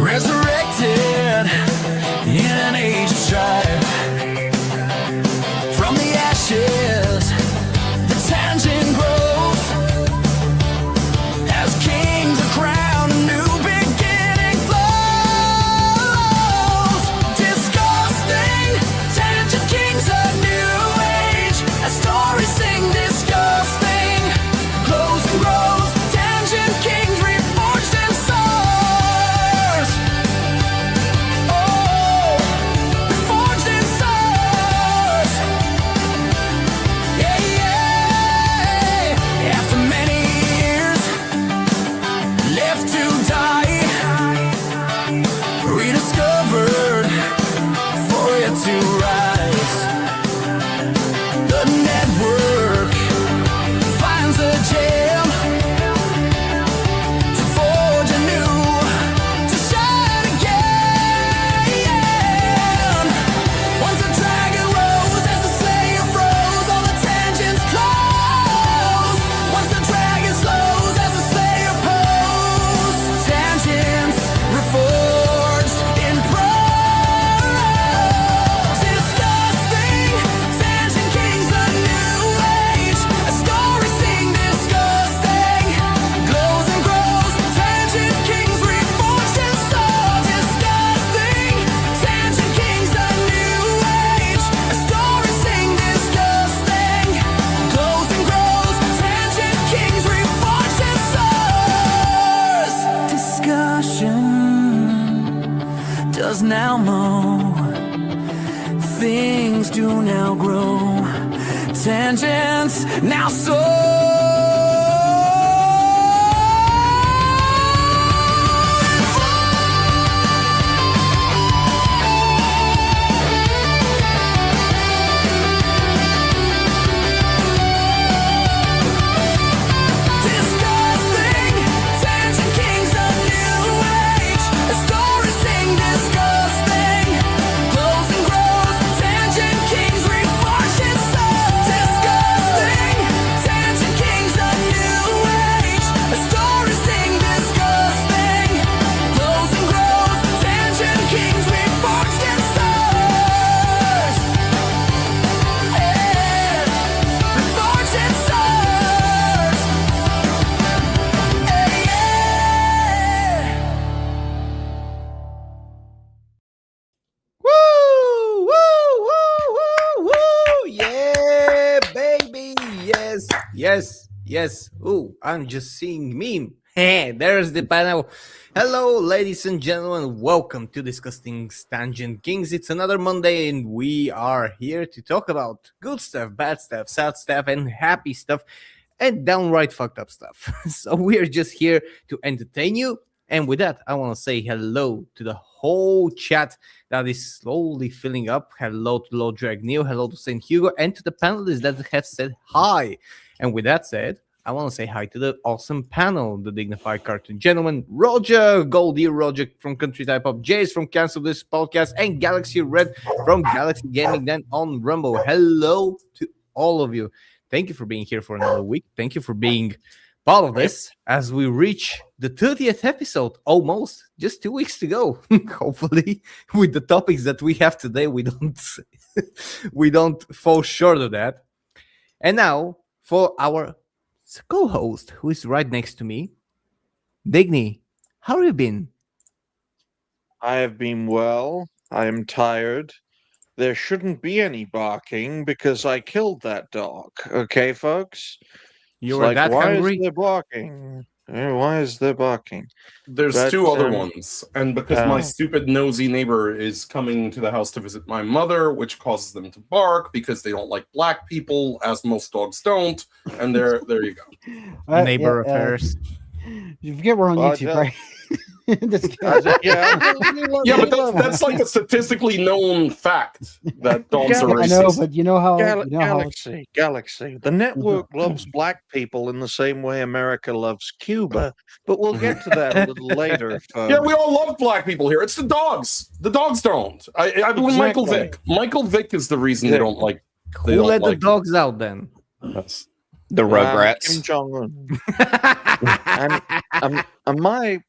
resurrected in an age of strife. From the ashes, the tangent grows as kings are crowned, a new beginning flows. Disgusting, tangent kings, a new age. As stories sing disgusting, glows and grows. Tangent kings reforged in stars. Oh, reforged in stars. Yeah, yeah. After many years left to die, rediscovered for it to rise. The network finds a gem to forge anew, to shine again. Once the dragon rose, as the slayer froze, all the tangents close. Once the dragon slows, as the slayer pose, tangents reforged in prose. Disgusting, tangent kings, a new age. A story sing disgusting, glows and grows. Tangent kings reforged in soul. Disgusting, tangent kings, a new age. A story sing disgusting, glows and grows. Tangent kings reforged in souls. Discussion does now mow. Things do now grow. Tangents now soar. Disgusting, tangent kings, a new age. A story sing disgusting, glows and grows. Tangent kings reforged in soul. Disgusting, tangent kings, a new age. A story sing disgusting, glows and grows. Tangent kings reforged in souls. Yeah, reforged in souls. Woo! Woo! Woo! Woo! Woo! Yeah, baby! Yes, yes, yes. Ooh, I'm just seeing meme. Hey, there's the panel. Hello, ladies and gentlemen. Welcome to DiscussThing's Tangent Kings. It's another Monday, and we are here to talk about good stuff, bad stuff, sad stuff, and happy stuff, and downright fucked up stuff. So we are just here to entertain you. And with that, I want to say hello to the whole chat that is slowly filling up. Hello to Lord Drag Neil, hello to St. Hugo, and to the panelists that have said hi. And with that said, I want to say hi to the awesome panel, the dignified cartoon gentleman, Roger, Goldie Roger from Country Type Up, Jace from Cancel This Podcast, and Galaxy Red from Galaxy Gaming Den on Rumble. Hello to all of you. Thank you for being here for another week. Thank you for being part of this as we reach the 30th episode, almost just 2 weeks to go. Hopefully, with the topics that we have today, we don't fall short of that. And now for our co-host, who is right next to me, Digny. How have you been? I have been well. I am tired. There shouldn't be any barking because I killed that dog. Okay, folks? You It's were like, that why hungry? is there barking? Why is there barking? There's But, two other ones, and because my oh. stupid nosy neighbor is coming to the house to visit my mother, which causes them to bark because they don't like black people, as most dogs don't. And there you go. Neighbor affairs. You forget we're on Well, YouTube, yeah. right? Yeah, Yeah, but that's like a statistically known fact that dogs are I racist. know, but you know how Galaxy. The network loves black people in the same way America loves Cuba, but we'll get to that a little later. Yeah, we all love black people here. It's the dogs. The dogs don't. I believe Michael Exactly. Vick. Michael Vick is the reason they don't like. They Who don't let the like dogs out then? us. The Kim Rugrats. Jong-un. And my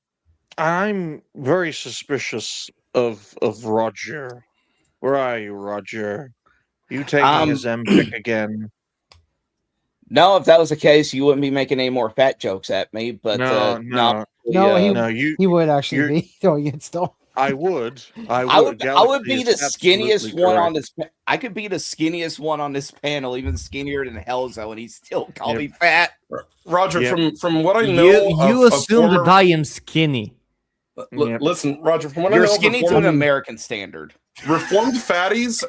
I'm very suspicious of Roger. Where are you, Roger? You taking his Zempic again? No, if that was the case, you wouldn't be making any more fat jokes at me. But No, no, No, no. he would actually you're- be doing it still. I would. I would Galaxy be is the absolutely skinniest one on correct. this. I could be the skinniest one on this panel, even skinnier than Hellzo, and he'd still call Yep. me fat. Roger, Yep. from what I know You of assume former, that I am skinny. Yep. listen, Roger, from what You're I know skinny of the to an former, American standard. reformed fatties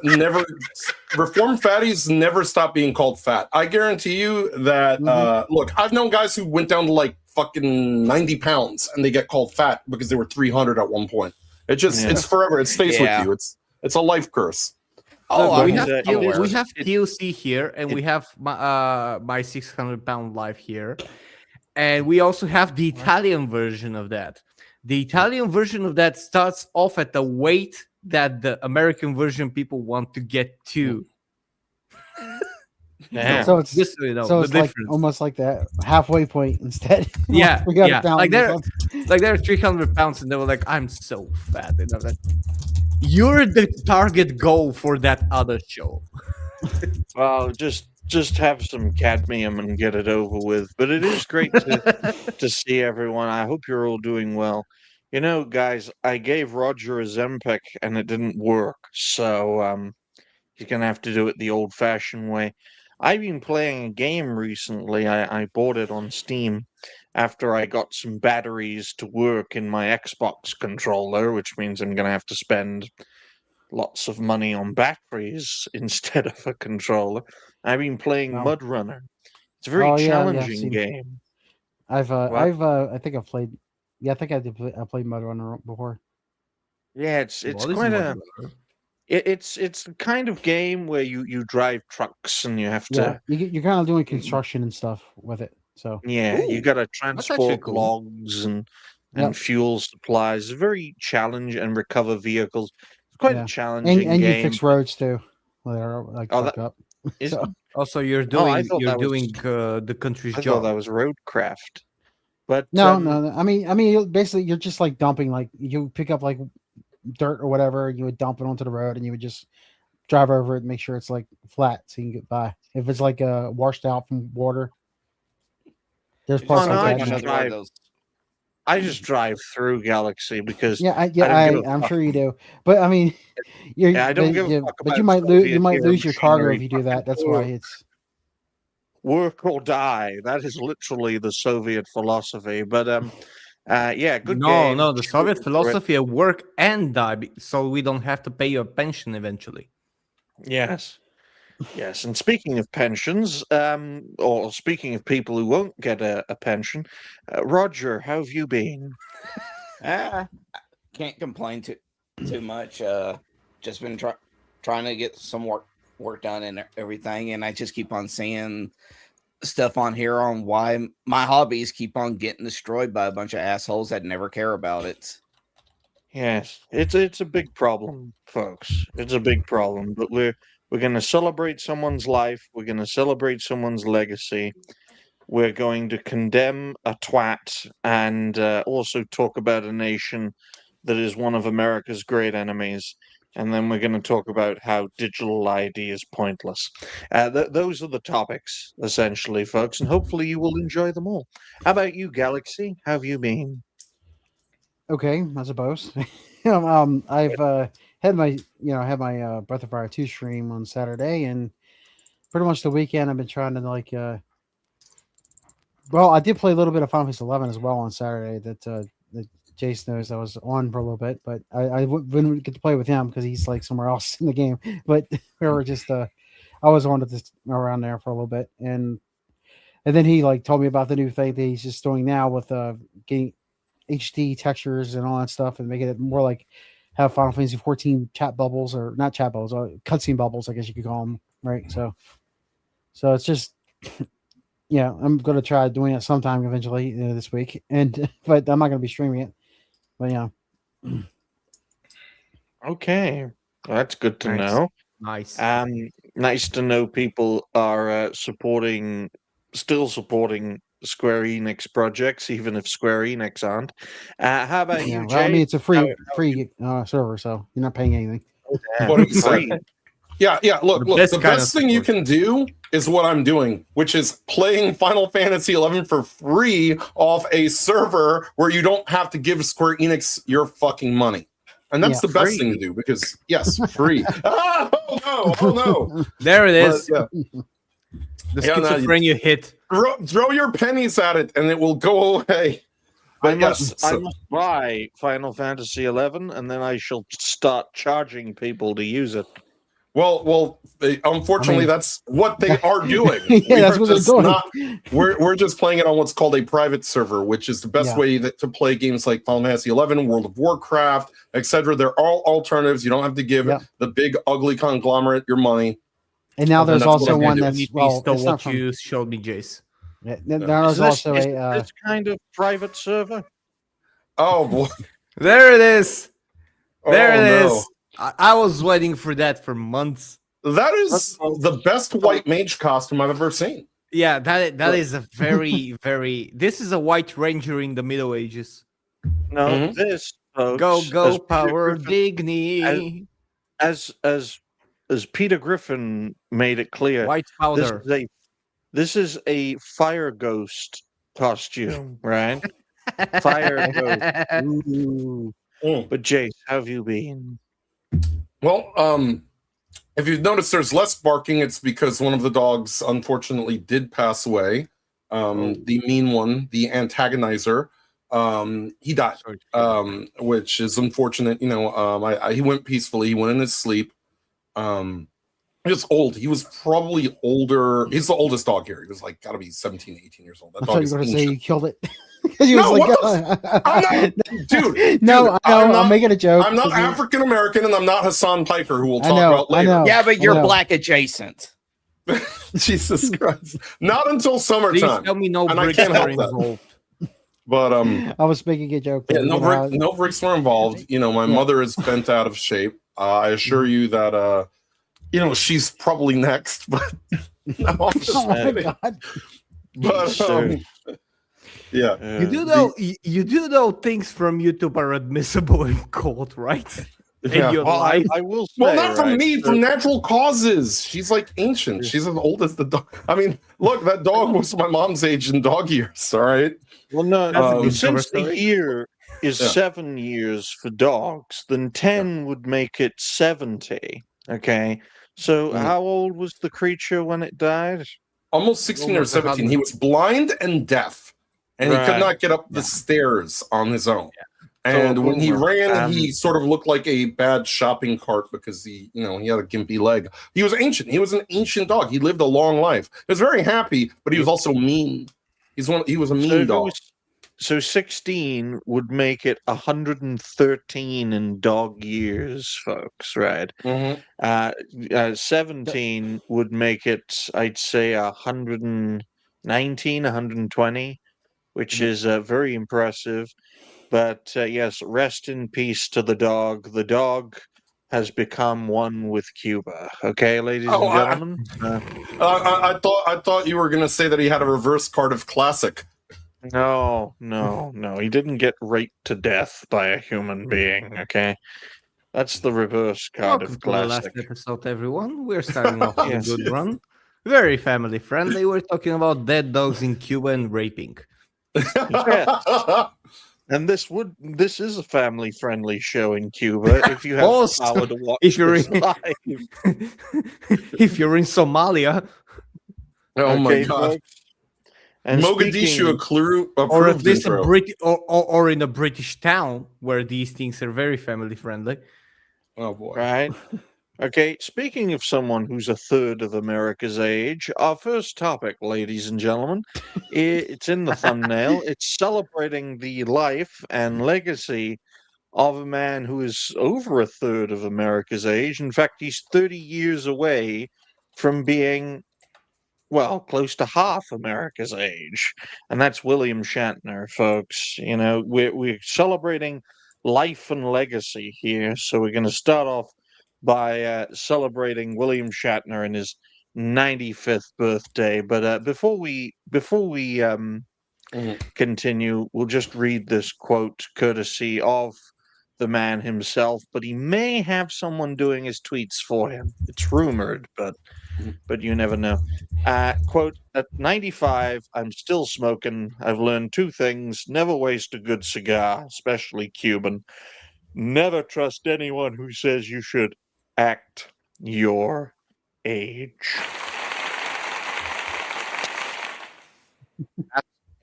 never stop being called fat. I guarantee you that. Look, I've known guys who went down to like fucking 90 pounds and they get called fat because they were 300 at one point. It just Yeah. it's forever. It stays Yeah. with you. It's a life curse. Oh, Look, we I'm have it aware. we have it- TLC here, and we have my 600-pound life here, and we also have the Italian version of that. The Italian version of that starts off at the weight that the American version people want to get to. Damn. So it's Just so you know, so the it's like difference. almost like that halfway point instead. Yeah, 300 yeah. pounds Like or something. they're 300 pounds, and they were like, "I'm so fat." And I'm like, "You're the target goal for that other show." Well, just have some cadmium and get it over with. But it is great to see everyone. I hope you're all doing well. You know, guys, I gave Roger a Zempic and it didn't work, so he's gonna have to do it the old-fashioned way. I've been playing a game recently. I bought it on Steam after I got some batteries to work in my Xbox controller, which means I'm gonna have to spend lots of money on batteries instead of a controller. I've been playing Wow. Mud Runner. It's a very Oh, yeah, I've challenging seen- game. I think I've played. Yeah, I think I played Mud Runner before. Yeah, it's What is quite Mud a Runner? it's the kind of game where you drive trucks and you have Yeah, to you're kind of doing construction and stuff with it. So you Ooh, got to actually transport cool. logs and Yep. fuel supplies. Very challenge and recover vehicles. It's quite Yeah. a challenging and you game. fix roads too. Well, they're like Oh, fucked that- up. Is So- Also, you're Oh, I doing thought that was- the country's I thought job. that was roadcraft. But No, no. I mean, basically, you're just like dumping. Like you pick up like dirt or whatever, and you would dump it onto the road, and you would just drive over it and make sure it's like flat so you can get by. If it's like washed out from water, there's it parts just no, sounds like I like that. just in it. another one of drive- those. I just drive through Galaxy because Yeah, don't give a I'm fuck. sure you do. But I mean, you're, Yeah, I don't but, give a yeah, fuck but you about might lose. You Soviet might era lose your cargo machinery. if you do that. That's Fucking why it's. work or die. That is literally the Soviet philosophy. But yeah, good game. No, the Keep Soviet moving through it. philosophy of work and die, so we don't have to pay your pension eventually. Yes. Yes, and speaking of pensions, or speaking of people who won't get a pension, Roger, how have you been? Can't complain too much. Just been trying to get some work done and everything, and I just keep on seeing stuff on here on why my hobbies keep on getting destroyed by a bunch of assholes that never care about it. Yes, it's a big problem, folks. It's a big problem, but we're going to celebrate someone's life. We're going to celebrate someone's legacy. We're going to condemn a twat and also talk about a nation that is one of America's great enemies. And then we're going to talk about how digital ID is pointless. Those are the topics, essentially, folks, and hopefully you will enjoy them all. How about you, Galaxy? How have you been? Okay, I suppose. I've had my Breath of Fire 2 stream on Saturday, and pretty much the weekend I've been trying to like. Well, I did play a little bit of Final Fantasy 11 as well on Saturday. That Jace knows I was on for a little bit, but I wouldn't get to play with him because he's like somewhere else in the game. But we were just I was on this around there for a little bit, and then he like told me about the new thing that he's just doing now with getting HD textures and all that stuff and making it more like have Final Fantasy 14 chat bubbles, or not chat bubbles, cutscene bubbles, I guess you could call them, right? So it's just yeah, I'm gonna try doing it sometime eventually this week, and but I'm not gonna be streaming it. But yeah, Okay, well, that's good to Nice. know. Nice. Nice to know people are still supporting Square Enix projects, even if Square Enix aren't. How about Yeah, you, well, I Jay? mean, it's a How- free server, so you're not paying anything. Damn, What he said. free. Yeah, yeah. Look, The look. best The kind best of thing you support. can do is what I'm doing, which is playing Final Fantasy XI for free off a server where you don't have to give Square Enix your fucking money. And that's Yeah. the best thing Free. to do because yes, free. Oh no! Oh no! There it But, is. yeah, The Yeah, no, schizophrenia hit. throw your pennies at it, and it will go away. I But must, yes, I so- must buy Final Fantasy XI, and then I shall start charging people to use it. well, unfortunately, I mean- that's what they are doing. Yeah, We that's are what they're just doing. we're just playing it on what's called a private server, which is the best Yeah. way to play games like Final Fantasy XI, World of Warcraft, etc. They're all alternatives. You don't have to give Yep. the big ugly conglomerate your money. And now And there's that's what also I'm one gonna You that's need to well, install it's not what from. you showed me, Jace. There's Is this, also is a. this kind of private server? Oh boy, There it is. There oh, it no. is. I was waiting for that for months. That is the best white mage costume I've ever seen. Yeah, that is a very, very. This is a white ranger in the Middle Ages. No, Mhm. this folks, Go, as go, Peter power, Griffin- Digny. as Peter Griffin made it clear, White this powder. is a fire ghost costume, right? Fire ghost. Ooh. Mm. But Jace, how have you been? Well, if you've noticed there's less barking, it's because one of the dogs unfortunately did pass away. The mean one, the antagonizer, he died, which is unfortunate. You know, he went peacefully. He went in his sleep. He was old. He was probably older. He's the oldest dog here. He was like got to be 17, 18 years old. That I dog thought you is were going to say ancient. you killed it. 'Cause you No, was what I'm not, dude. No, dude, I know. I'm not- I'm making a joke. I'm not 'cause you- African American, and I'm not Hassan Piker, who we'll I talk know, about I later. know. Yeah, but I you're know. black adjacent. Jesus Christ! Not until Please summertime. tell me no And I bricks can't are help that. involved. But I was making a joke. yeah, there, you know, no bricks were involved. You know, my Yeah. mother is bent out of shape. I assure you that you know, she's probably next. But no, I'm just Oh my kidding. god! But Sir. yeah, You do know, you do know things from YouTube are admissible in court, right? yeah. And you're Well, lying. I will say, Well, not from right, me, so- from natural causes. She's like ancient. She's as old as the dog. I mean, look, that dog was my mom's age in dog years. All right. Well, no, That's a good since cover the story. year is Yeah. 7 years for dogs, then 10 would make it 70. Okay. So, Mm. how old was the creature when it died? Almost 16 or Almost 17. 100. He was blind and deaf, and he could Right. not get up the Yeah. stairs on his own. So, And when he boomer. ran, he sort of looked like a bad shopping cart because he, you know, he had a gimpy leg. He was ancient. He was an ancient dog. He lived a long life. He was very happy, but he was also mean. He was a mean So, if it dog. was- so 16 would make it 113 in dog years, folks, right? Mhm. 17 would make it, I'd say, 119, 120, which is very impressive. But yes, rest in peace to the dog. The dog has become one with Cuba. Okay, ladies Oh, and gentlemen. I thought you were going to say that he had a reverse Cardiff Classic. No. He didn't get raped to death by a human being. Okay, that's the reverse Cardiff Welcome to the last Classic. episode, everyone. We're starting off with Yes. a good run. Very family friendly. We're talking about dead dogs in Cuba and raping. And this is a family friendly show in Cuba. If you have Also, power to watch if you're this in- live. If you're in Somalia, Oh my Okay, god. folks. And Mogadishu speaking- or at approved least intro. or in a British town where these things are very family friendly. Oh boy. Right. Okay, speaking of someone who's a third of America's age, our first topic, ladies and gentlemen, it's in the thumbnail. It's celebrating the life and legacy of a man who is over a third of America's age. In fact, he's 30 years away from being, well, close to half America's age. And that's William Shatner, folks. You know, we're celebrating life and legacy here. So we're going to start off by celebrating William Shatner and his 95th birthday. But before we continue, we'll just read this quote courtesy of the man himself, but he may have someone doing his tweets for him. It's rumored, but you never know. Quote, at 95, I'm still smoking. I've learned 2 things. Never waste a good cigar, especially Cuban. Never trust anyone who says you should act your age.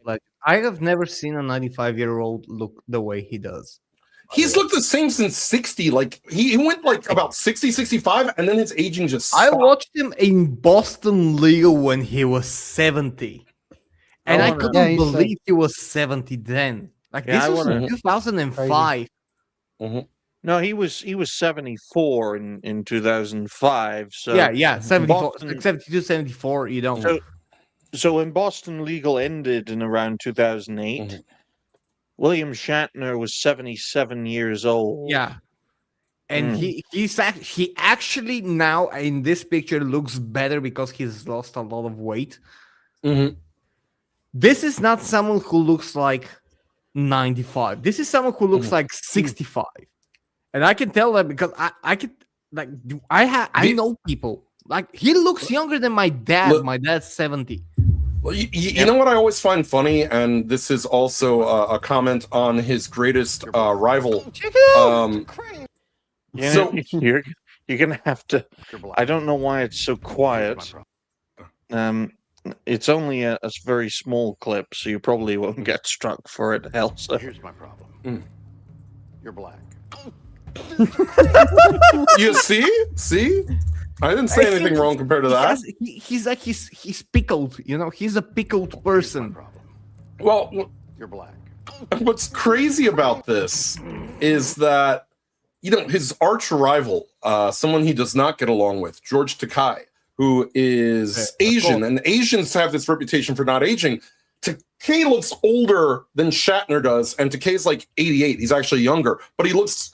Like, I have never seen a 95-year-old look the way he does. He's looked the same since 60. Like he went like about 60, 65, and then his aging just I stopped. watched him in Boston Legal when he was 70. And I couldn't Yeah, he's, believe he was 70 then. Like, Yeah, this I was wanna- in 2005. No, he was 74 in 2005. So Yeah, 74, Boston- 72, 74, you don't. So when Boston Legal ended in around 2008, William Shatner was 77 years old. Yeah. And he actually now in this picture looks better because he's lost a lot of weight. This is not someone who looks like 95. This is someone who looks like 65. And I can tell that because I know people. Like, he looks younger than my dad. Look- My dad's 70. Well, you know what I always find funny, and this is also a comment on his greatest rival. Yeah, So- you're gonna have to. I don't know why it's so quiet. It's only a very small clip, so you probably won't get struck for it, Elsa. Here's my problem. You're black. You see? I didn't say anything wrong compared to that. He's pickled, you know, he's a pickled person. Well, You're black. what's crazy about this is that, you know, his arch rival, someone he does not get along with, George Takei, who is Asian, and Asians have this reputation for not aging. Takei looks older than Shatner does, and Takei's like 88. He's actually younger, but he looks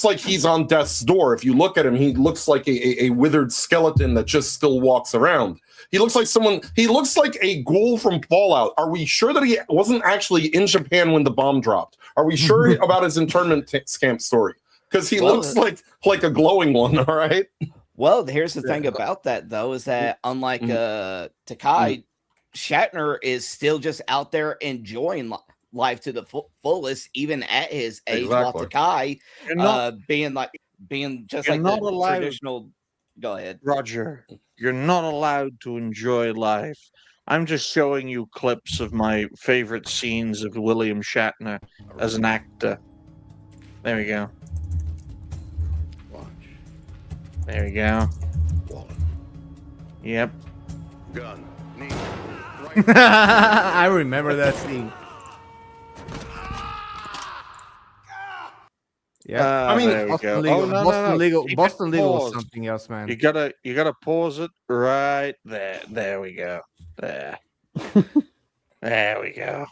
like he's on death's door. If you look at him, he looks like a withered skeleton that just still walks around. He looks like a ghoul from Fallout. Are we sure that he wasn't actually in Japan when the bomb dropped? Are we sure about his internment scam story? Because he looks like a glowing one, all right? Well, here's the thing about that, though, is that unlike Takei, Shatner is still just out there enjoying life to the fullest, even at his age. While Takei being just like not the allowed- traditional. Go ahead, Roger. You're not allowed to enjoy life. I'm just showing you clips of my favorite scenes of William Shatner as an actor. There we go. Watch. There we go. Wallet. Yep. Gun. Knee. I remember that scene. Yeah, I mean, there we go. Boston Legal, Oh, no, Boston no, no. Legal, Keep it Boston Legal was paused. something else, man. You gotta pause it right there. There we go. There. There we go.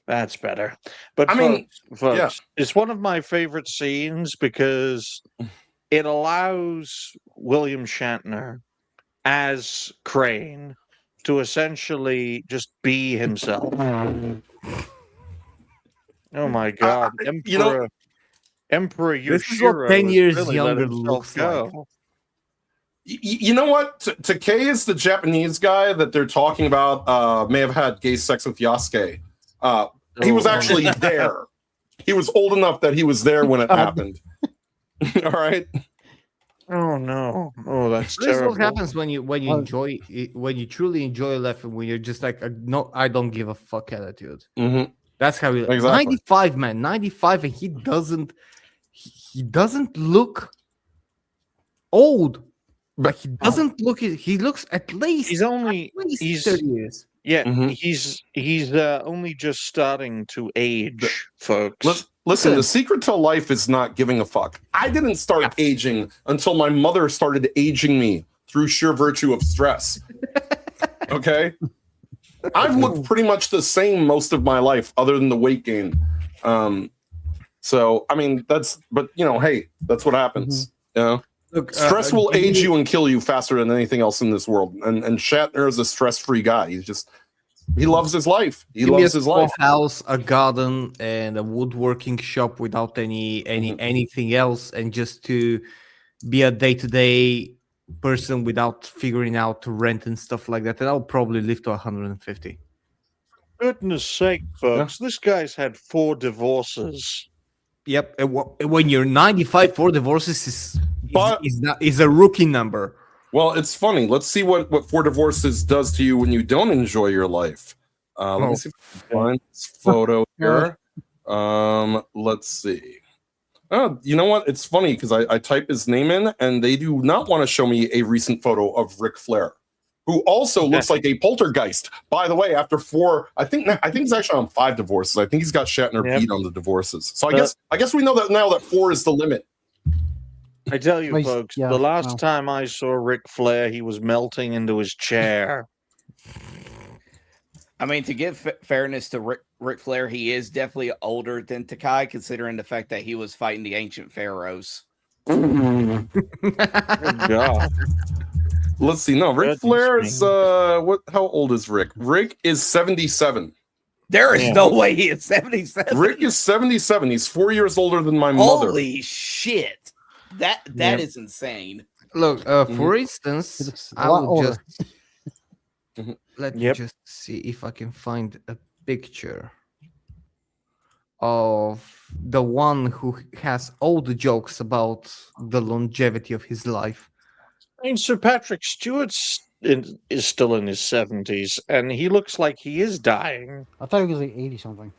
That's better. But I mean, folks, it's one of my favorite scenes because it allows William Shatner as Crane to essentially just be himself. Oh my God, Emperor! you know, Emperor This is what Yoshiro 10 has years really let younger himself looks like. go. You know what? Takei is the Japanese guy that they're talking about. May have had gay sex with Yasuke. He was actually there. He was old enough that he was there when it happened. All right. Oh no! Oh, that's This is terrible. what happens when you enjoy when you truly enjoy life and when you're just like no, I don't give a fuck attitude. Mm-hmm. That's how he. Exactly. 95, man, 95, and he doesn't look old. But he doesn't look. He looks at least. He's only. at least He's 30 years. yeah. Mhm. He's only just starting to age, folks. Listen, the secret to life is not giving a fuck. I didn't start aging until my mother started aging me through sheer virtue of stress. Okay? I've looked pretty much the same most of my life, other than the weight gain. So, I mean, but you know, hey, that's what happens. You know? Look, Stress will age you and kill you faster than anything else in this world. And Shatner is a stress-free guy. He's just He loves his life. He Give me a loves his small life. house, a garden, and a woodworking shop without anything else, and just to be a day-to-day person without figuring out rent and stuff like that. And I'll probably live to 150. Goodness sake, folks! This guy's had 4 divorces. Yep. And when you're 95, 4 divorces is a rookie number. Well, it's funny. Let's see what 4 divorces does to you when you don't enjoy your life. Let me see if I can find this photo here. Let's see. Oh, you know what? It's funny because I type his name in, and they do not want to show me a recent photo of Ric Flair, who also looks like a poltergeist. By the way, after 4, I think he's actually on 5 divorces. I think he's got Shatner beat on the divorces. So I guess we know that now that 4 is the limit. I tell you, Well, folks, yeah, the last well. time I saw Ric Flair, he was melting into his chair. I mean, to give fairness to Ric Flair, he is definitely older than Takai, considering the fact that he was fighting the ancient pharaohs. Good God. Let's see. No, Ric Goodness Flair is me. how old is Rick? Rick is 77. There is no way he is 77. Rick is 77. He's 4 years older than my mother. Holy shit. That is insane. Look, for instance, It's a I lot will older. just let me Yep. just see if I can find a picture of the one who has all the jokes about the longevity of his life. I mean, Sir Patrick Stewart is still in his 70s, and he looks like he is dying. I thought he was like 80 something.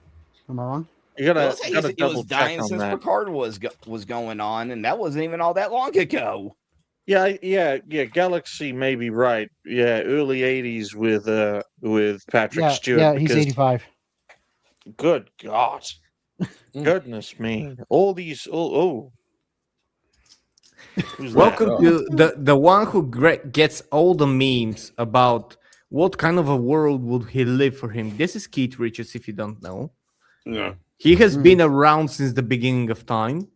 Am I wrong? You gotta, Let's say gotta he double was check dying on since that. Picard was going on, and that wasn't even all that long ago. Yeah. Galaxy may be right. Yeah, early 80s with Patrick Stewart. Yeah, he's because 85. Good God. Goodness me. All these. Oh. Who's that? Welcome to the one who gets all the memes about what kind of a world would he live for him. This is Keith Richards, if you don't know. Yeah. He has been around since the beginning of time.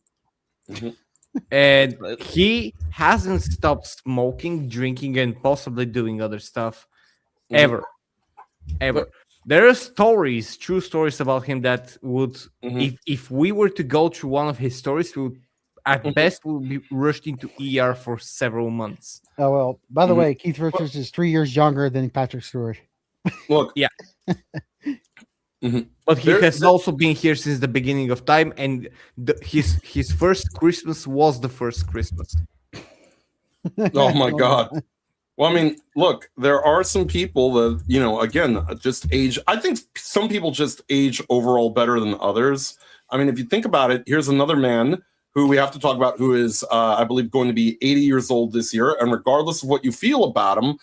And he hasn't stopped smoking, drinking, and possibly doing other stuff ever. There are stories, true stories about him that would, if we were to go through one of his stories, we would, at best, will be rushed into ER for several months. Oh, well, by the way, Keith Richards is 3 years younger than Patrick Stewart. Look. Yeah. But he has also been here since the beginning of time, and his first Christmas was the first Christmas. Oh my God. Well, I mean, look, there are some people that, again, just age. I think some people just age overall better than others. I mean, if you think about it, here's another man who we have to talk about, who is, I believe, going to be 80 years old this year. And regardless of what you feel about him,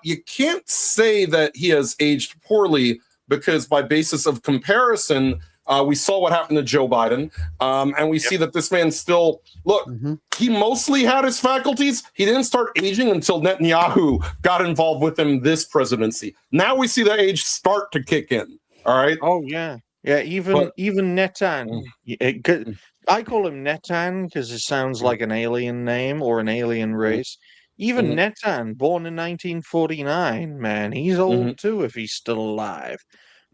you can't say that he has aged poorly, because by basis of comparison, we saw what happened to Joe Biden, and we see that this man still, look, he mostly had his faculties. He didn't start aging until Netanyahu got involved with him this presidency. Now we see the age start to kick in. All right. Oh, yeah. Yeah, even Netan. I call him Netan because it sounds like an alien name or an alien race. Even Netan, born in 1949, man, he's old too if he's still alive.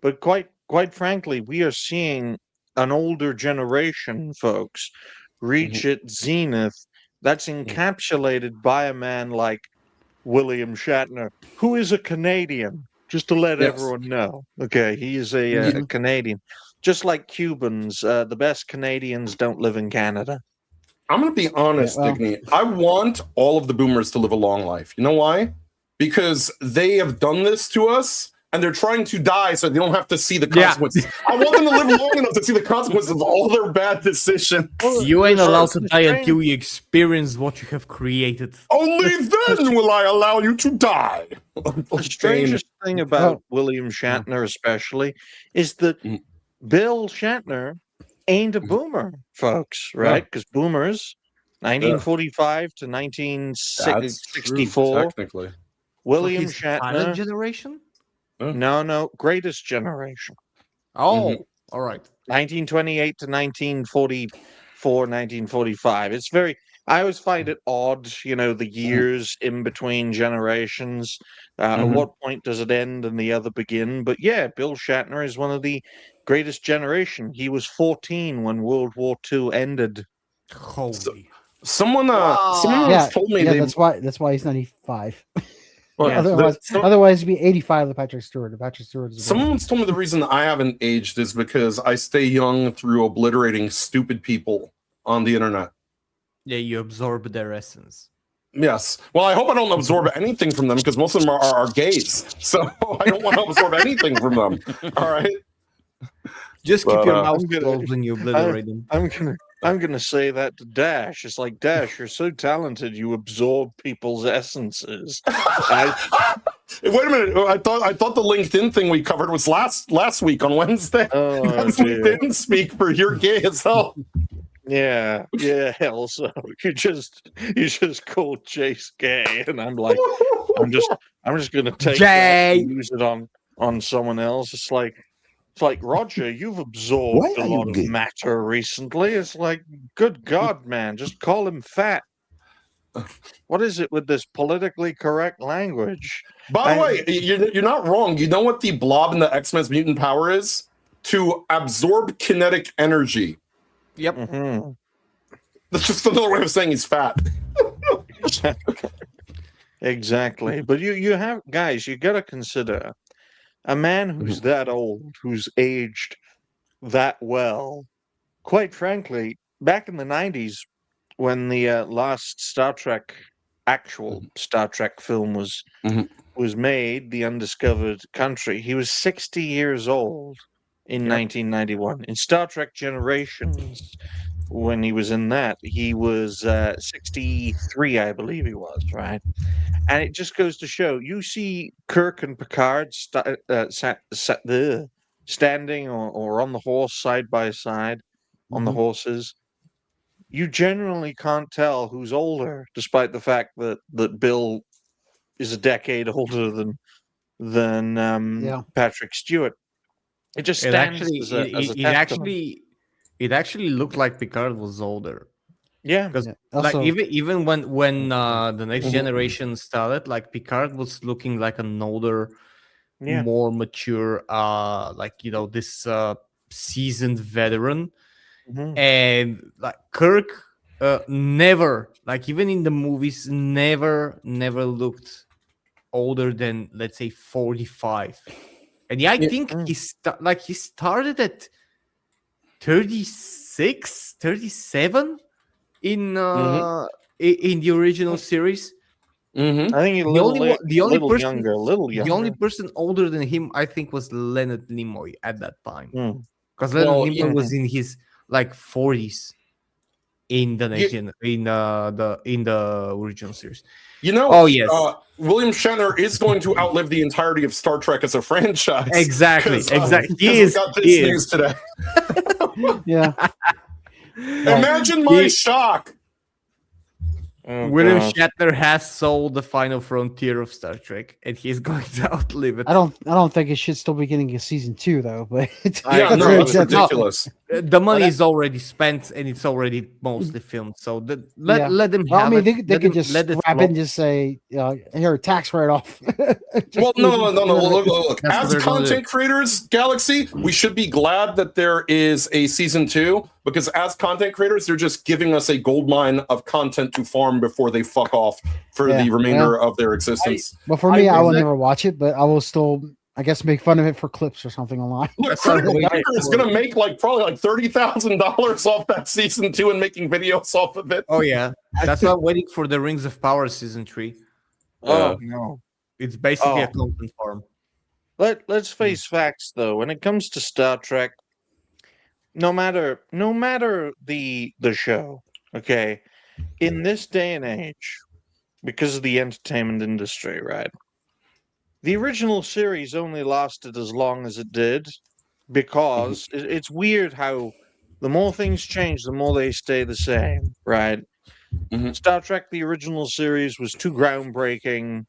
But quite frankly, we are seeing an older generation, folks, reach its zenith that's encapsulated by a man like William Shatner, who is a Canadian, just to let everyone know. Okay, he is a Canadian. Just like Cubans, the best Canadians don't live in Canada. I'm going to be honest, Digny. I want all of the boomers to live a long life. You know why? Because they have done this to us, and they're trying to die so they don't have to see the consequences. I want them to live long enough to see the consequences of all their bad decisions. You ain't allowed to die until you experience what you have created. Only then will I allow you to die. The strangest thing about William Shatner especially is that Bill Shatner ain't a boomer, folks, right? Because boomers, 1945 to 1964. Technically. William So Shatner. generation? No, greatest generation. Oh, all right. 1928 to 1944, 1945. It's very, I always find it odd, you know, the years in between generations. At Mhm. what point does it end and the other begin? But yeah, Bill Shatner is one of the greatest generation. He was 14 when World War II ended. Holy. Someone Wow. once Yeah, told me yeah. they That's why he's 95. well, Yeah. Otherwise, it'd be 85 with Patrick Stewart. Patrick Stewart is someone once told me the reason I haven't aged is because I stay young through obliterating stupid people on the internet. Yeah, you absorb their essence. Yes. Well, I hope I don't absorb anything from them because most of them are gays. So I don't want to absorb anything from them. All right. Just But, keep your uh, mouth I'm gonna- closed when you obliterate them. I'm gonna say that to Dash. It's like, Dash, you're so talented, you absorb people's essences. Wait a minute. I thought the LinkedIn thing we covered was last week on Wednesday. Oh, That's dear. LinkedIn speak for you're gay as hell. Yeah. Also, you just called Chase gay, and I'm like, I'm just gonna take that Jay! and use it on someone else. It's like Roger, you've absorbed Why a are you lot of gay? matter recently. It's like, good God, man, just call him fat. What is it with this politically correct language? By the way, you're not wrong. You know what the Blob in the X-Men's mutant power is? To absorb kinetic energy. Yep. Mhm. That's just another way of saying he's fat. Exactly. But you have guys, you gotta consider a man who's that old, who's aged that well. Quite frankly, back in the 90s, when the last actual Star Trek film Mhm. was made, The Undiscovered Country, he was 60 years old in Yep. 1991. In Star Trek Generations, when he was in that, he was 63, I believe he was, right? And it just goes to show, you see Kirk and Picard standing or on the horse side by side, on the Mhm. horses. You generally can't tell who's older, despite the fact that Bill is a decade older than Yeah. Patrick Stewart. It just It stands actually as a it testament. actually looked like Picard was older. Yeah. Because Yeah. like Also, even when the next generation started, like Picard was looking like an older, Yeah. more mature, like this seasoned veteran, Mhm. and like Kirk, never, like even in the movies, never looked older than, let's say, 45. And yeah, I think Mm. he started at 36, 37 in in the original series. Mm-hmm. I think he's a The little only late, one, the only person, younger, a little the younger. only person older than him, I think, was Leonard Nimoy at that time, Mm. because Leonard Well, Nimoy was in his like 40s in the next in the original series. You know, Oh, yes. William Shatner is going to outlive the entirety of Star Trek as a franchise. Exactly, 'Cause, exactly. He 'cause we is. got He this is. news today. yeah. Imagine my shock. Oh, William God. Shatner has sold the final frontier of Star Trek, and he's going to outlive it. I don't think it should still be getting a season 2 though. But Yeah, no, that's that's- ridiculous. The money is already spent, and it's already mostly filmed. So Yeah. let them Well, have I mean, it. they could just let it grab flow. it and just say, "Here, tax write off." Well, no. Look. That's what As they're gonna content creators, Galaxy, we should be glad that there is a season 2 because as content creators, they're just giving us a gold mine of content to farm before they fuck off for Yeah, the remainder of their existence. But for me, I will think- never watch it. But I will still, I guess, make fun of it for clips or something online. Look, That's what I'm Critical waiting Factor is for. going to make probably $30,000 off that season 2 and making videos off of it. Oh yeah, that's why I'm waiting for the Rings of Power season 3. Oh, no. It's basically a Oh. content farm. Let's face facts, though. When it comes to Star Trek, no matter the show, okay, in this day and age, because of the entertainment industry, right? The original series only lasted as long as it did because it's weird how the more things change, the more they stay the same, right? Mhm. Star Trek, the original series, was too groundbreaking.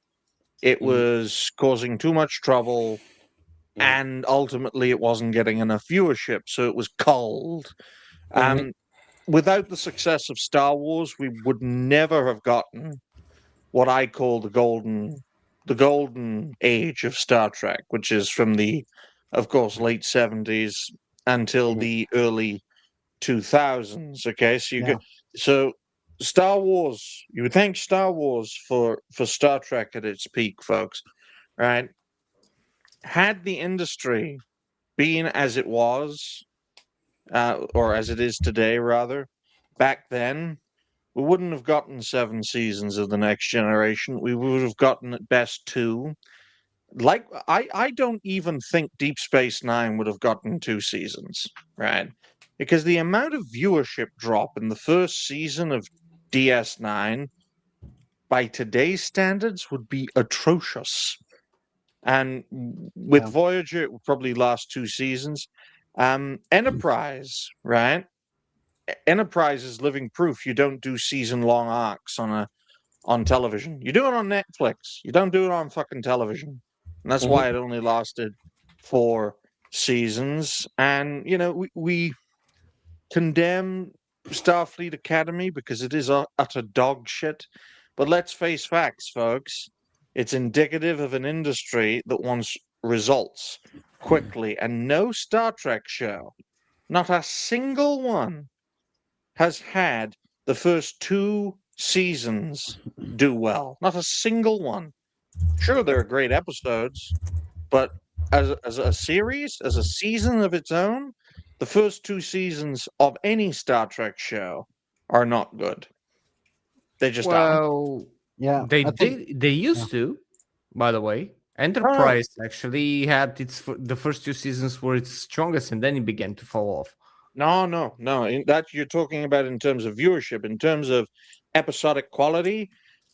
It Mhm. was causing too much trouble, Mhm. and ultimately it wasn't getting enough viewership, so it was culled. Mhm. without the success of Star Wars, we would never have gotten what I call the golden age of Star Trek, which is from the, of course, late 70s until the early 2000s. Okay, so Yeah. so Star Wars. You would thank Star Wars for Star Trek at its peak, folks. Right? Had the industry been as it was, or as it is today, rather, back then, we wouldn't have gotten 7 seasons of the Next Generation. We would have gotten at best 2. Like I don't even think Deep Space Nine would have gotten 2 seasons, right? Because the amount of viewership drop in the first season of DS9 by today's standards would be atrocious. And with Yeah. Voyager, it would probably last 2 seasons. Enterprise, right? Enterprise is living proof you don't do season-long arcs on television. You do it on Netflix. You don't do it on fucking television. And that's why it only lasted 4 seasons. And, we condemn Starfleet Academy because it is utter dog shit. But let's face facts, folks. It's indicative of an industry that wants results quickly. And no Star Trek show, not a single one, has had the first 2 seasons do well. Not a single one. Sure, there are great episodes, but as a series, as a season of its own, the first 2 seasons of any Star Trek show are not good. They just aren't. Well, Yeah. they I think- did. They used to, by the way. Enterprise actually had the first 2 seasons were its strongest, and then it began to fall off. No. That you're talking about in terms of viewership, in terms of episodic quality.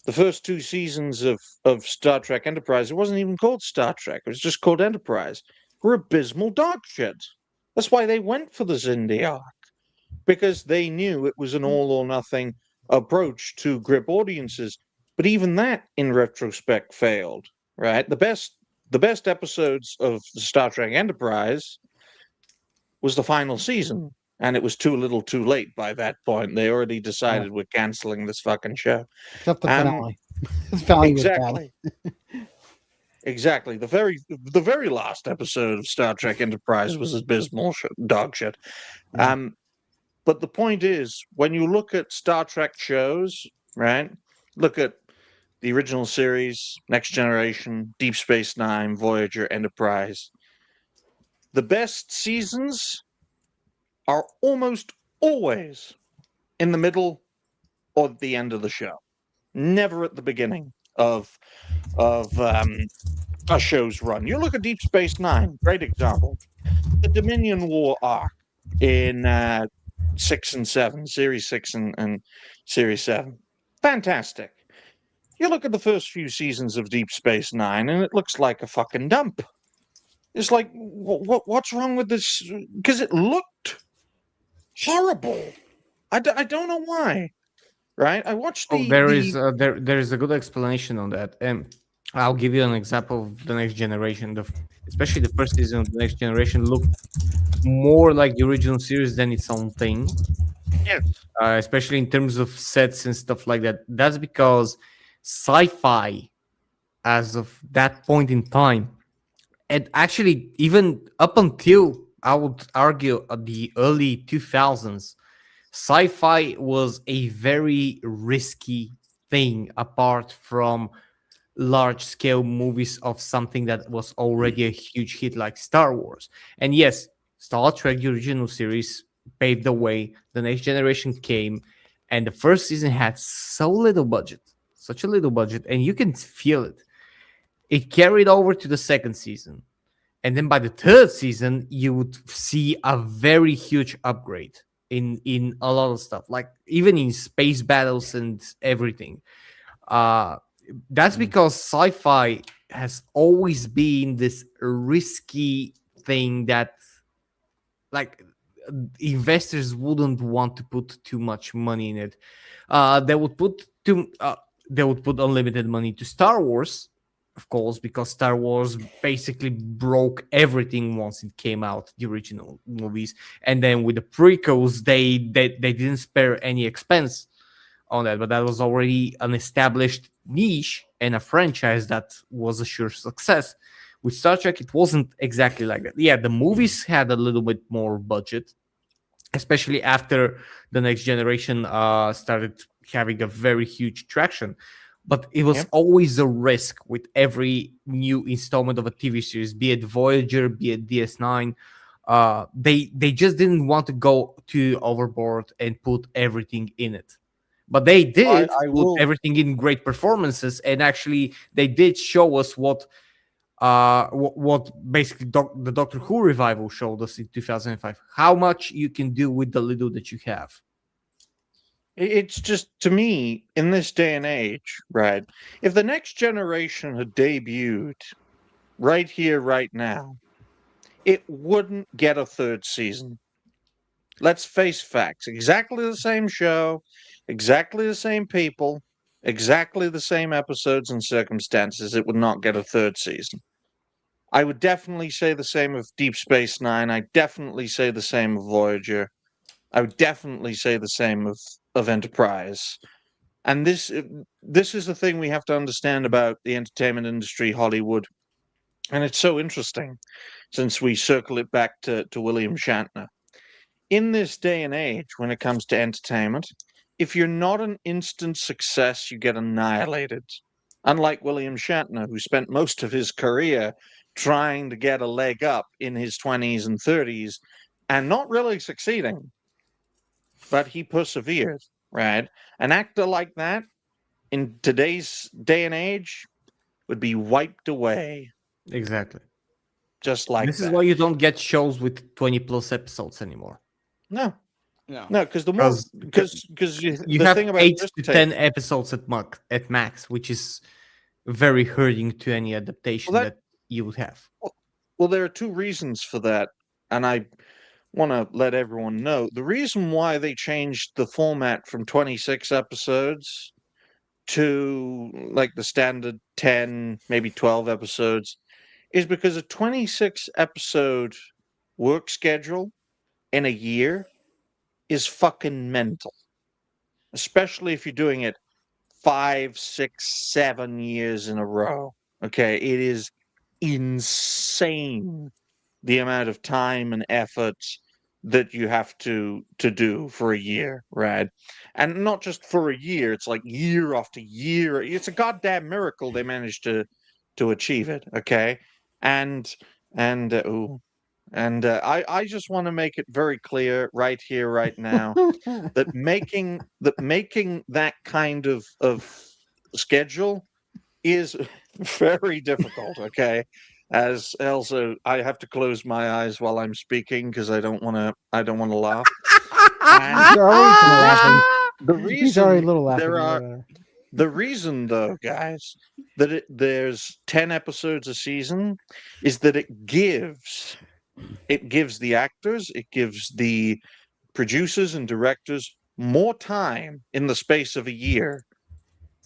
The first 2 seasons of Star Trek Enterprise, it wasn't even called Star Trek. It was just called Enterprise. Were abysmal dog shit. That's why they went for the Xindi arc, because they knew it was an all or nothing approach to grip audiences. But even that, in retrospect, failed. Right? The best episodes of Star Trek Enterprise was the final season, and it was too little too late by that point. They already decided we're canceling this fucking show. Except the finale. The finale was bad. Exactly. Exactly. The very last episode of Star Trek Enterprise was abysmal dog shit. Yeah. But the point is, when you look at Star Trek shows, right? Look at the original series, Next Generation, Deep Space Nine, Voyager, Enterprise. The best seasons are almost always in the middle or at the end of the show. Never at the beginning of a show's run. You look at Deep Space Nine, great example. The Dominion War arc in 6 and 7, Series 6 and Series 7. Fantastic. You look at the first few seasons of Deep Space Nine, and it looks like a fucking dump. It's like, what's wrong with this? Because it looked horrible. I don't know why. Right? I watched the. There is a good explanation on that. I'll give you an example of the Next Generation. Especially the first season of the Next Generation looked more like the original series than its own thing. Yes. Especially in terms of sets and stuff like that. That's because sci-fi, as of that point in time, and actually even up until I would argue the early 2000s, sci-fi was a very risky thing apart from large-scale movies of something that was already a huge hit like Star Wars. And yes, Star Trek, the original series, paved the way. The Next Generation came, and the first season had such a little budget, and you can feel it. It carried over to the second season. And then by the third season, you would see a very huge upgrade in a lot of stuff, like even in space battles and everything. That's because sci-fi has always been this risky thing that, like, investors wouldn't want to put too much money in it. They would put unlimited money to Star Wars, of course, because Star Wars basically broke everything once it came out, the original movies, and then with the prequels, they didn't spare any expense on that, but that was already an established niche and a franchise that was a sure success. With Star Trek, it wasn't exactly like that. Yeah, the movies had a little bit more budget, especially after the Next Generation started having a very huge traction. But it was always a risk with every new installment of a TV series, be it Voyager, be it DS9. They just didn't want to go too overboard and put everything in it. But they did I put will. everything in great performances, and actually they did show us what basically the Doctor Who revival showed us in 2005. How much you can do with the little that you have. It's just, to me, in this day and age, right? If the Next Generation had debuted right here, right now, it wouldn't get a third season. Let's face facts. Exactly the same show, exactly the same people, exactly the same episodes and circumstances. It would not get a third season. I would definitely say the same of Deep Space Nine. I definitely say the same of Voyager. I would definitely say the same of Enterprise. And this is the thing we have to understand about the entertainment industry, Hollywood. And it's so interesting since we circle it back to William Shatner. In this day and age, when it comes to entertainment, if you're not an instant success, you get annihilated. Unlike William Shatner, who spent most of his career trying to get a leg up in his 20s and 30s and not really succeeding, but he persevered, right? An actor like that in today's day and age would be wiped away Exactly. just like This is that. why you don't get shows with 20 plus episodes anymore. No, No. because the more because You the have thing about 8 risk to take- 10 episodes at max, which is very hurting to any adaptation Well, that you would have. Well, there are two reasons for that, and I want to let everyone know the reason why they changed the format from 26 episodes to like the standard 10, maybe 12 episodes is because a 26 episode work schedule in a year is fucking mental, especially if you're doing it 5, 6, 7 years in a row. Okay, it is insane the amount of time and effort that you have to do for a year, right? And not just for a year, it's like year after year. It's a goddamn miracle they managed to achieve it, okay? And I just want to make it very clear right here, right now, that making that kind of schedule is very difficult, okay? As also, I have to close my eyes while I'm speaking because I don't want to laugh. And He's already kind of laughing. the He's already a reason little laughing. there are yeah. the reason, though, guys, that there's 10 episodes a season is that it gives the actors, it gives the producers and directors more time in the space of a year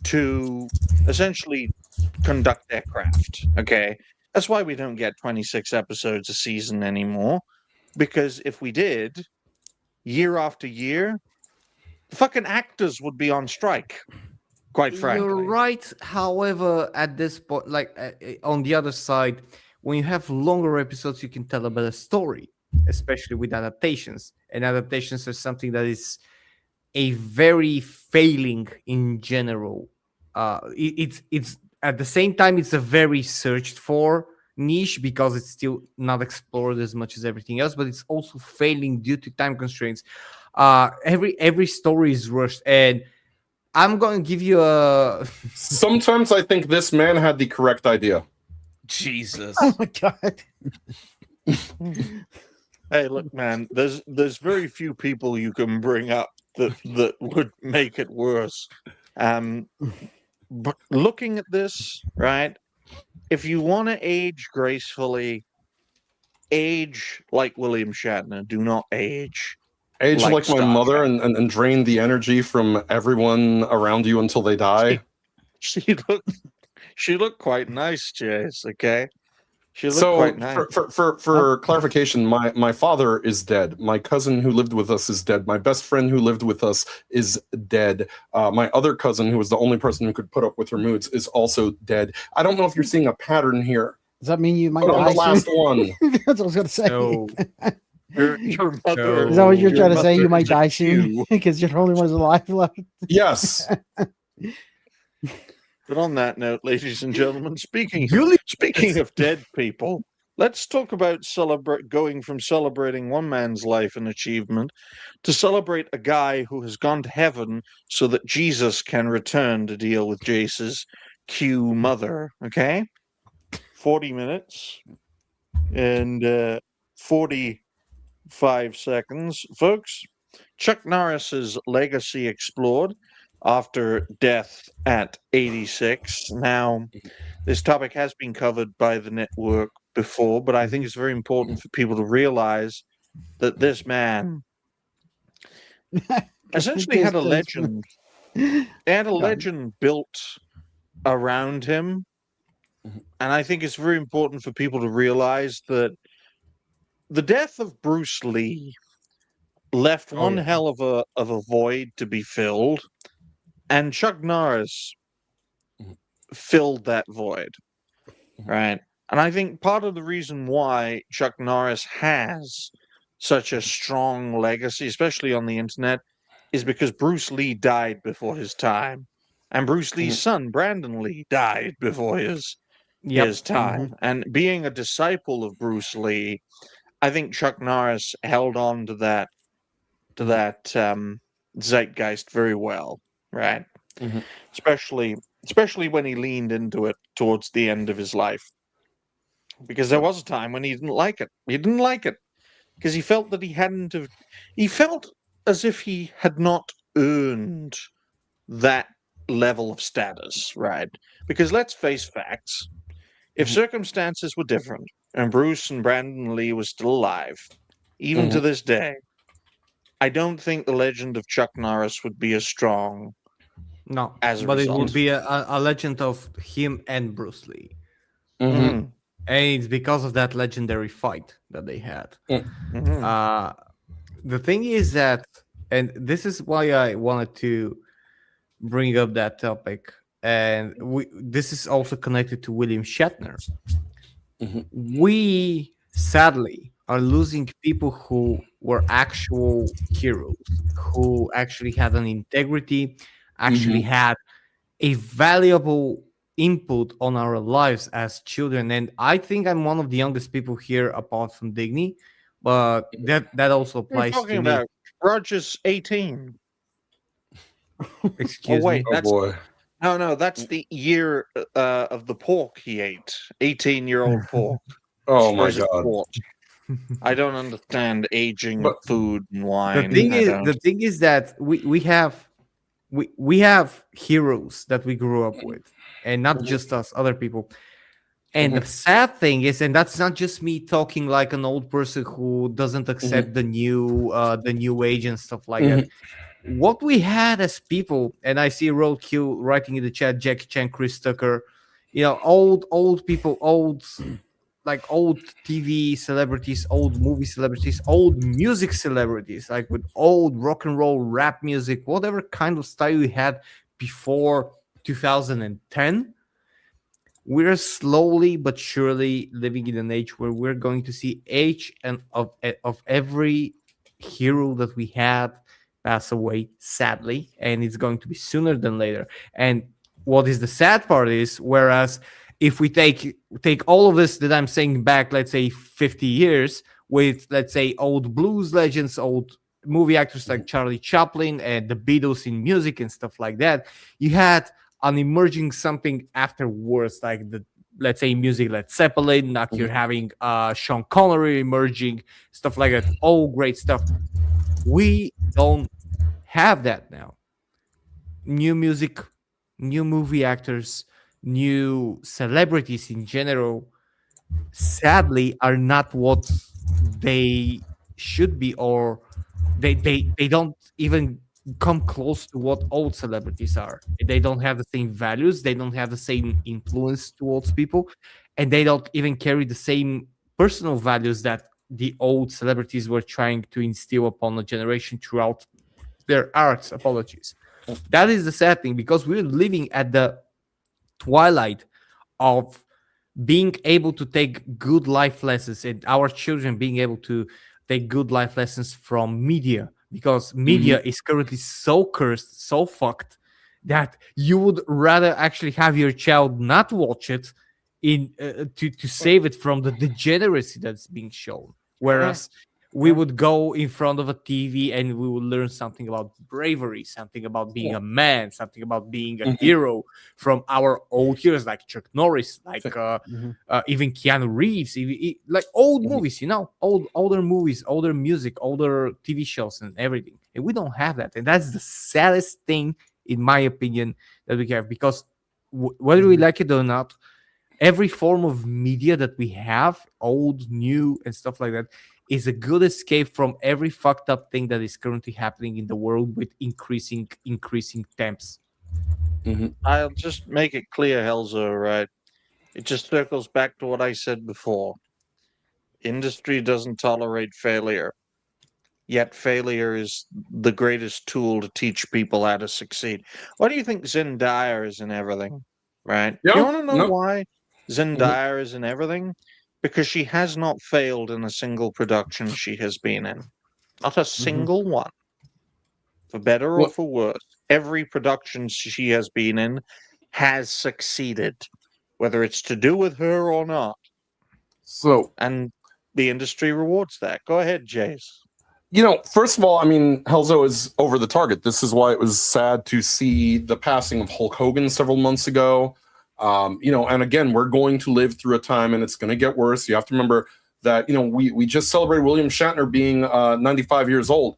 to essentially conduct their craft. Okay, that's why we don't get 26 episodes a season anymore. Because if we did, year after year, the fucking actors would be on strike. Quite frankly, You're right. However, at this point, like on the other side, when you have longer episodes, you can tell a better story, especially with adaptations. And adaptations are something that is a very failing in general. It's at the same time it's a very searched for niche because it's still not explored as much as everything else, but it's also failing due to time constraints. Every story is rushed, and I'm going to give you a. Sometimes I think this man had the correct idea. Jesus. Oh my god. hey, look, man, there's very few people you can bring up that would make it worse. But looking at this, right? If you want to age gracefully, age like William Shatner. Do not age Age like my Star mother Trek. and drain the energy from everyone around you until they die. She looks. She looked quite nice, Jace. Okay, she looked So quite nice. for clarification, my father is dead. My cousin who lived with us is dead. My best friend who lived with us is dead. My other cousin, who was the only person who could put up with her moods, is also dead. I don't know if you're seeing a pattern here. Does that mean you might But I'm die the last soon? one. That's what I was gonna say. So Your mother. Is that what you're your trying to say? mother You might is a die soon Q. because you're the only ones alive left. Yes. But on that note, ladies and gentlemen, Julie- speaking of dead people, let's talk about going from celebrating one man's life and achievement to celebrate a guy who has gone to heaven so that Jesus can return to deal with Jace's Q mother. Okay, 40 minutes and 45 seconds, folks. Chuck Norris's legacy explored after death at 86. Now, this topic has been covered by the network before, but I think it's very important for people to realize that this man essentially had a legend. He had a legend built around him. And I think it's very important for people to realize that the death of Bruce Lee left one hell of a void to be filled, and Chuck Norris filled that void, right? And I think part of the reason why Chuck Norris has such a strong legacy, especially on the internet, is because Bruce Lee died before his time, and Bruce Lee's son Brandon Lee died before his time. And being a disciple of Bruce Lee, I think Chuck Norris held on to that zeitgeist very well, right? Especially when he leaned into it towards the end of his life, because there was a time when he didn't like it. He didn't like it because he felt that he felt as if he had not earned that level of status, right? Because let's face facts. If circumstances were different and Bruce and Brandon Lee were still alive, even to this day, I don't think the legend of Chuck Norris would be as strong. No, As a but it result. would be a legend of him and Bruce Lee. Mhm. And it's because of that legendary fight that they had. Mhm. The thing is that, and this is why I wanted to bring up that topic, and this is also connected to William Shatner. We sadly are losing people who were actual heroes, who actually had an integrity, actually had a valuable input on our lives as children. And I think I'm one of the youngest people here apart from Digny, but that also What are you applies talking to me. about? Roger's 18. Excuse wait, me. Oh boy. No, that's the year of the pork he ate. 18-year-old pork. Oh Or my is it god. quart? I don't understand aging But- food and The wine. thing I is, don't. the thing is that we have heroes that we grew up with, and not just us, other people. And the sad thing is, and that's not just me talking like an old person who doesn't accept the new age and stuff like that. What we had as people, and I see Roadkill writing in the chat, Jackie Chan, Chris Tucker, old people, old TV celebrities, old movie celebrities, old music celebrities, like with old rock and roll, rap music, whatever kind of style we had before 2010. We're slowly but surely living in an age where we're going to see each and of every hero that we had pass away, sadly, and it's going to be sooner than later. And what is the sad part is, whereas if we take all of this that I'm saying back, let's say 50 years, with let's say old blues legends, old movie actors like Charlie Chaplin and the Beatles in music and stuff like that, you had an emerging something afterwards, like the let's say music, Led Zeppelin, like you're having Sean Connery emerging, stuff like that, all great stuff. We don't have that now. New music, new movie actors, new celebrities in general, sadly, are not what they should be, or they don't even come close to what old celebrities are. They don't have the same values, they don't have the same influence towards people, and they don't even carry the same personal values that the old celebrities were trying to instill upon a generation throughout their arts. Apologies. That is the sad thing, because we're living at the twilight of being able to take good life lessons, and our children being able to take good life lessons from media, because media is currently so cursed, so fucked, that you would rather actually have your child not watch it in to save it from the degeneracy that's being shown, whereas we would go in front of a TV and we would learn something about bravery, something about being a man, something about being a hero from our old heroes like Chuck Norris, like even Keanu Reeves, like old movies, older movies, older music, older TV shows and everything. And we don't have that. And that's the saddest thing, in my opinion, that we have, because whether we like it or not, every form of media that we have, old, new, and stuff like that, is a good escape from every fucked up thing that is currently happening in the world with increasing temps. I'll just make it clear, Helzo, right? It just circles back to what I said before. Industry doesn't tolerate failure, yet failure is the greatest tool to teach people how to succeed. Why do you think Zendaya is in everything, right? Yeah, You want to know no. why Zendaya is in everything? Because she has not failed in a single production she has been in. Not a single one. For better or for worse. Every production she has been in has succeeded, whether it's to do with her or not. So, And the industry rewards that. Go ahead, Jace. First of all, I mean, Helzo is over the target. This is why it was sad to see the passing of Hulk Hogan several months ago. And again, we're going to live through a time, and it's going to get worse. You have to remember that, we just celebrated William Shatner being 95 years old.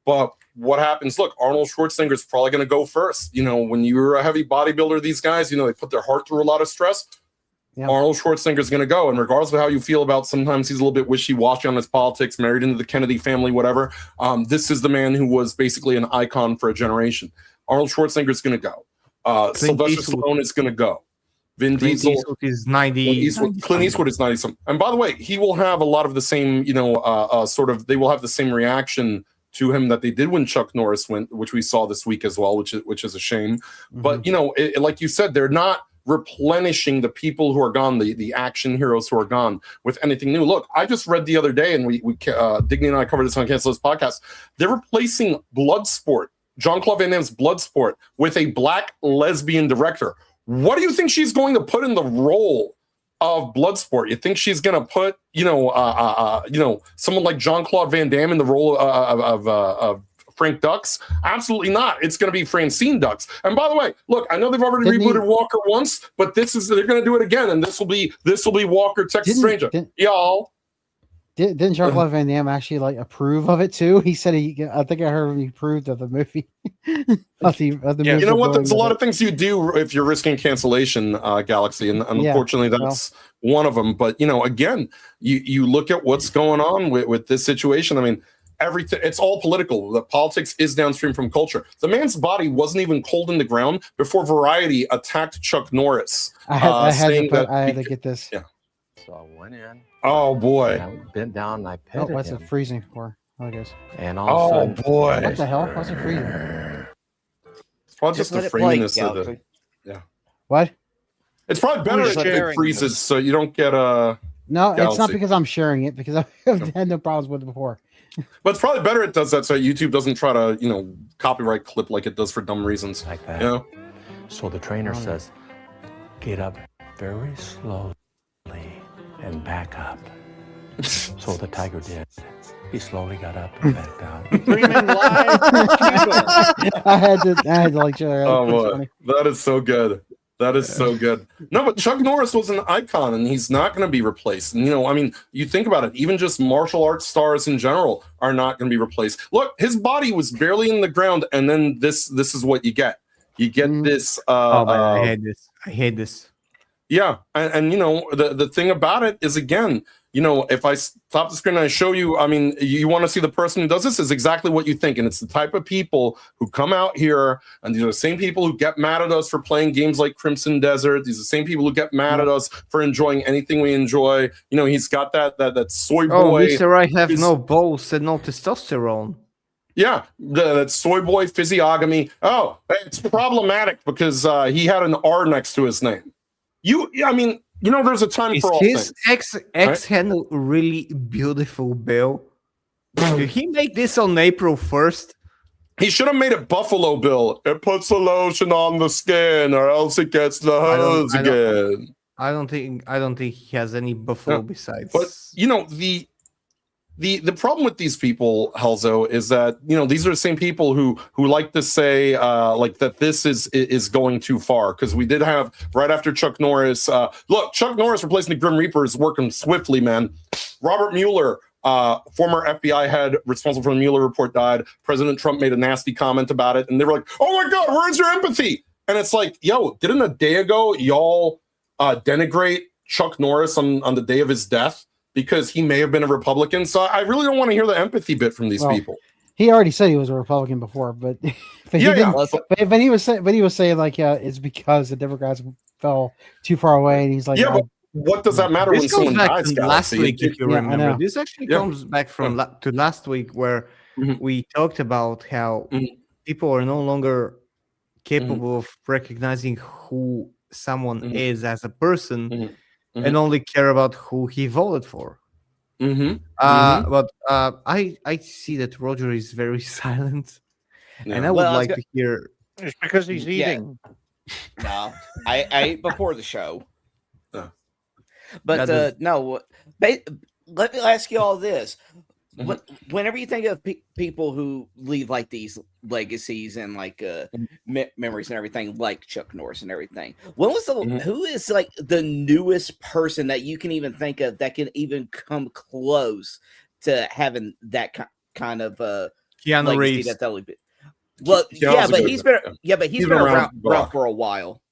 But what happens? Look, Arnold Schwarzenegger is probably going to go first. When you're a heavy bodybuilder, these guys, they put their heart through a lot of stress. Yeah. Arnold Schwarzenegger is going to go. And regardless of how you feel about, sometimes he's a little bit wishy-washy on his politics, married into the Kennedy family, whatever. This is the man who was basically an icon for a generation. Arnold Schwarzenegger is going to go. Sylvester Stallone is going to go. Vin Diesel is 90. Clint Eastwood is 90 something. And by the way, he will have a lot of the same, they will have the same reaction to him that they did when Chuck Norris went, which we saw this week as well, which is a shame. But, like you said, they're not replenishing the people who are gone, the action heroes who are gone, with anything new. Look, I just read the other day, and we Digny and I covered this on Cancel This podcast. They're replacing Bloodsport, Jean-Claude Van Damme's Bloodsport, with a black lesbian director. What do you think she's going to put in the role of Bloodsport? You think she's going to put, someone like Jean-Claude Van Damme in the role of Frank Dux? Absolutely not. It's going to be Francine Dux. And by the way, look, I know they've already rebooted Walker once, but they're going to do it again, and this will be Walker Texas Ranger. Y'all. Didn't Jean-Claude Van Damme actually approve of it too? He said I think I heard he approved of the movie. of the yeah, you know what? There's a lot of things you do if you're risking cancellation, Galaxy, and unfortunately that's one of them. But again, you look at what's going on with this situation. I mean, everything, it's all political. The politics is downstream from culture. The man's body wasn't even cold in the ground before Variety attacked Chuck Norris. I had to get this. Yeah. So I went in. Oh boy! I bent down and I petted him. What's it freezing for? I guess. And all of a sudden, boy! What the hell? What's it freezing? It's probably just the frameiness of the. Yeah. What? It's probably better if it freezes, so you don't get a. No, Galaxy. It's not because I'm sharing it, because I've had no problems with it before. But it's probably better it does that, so YouTube doesn't try to, copyright clip like it does for dumb reasons. Like that. So the trainer says, "Get up very slowly and back up." So the tiger did. He slowly got up and backed out. I had to share. Oh boy, that is so good. That is so good. No, but Chuck Norris was an icon, and he's not going to be replaced. And, you think about it, even just martial arts stars in general are not going to be replaced. Look, his body was barely in the ground, and then this is what you get. You get this. I hate this. Yeah, and the thing about it is, again, if I stop the screen and I show you, I mean, you want to see the person who does this is exactly what you think. And it's the type of people who come out here, and these are the same people who get mad at us for playing games like Crimson Desert. These are the same people who get mad at us for enjoying anything we enjoy. He's got that soy boy. Oh, Mr. I have no balls and no testosterone. Yeah, that soy boy physiognomy. Oh, it's problematic because he had an R next to his name. There's a time for all His things. ex had a really beautiful bill. Did he make this on April 1st? He should have made it Buffalo Bill. It puts the lotion on the skin, or else it gets the hose again. I don't think he has any buffalo besides. But the problem with these people, Helzo, is that these are the same people who like to say that this is going too far, because we did have right after Chuck Norris. Look, Chuck Norris replacing the Grim Reaper is working swiftly, man. Robert Mueller, former FBI head responsible for the Mueller report, died. President Trump made a nasty comment about it, and they were like, "Oh my God, where's your empathy?" And it's like, yo, didn't a day ago y'all denigrate Chuck Norris on the day of his death because he may have been a Republican? So I really don't want to hear the empathy bit from these people. He already said he was a Republican before, but he was saying like, it's because the Democrats fell too far away, and he's like, but what does that matter when someone dies? Last week, if you remember, this actually Yeah. comes back from to last week, where we talked about how people are no longer capable of recognizing who someone is as a person, and only care about who he voted for. But I see that Roger is very silent, and I would like to hear. It's because he's eating. No, I ate before the show. But That no, let me ask you all this. Whenever you think of people who leave like these legacies and like memories and everything, like Chuck Norris and everything, when was who is like the newest person that you can even think of that can even come close to having that kind of Keanu Reeves. Well, but he's been around for a while.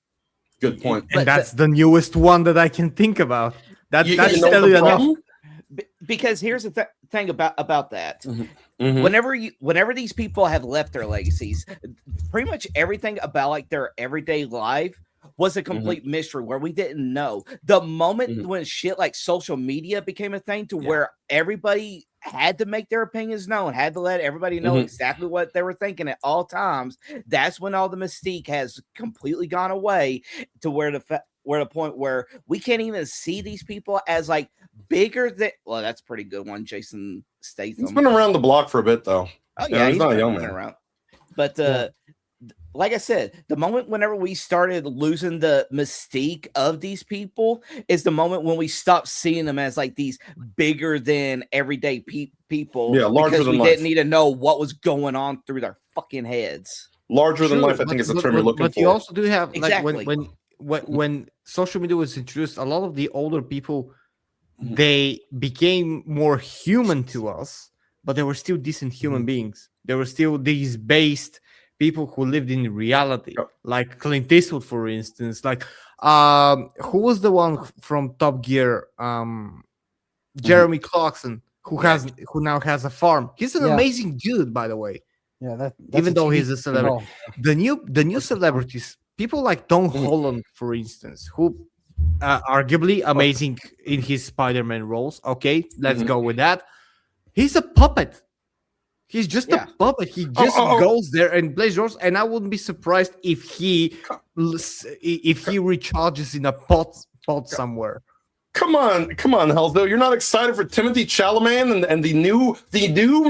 Good point. And that's the newest one that I can think about. That's telling enough. Because here's the thing about that. Whenever these people have left their legacies, pretty much everything about like their everyday life was a complete mystery where we didn't know. The moment when shit like social media became a thing to where everybody had to make their opinions known, had to let everybody know exactly what they were thinking at all times, that's when all the mystique has completely gone away to where the point where we can't even see these people as like bigger than. Well, that's a pretty good one, Jason Statham. He's been around the block for a bit, though. Oh yeah, he's not a young man. Around. But like I said, the moment whenever we started losing the mystique of these people is the moment when we stopped seeing them as like these bigger than everyday people. Yeah, larger than we life. didn't need to know what was going on through their fucking heads. Larger than life, I think, is the term you're looking for. But you also do have Exactly. like when social media was introduced, a lot of the older people, they became more human to us, but they were still decent human beings. They were still these based people who lived in reality, like Clint Eastwood, for instance. Like, who was the one from Top Gear? Jeremy Clarkson, who now has a farm. He's an amazing dude, by the way. Yeah, that's even though he's a celebrity. The new celebrities, people like Tom Holland, for instance, who arguably amazing in his Spider-Man roles. Okay, let's go with that. He's a puppet. He's just a puppet. He just goes there and plays roles, and I wouldn't be surprised if he recharges in a pot somewhere. Come on, Helzo. You're not excited for Timothy Chalamet and the new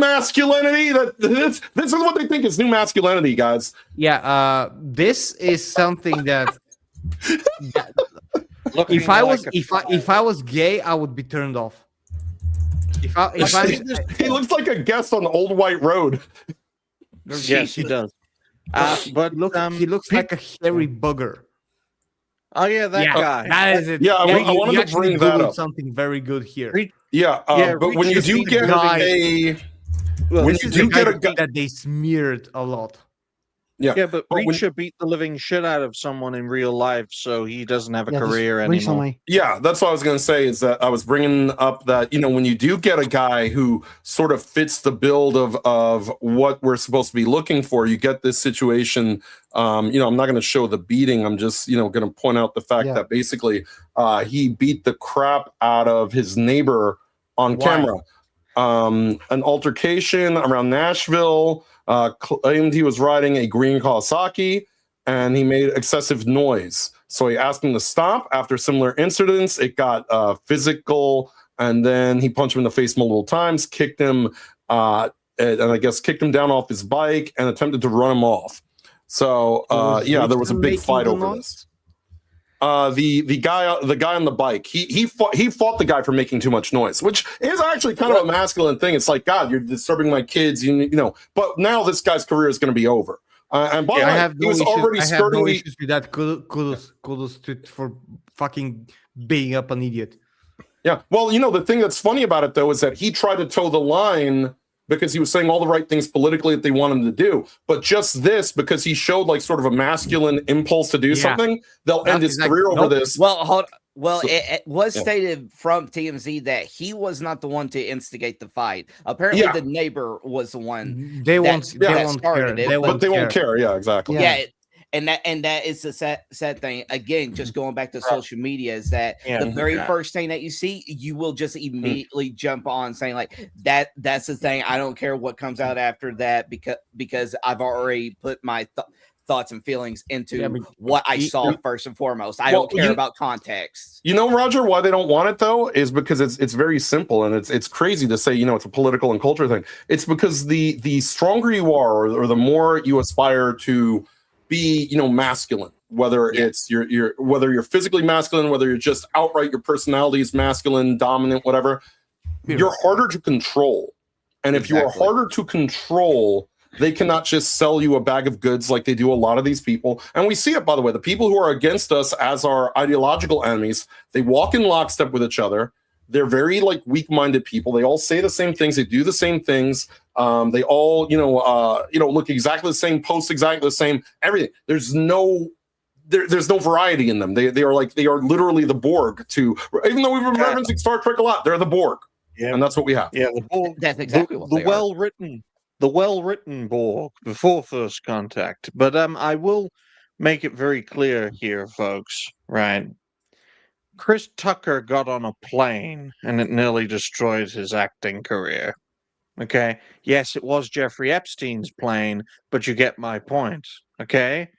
masculinity? This is what they think is new masculinity, guys. Yeah, this is something that if I was gay, I would be turned off. He looks like a guest on Old White Road. Yes, he does. But he looks like a hairy booger. Oh yeah, that guy. That is it. Yeah, I wanted to bring that up. Something very good here. But when you do get a guy that they smeared a lot. Yeah, but But when- Reacher beat the living shit out of someone in real life, so he doesn't have a Yeah, just career anymore. recently. Yeah, that's what I was going to say, is that I was bringing up that, when you do get a guy who sort of fits the build of what we're supposed to be looking for, you get this situation. I'm not going to show the beating. I'm just, going to point out the fact that basically he beat the crap out of his neighbor on camera. An altercation around Nashville, claimed he was riding a green Kawasaki and he made excessive noise. So he asked him to stop. After similar incidents, it got physical, and then he punched him in the face multiple times, kicked him, and I guess kicked him down off his bike and attempted to run him off. So there was a big fight over this. The guy on the bike, he fought the guy for making too much noise, which is actually kind of a masculine thing. It's like, God, you're disturbing my kids, But now this guy's career is going to be over. And by the way, he was already skirting the issues with that. Kudos for fucking being up an idiot. Yeah. Well, the thing that's funny about it, though, is that he tried to toe the line because he was saying all the right things politically that they want him to do. But just this, because he showed like sort of a masculine impulse to do something, they'll end his career over this. Well, it was stated from TMZ that he was not the one to instigate the fight. Apparently, the neighbor was the one. They won't started care. it. But they won't care. Yeah, exactly. Yeah. And that is the sad thing. Again, just going back to social media, is that the very first thing that you see, you will just immediately jump on saying like that's the thing. I don't care what comes out after that because I've already put my thoughts and feelings into what I saw first and foremost. I don't care about context. Roger, why they don't want it though is because it's very simple, and it's crazy to say it's a political and culture thing. It's because the stronger you are, or the more you aspire to be masculine, whether it's whether you're physically masculine, whether you're just outright your personality is masculine, dominant, whatever, you're harder to control. And if you are harder to control, they cannot just sell you a bag of goods like they do a lot of these people. And we see it, by the way, the people who are against us as our ideological enemies, they walk in lockstep with each other. They're very weak-minded people. They all say the same things. They do the same things. They all, look exactly the same, post exactly the same, everything. There's no variety in them. They are literally the Borg. Even though we've been referencing Star Trek a lot, they're the Borg, and that's what we have. Yeah, the Borg. That's exactly what they are. The well-written Borg before First Contact. But I will make it very clear here, folks. Right. Chris Tucker got on a plane and it nearly destroyed his acting career. Okay? Yes, it was Jeffrey Epstein's plane, but you get my point. Okay?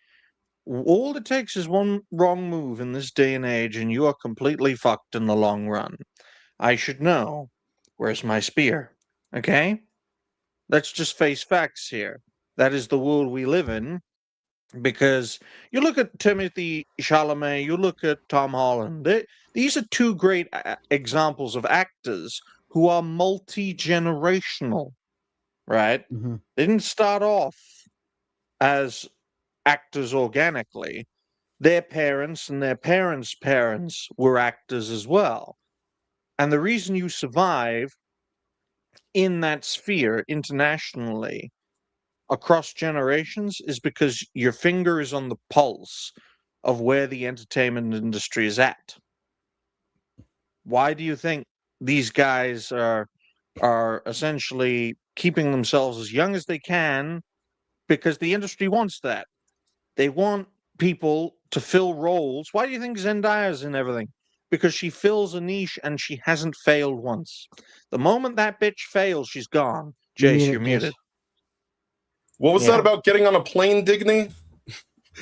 All it takes is one wrong move in this day and age, and you are completely fucked in the long run. I should know. Where's my spear? Okay? Let's just face facts here. That is the world we live in. Because you look at Timothy Chalamet, you look at Tom Holland. These are two great examples of actors who are multi-generational, right? Mm-hmm. They didn't start off as actors organically. Their parents and their parents' parents were actors as well. And the reason you survive in that sphere internationally across generations is because your finger is on the pulse of where the entertainment industry is at. Why do you think these guys are essentially keeping themselves as young as they can? Because the industry wants that. They want people to fill roles. Why do you think Zendaya's in everything? Because she fills a niche and she hasn't failed once. The moment that bitch fails, she's gone. Jace, you're muted. What was that about getting on a plane, Digny?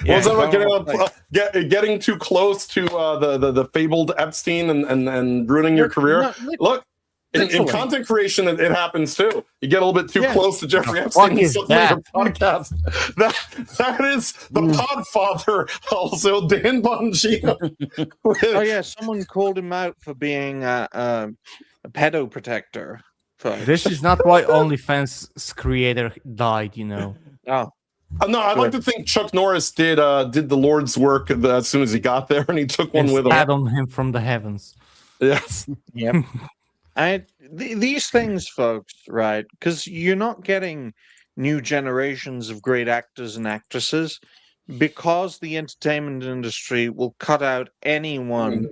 What was that about getting too close to the fabled Epstein and ruining your career? Look, in content creation, it happens too. You get a little bit too close to Jeffrey Epstein and suddenly your podcast. That is the Podfather, also Dan Bongino. Oh yeah, someone called him out for being a pedo protector. This is not why OnlyFans' creator died, Oh. No, I'd like to think Chuck Norris did the Lord's work as soon as he got there, and he took one with him. Spat on him from the heavens. Yes. Yep. These things, folks, right? Because you're not getting new generations of great actors and actresses because the entertainment industry will cut out anyone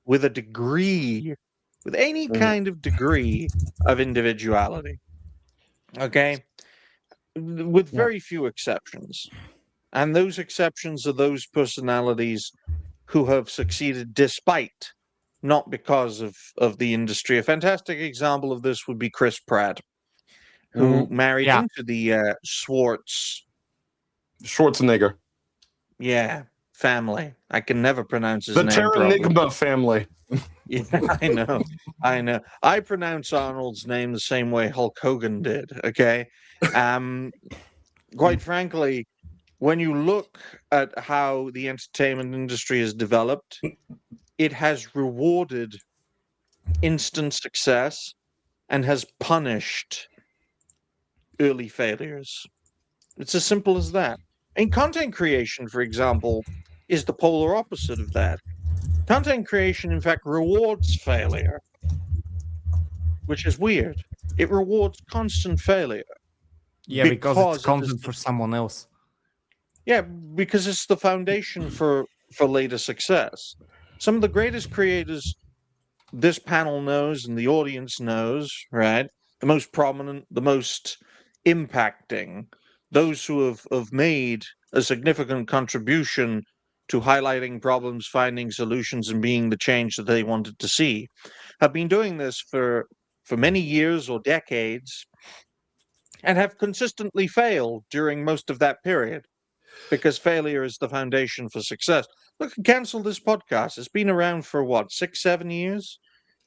with a degree, with any kind of degree of individuality. Okay? With Yeah. very few exceptions. And those exceptions are those personalities who have succeeded despite, not because of the industry. A fantastic example of this would be Chris Pratt, who married Yeah. into the Schwarzenegger. family. I can never pronounce his The name properly. Terranigma family. Yeah, I know. I pronounce Arnold's name the same way Hulk Hogan did. Okay, quite frankly, when you look at how the entertainment industry has developed, it has rewarded instant success and has punished early failures. It's as simple as that. And content creation, for example, is the polar opposite of that. Content creation, in fact, rewards failure, which is weird. It rewards constant failure. Yeah, because it's it is content the- for someone else. Yeah, because it's the foundation for later success. Some of the greatest creators this panel knows and the audience knows, right? The most prominent, the most impacting, those who have made a significant contribution to highlighting problems, finding solutions, and being the change that they wanted to see, have been doing this for many years or decades and have consistently failed during most of that period because failure is the foundation for success. Look, cancel this podcast. It's been around for what, 6-7 years,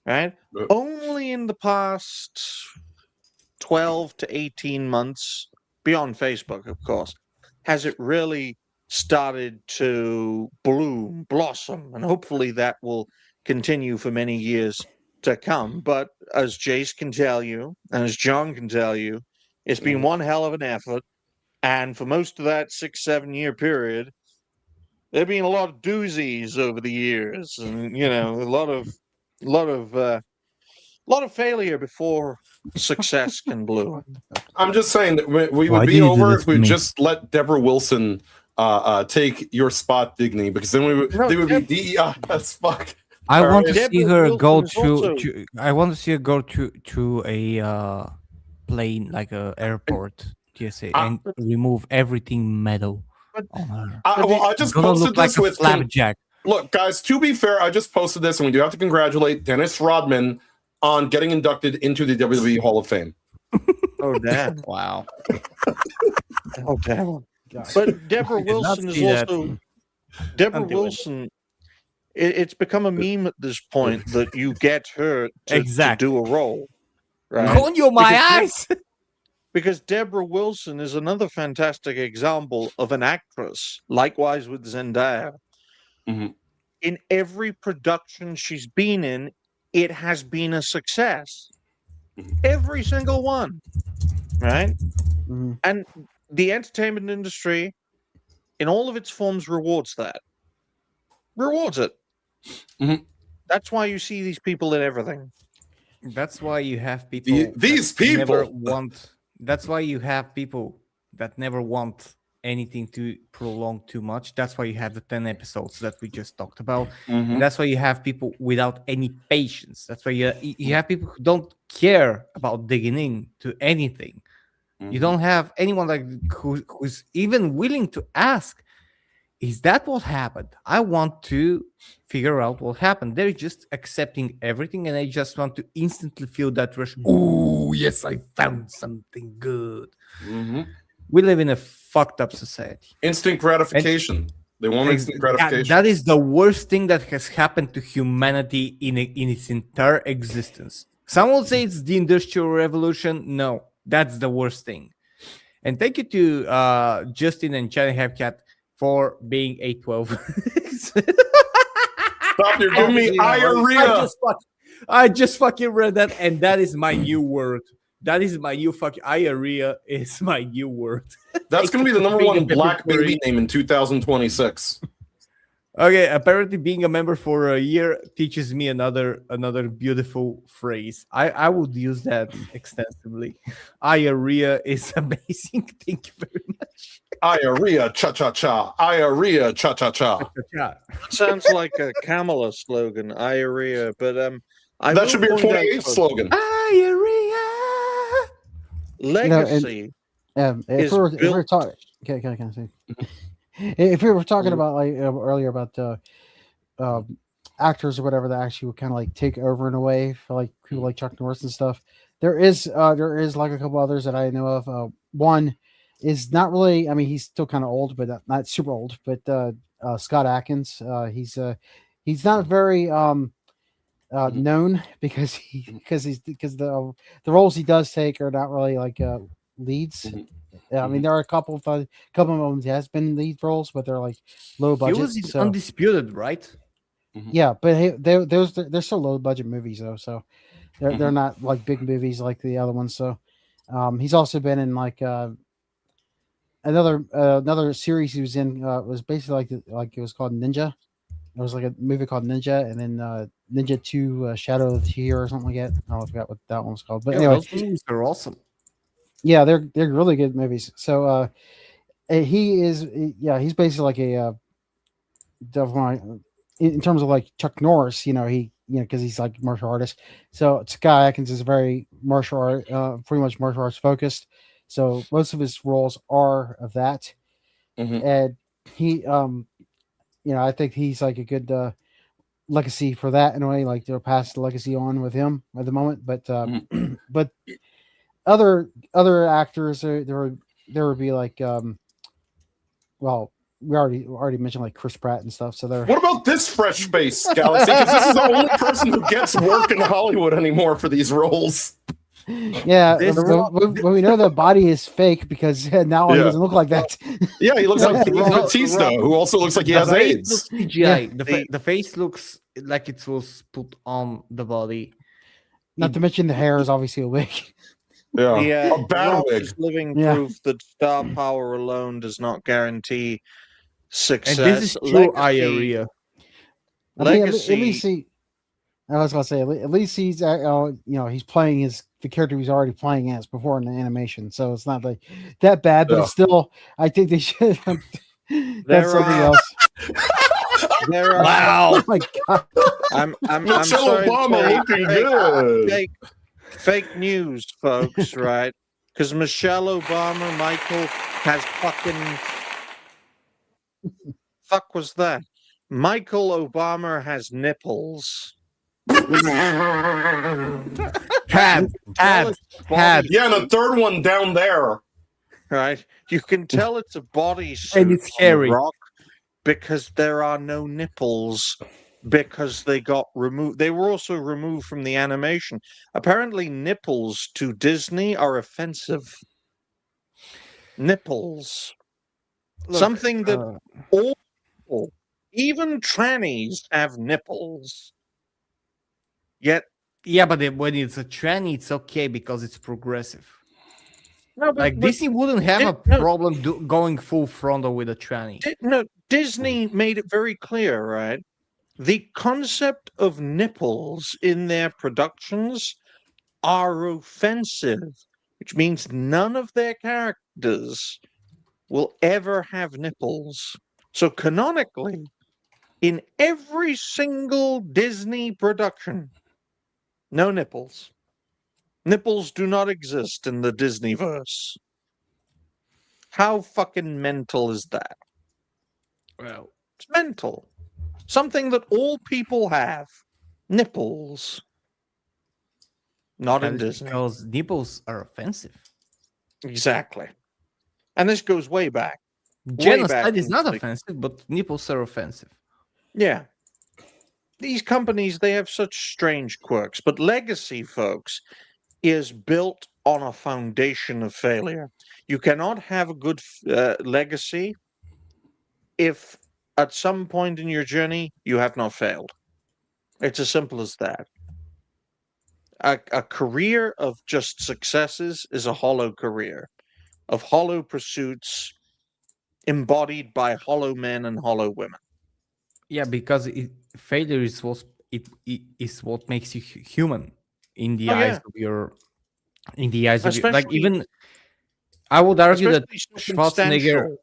right? Yep. Only in the past 12 to 18 months, beyond Facebook, of course, has it really started to bloom, blossom, and hopefully that will continue for many years to come. But as Jace can tell you, and as John can tell you, it's been one hell of an effort. And for most of that 6-7 year period, there have been a lot of doozies over the years, and a lot of failure before success can bloom. I'm just saying that we Why would do be you do over this if to we me? just let Deborah Wilson take your spot, Digny, because then they would be DEI as fuck. I All want right. to see Deborah her Wilson go is also- to. I want to see her go to a plane, like a airport, TSA, and remove everything metal But- on her. I just It's gonna posted look like this a with flapjack. Look, guys, to be fair, I just posted this, and we do have to congratulate Dennis Rodman on getting inducted into the WWE Hall of Fame. Oh, damn. Wow. Oh, damn. God. But Deborah I did not Wilson is see that. also... Deborah Until it- Wilson, it's become a meme at this point that you get her to Exactly. do a role, right? Coño, my Because eyes! Because Deborah Wilson is another fantastic example of an actress, likewise with Zendaya. Mhm. In every production she's been in, it has been a success. Every single one, right? Mhm. And the entertainment industry, in all of its forms, rewards that. Rewards it. Mhm. That's why you see these people in everything. That's why you have people. These that never people. want. That's why you have people that never want anything to prolong too much. That's why you have the 10 episodes that we just talked about. Mhm. And that's why you have people without any patience. That's why you have people who don't care about digging in to anything. You don't have anyone like who's even willing to ask, is that what happened? I want to figure out what happened. They're just accepting everything, and I just want to instantly feel that rush. Oh, yes, I found something good. Mhm. We live in a fucked up society. Instant gratification. They want instant gratification. That is the worst thing that has happened to humanity in its entire existence. Some will say it's the Industrial Revolution. No, that's the worst thing. And thank you to Justin and Channing Hepcat for being 812. Stop, you're giving me diarrhea. I just fucking read that, and that is my new word. That is my new fucking diarrhea. Is my new word. That's going to be the number Being a one black pepperoni. baby name in 2026. Okay, apparently being a member for a year teaches me another beautiful phrase. I would use that extensively. Diarrhea is amazing. Thank you very much. Diarrhea, cha cha cha. Diarrhea, cha cha cha. Yeah. That sounds like a Kamala slogan, diarrhea. But I That will should be your point out, 28th folks, slogan. Diarrhea. legacy If is we were built. talking, can I say? If we were talking Mhm. about like earlier about actors or whatever that actually would kind of like take over in a way for like people like Chuck Norris and stuff, there is like a couple others that I know of. One is not really. I mean, he's still kind of old, but not super old. But Scott Adkins, he's not very known because the roles he does take are not really like leads. I mean, there are a couple of them he has been lead roles, but they're like low He budget. was in So Undisputed, right? yeah, but they're still low budget movies though, so they're not like big movies like the other ones. So he's also been in like another series he was in was basically like it was called Ninja. There was like a movie called Ninja, and then Ninja 2 Shadow of the Tear or something like that. I forgot what that one was called. But Yeah, anyway, those movies are awesome. yeah, they're really good movies. So he's basically like a definitely in terms of like Chuck Norris, because he's like martial artist. So Scott Atkins is very pretty much martial arts focused. So most of his roles are of that, and he, I think he's like a good legacy for that in a way. Like they'll pass the legacy on with him at the moment, but but other actors there would be like well, we already mentioned like Chris Pratt and stuff. So they're What about this fresh face, Galaxy? Because this is the only person who gets work in Hollywood anymore for these roles. yeah. When we know the body is fake because now he Yeah. doesn't look like that. Yeah, he looks like No, Batista, who also looks like he has The face AIDS. looks CGI. Yeah. The face looks like it was put on the body. Not to mention the hair is obviously a wig. Yeah, Yeah, a bad Rock wig. is living Yeah. proof that star power alone does not guarantee success. And this is true diarrhea. I mean, at Legacy. least I was gonna say at least he's he's playing the character he's already playing as before in the animation, so it's not like that bad. But Yeah. it's still, I think they should. There That's something are- else. There are, Oh my god! I'm Michelle sorry to Obama say, looking good. fake news, folks, right? Because Michelle Obama, Michael, has fuck was that? Michael Obama has nipples. Had. Tell it's body, Yeah, and a third one down there. right? You can tell it's a body suit And it's on hairy. Rock because there are no nipples because they got removed. They were also removed from the animation. Apparently, nipples to Disney are offensive. Nipples. Look, Something that all people, even trannies, have nipples. Yet, yeah, but when it's a tranny, it's okay because it's progressive. no, but, Like but Disney wouldn't have a no. problem going full frontal with a tranny. Disney made it very clear, right? The concept of nipples in their productions are offensive, which means none of their characters will ever have nipples. So canonically, in every single Disney production, no nipples. Nipples do not exist in the Disneyverse. How fucking mental is that? Well, It's mental. Something that all people have. Nipples. Not in Disney. because nipples are offensive. Exactly. And this goes way back. Genocide is not into the- offensive, but nipples are offensive. Yeah. These companies, they have such strange quirks. But legacy, folks, is built on a foundation of failure. You cannot have a good legacy if at some point in your journey you have not failed. It's as simple as that. A career of just successes is a hollow career, of hollow pursuits embodied by hollow men and hollow women. Yeah, because failure is it is what makes you human in the Oh eyes yeah, of your in the eyes of your, like, especially even I would argue that especially Schwarzenegger, circumstantial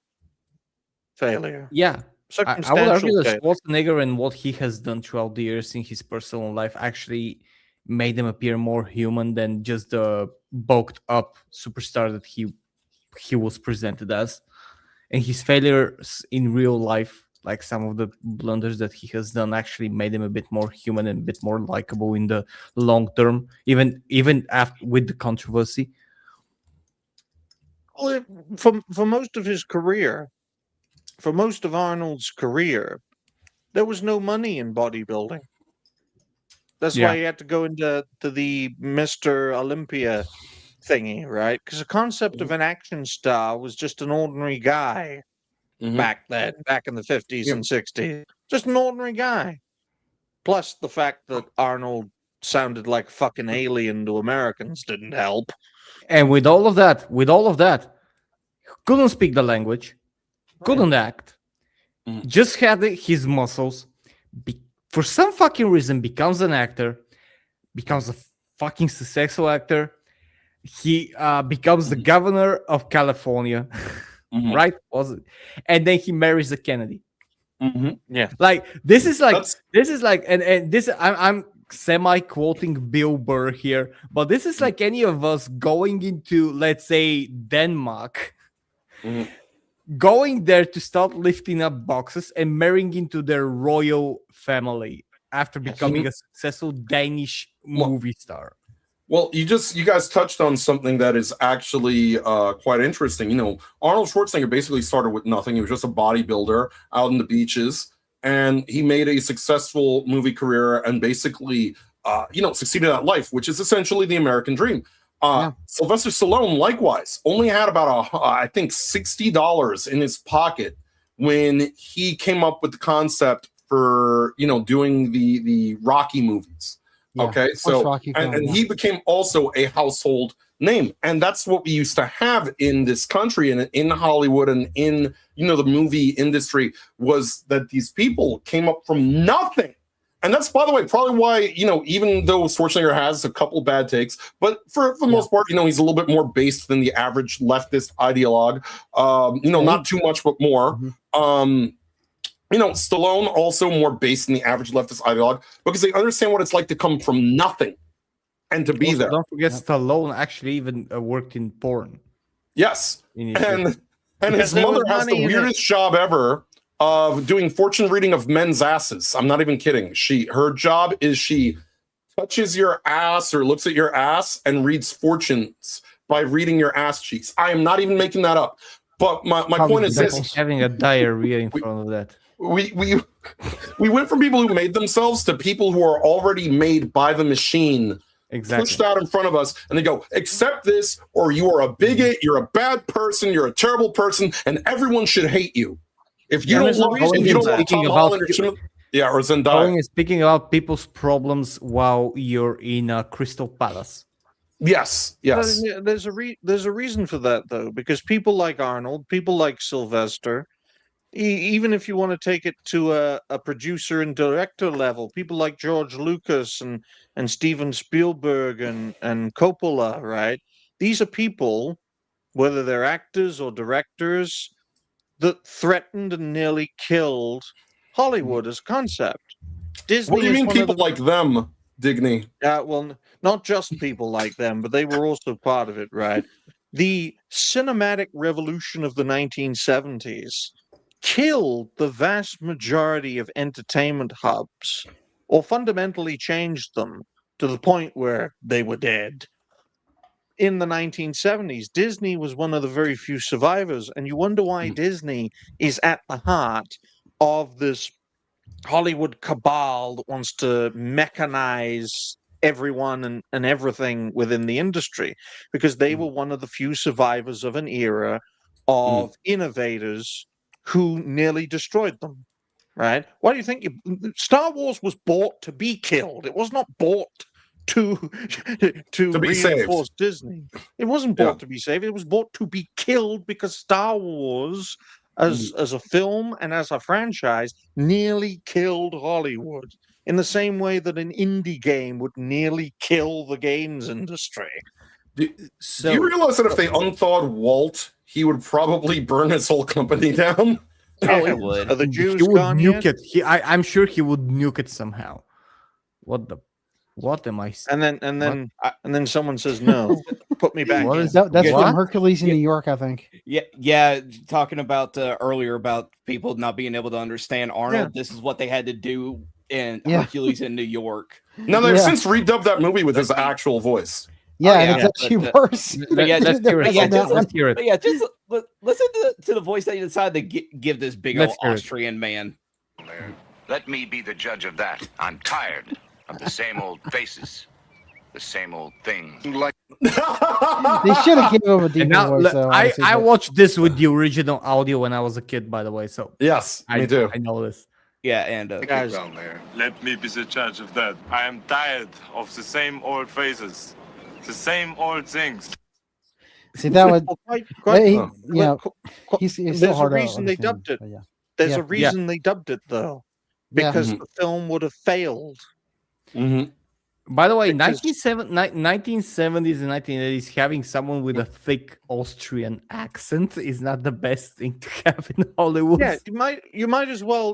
failure. yeah, I would argue Circumstantial that failure. Schwarzenegger and what he has done throughout the years in his personal life actually made him appear more human than just the bulked up superstar that he was presented as. And his failures in real life, like some of the blunders that he has done, actually made him a bit more human and a bit more likable in the long term, even after with the controversy. Well, for most of his career, for most of Arnold's career, there was no money in bodybuilding. That's why Yeah. he had to go into the Mr. Olympia thingy, right? Because the concept of an action star was just an ordinary guy Mhm. back then, back in the 50s Yeah. and 60s. Just an ordinary guy. Plus the fact that Arnold sounded like a fucking alien to Americans didn't help. And with all of that, couldn't speak the language, couldn't act, Mhm. just had his muscles. For some fucking reason, becomes an actor, becomes a fucking successful actor. He becomes the governor of California, Mhm. right? Was it? And then he marries a Kennedy. Mhm. Yeah. Like this is That's and this I'm semi quoting Bill Burr here, but this is like any of us going into, let's say, Denmark, Mhm. going there to start lifting up boxes and marrying into their royal family after becoming a successful Danish movie star. Well, you guys touched on something that is actually quite interesting. You know, Arnold Schwarzenegger basically started with nothing. He was just a bodybuilder out in the beaches, and he made a successful movie career and basically, succeeded at life, which is essentially the American dream. Sylvester Stallone, likewise, only had about I think $60 in his pocket when he came up with the concept for doing the Rocky movies. Yeah, Okay, first so Rocky film, and yeah. he became also a household name, and that's what we used to have in this country and in Hollywood and in the movie industry, was that these people came up from nothing. And that's, by the way, probably why even though Schwarzenegger has a couple bad takes, but for the most part, he's a little bit more based than the average leftist ideologue. Not too much, but more. Stallone also more based in the average leftist ideologue because they understand what it's like to come from nothing and to be Also, there. don't forget Stallone actually even worked in porn. Yes. Initially. And his there was mother has the money in it. weirdest job ever of doing fortune reading of men's asses. I'm not even kidding. Her job is she touches your ass or looks at your ass and reads fortunes by reading your ass cheeks. I am not even making that up. But my point is this: having a diarrhea in front of that. we went from people who made themselves to people who are already made by the machine, pushed out in front of us, and they go, accept this or you are a bigot, you're a bad person, you're a terrible person, and everyone should hate you. If you don't love Tom Holland or Zendaya. Going and speaking about people's problems while you're in a Crystal Palace. Yes. There's a reason for that, though, because people like Arnold, people like Sylvester, even if you want to take it to a producer and director level, people like George Lucas and Steven Spielberg and Coppola, right? These are people, whether they're actors or directors, that threatened and nearly killed Hollywood as a concept. Disney What do you mean is one people of the, like them, Digny? well, not just people like them, but they were also part of it, right? The cinematic revolution of the 1970s killed the vast majority of entertainment hubs, or fundamentally changed them to the point where they were dead. In the 1970s, Disney was one of the very few survivors, and you wonder why Disney is at the heart of this Hollywood cabal that wants to mechanize everyone and everything within the industry, because they were one of the few survivors of an era of innovators who nearly destroyed them. Right? Why do you think Star Wars was bought to be killed? It was not bought to To be reinforce saved. Disney. It wasn't bought to be saved. It was bought to be killed because Star Wars as a film and as a franchise nearly killed Hollywood in the same way that an indie game would nearly kill the games industry. Do you realize that if they unthawed Walt, he would probably burn his whole company down? Oh, he would. Are the he Jews would gone nuke yet? it. I'm sure he would nuke it somehow. What am I saying? And then someone says no. Put me back What in. is That's What? from Hercules in New York, I think. Yeah. Talking about earlier about people not being able to understand Arnold. This is what they had to do in Yeah. Hercules in New York. Now they've Yeah. since redubbed that movie with his actual voice. Yeah, yeah, and it's actually but, worse. Let's hear it. Yeah, That one. Let's hear it. But yeah, just listen to the voice that you decided to give this big Let's old hear it. Austrian man. Let me be the judge of that. I'm tired of the same old faces, the same old things. Like They should have given him a And deeper now, voice. Though, honestly, I but- watched this with the original audio when I was a kid, by the way. So Yes, me too. I know this. Yeah, and Guys, down there. Let me be the judge of that. I am tired of the same old faces, the same old things. See, that would. quite, He, Oh. you know, qu- he's still there's a hard to reason they understand, dubbed it. but yeah. There's Yeah. a reason they dubbed it though, Yeah. because Mhm. the film would have failed. Mhm. By the way, Because- 1970s and 1980s, having someone with a thick Austrian accent is not the best thing to have in Hollywood. Yeah, you might as well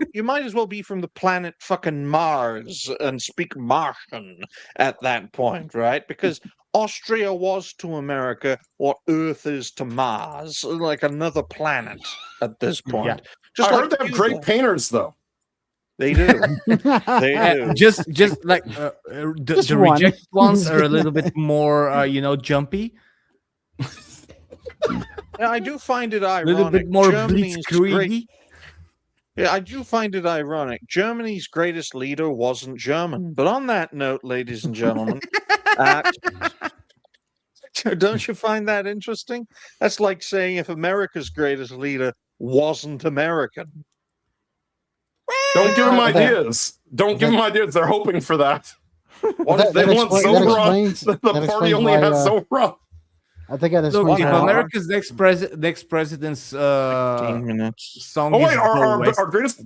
be from the planet fucking Mars and speak Martian at that point, right? Because Austria was to America what Earth is to Mars, like another planet at this point. Just I like heard they have Cuba. great painters, though. They do. They do. Just like Just the one. reject ones are a little bit more, jumpy, Yeah, I do find it a ironic. little bit more Germany's blitzkrieg. Yeah, I do find it ironic. Germany's greatest leader wasn't German. But on that note, ladies and gentlemen, don't you find that interesting? That's like saying if America's greatest leader wasn't American. Don't give them Okay. ideas. Don't give them ideas. They're hoping for that. What They that want expla- so that rough. explains- The that party explains only why, has so rough. I think that Look, explains if why. America's next president's 15 minutes. song Oh is wait, Go West, our greatest,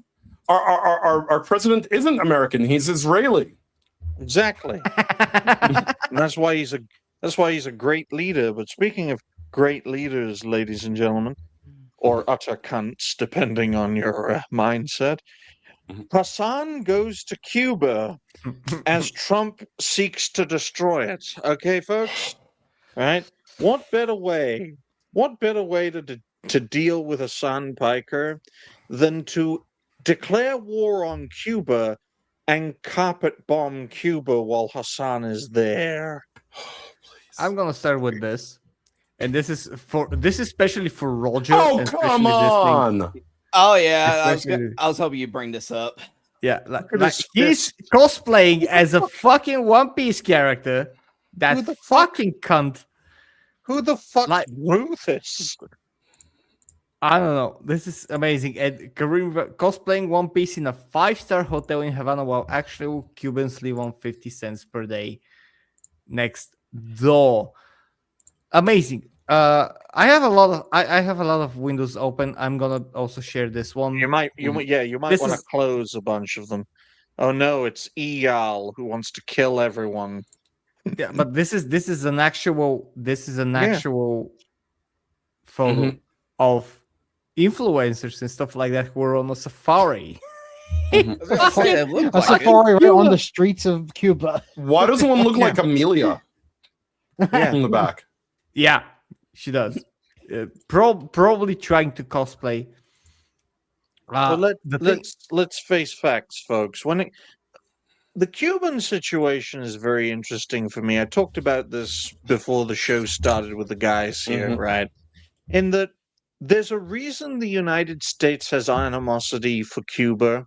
our president isn't American. He's Israeli. Exactly. And that's why he's a great leader. But speaking of great leaders, ladies and gentlemen, or utter cunts, depending on your mindset, Hassan goes to Cuba as Trump seeks to destroy it. Okay, folks? Right? What better way to deal with Hassan Piker than to declare war on Cuba and carpet bomb Cuba while Hassan is there? I'm gonna start with this, and this is especially for Roger. Oh and come especially this thing. on! oh yeah, Especially- I was hoping you'd bring this up. Yeah, like at his he's cosplaying as a fucking One Piece character. That Who the fuck? fucking cunt. Who the fuck Like- wrote this? I don't know. This is amazing. And Kareem cosplaying One Piece in a 5-star hotel in Havana while actual Cubans live on 50 cents per day next door. Amazing. I have a lot of I have a lot of windows open. I'm gonna also share this one. You might This want to is- close a bunch of them. Oh no, it's Eyal who wants to kill everyone. Yeah, but this is an actual photo of influencers and stuff like that who are on a safari. I was gonna say, it looked A like it. safari right on the streets of Cuba. Why doesn't one look like Amelia Yeah. in the back? Yeah, she does. Probably trying to cosplay. But the thing- let's face facts, folks. The Cuban situation is very interesting for me. I talked about this before the show started with the guys here, Mhm. right? In that there's a reason the United States has animosity for Cuba,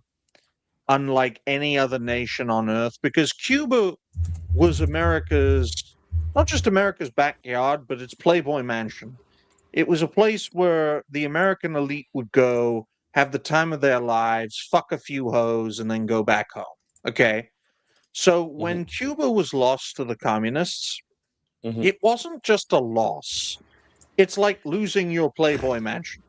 unlike any other nation on earth, because Cuba was not just America's backyard, but its Playboy Mansion. It was a place where the American elite would go, have the time of their lives, fuck a few hoes, and then go back home. Okay? So when Cuba was lost to the communists, Mhm. it wasn't just a loss. It's like losing your Playboy Mansion.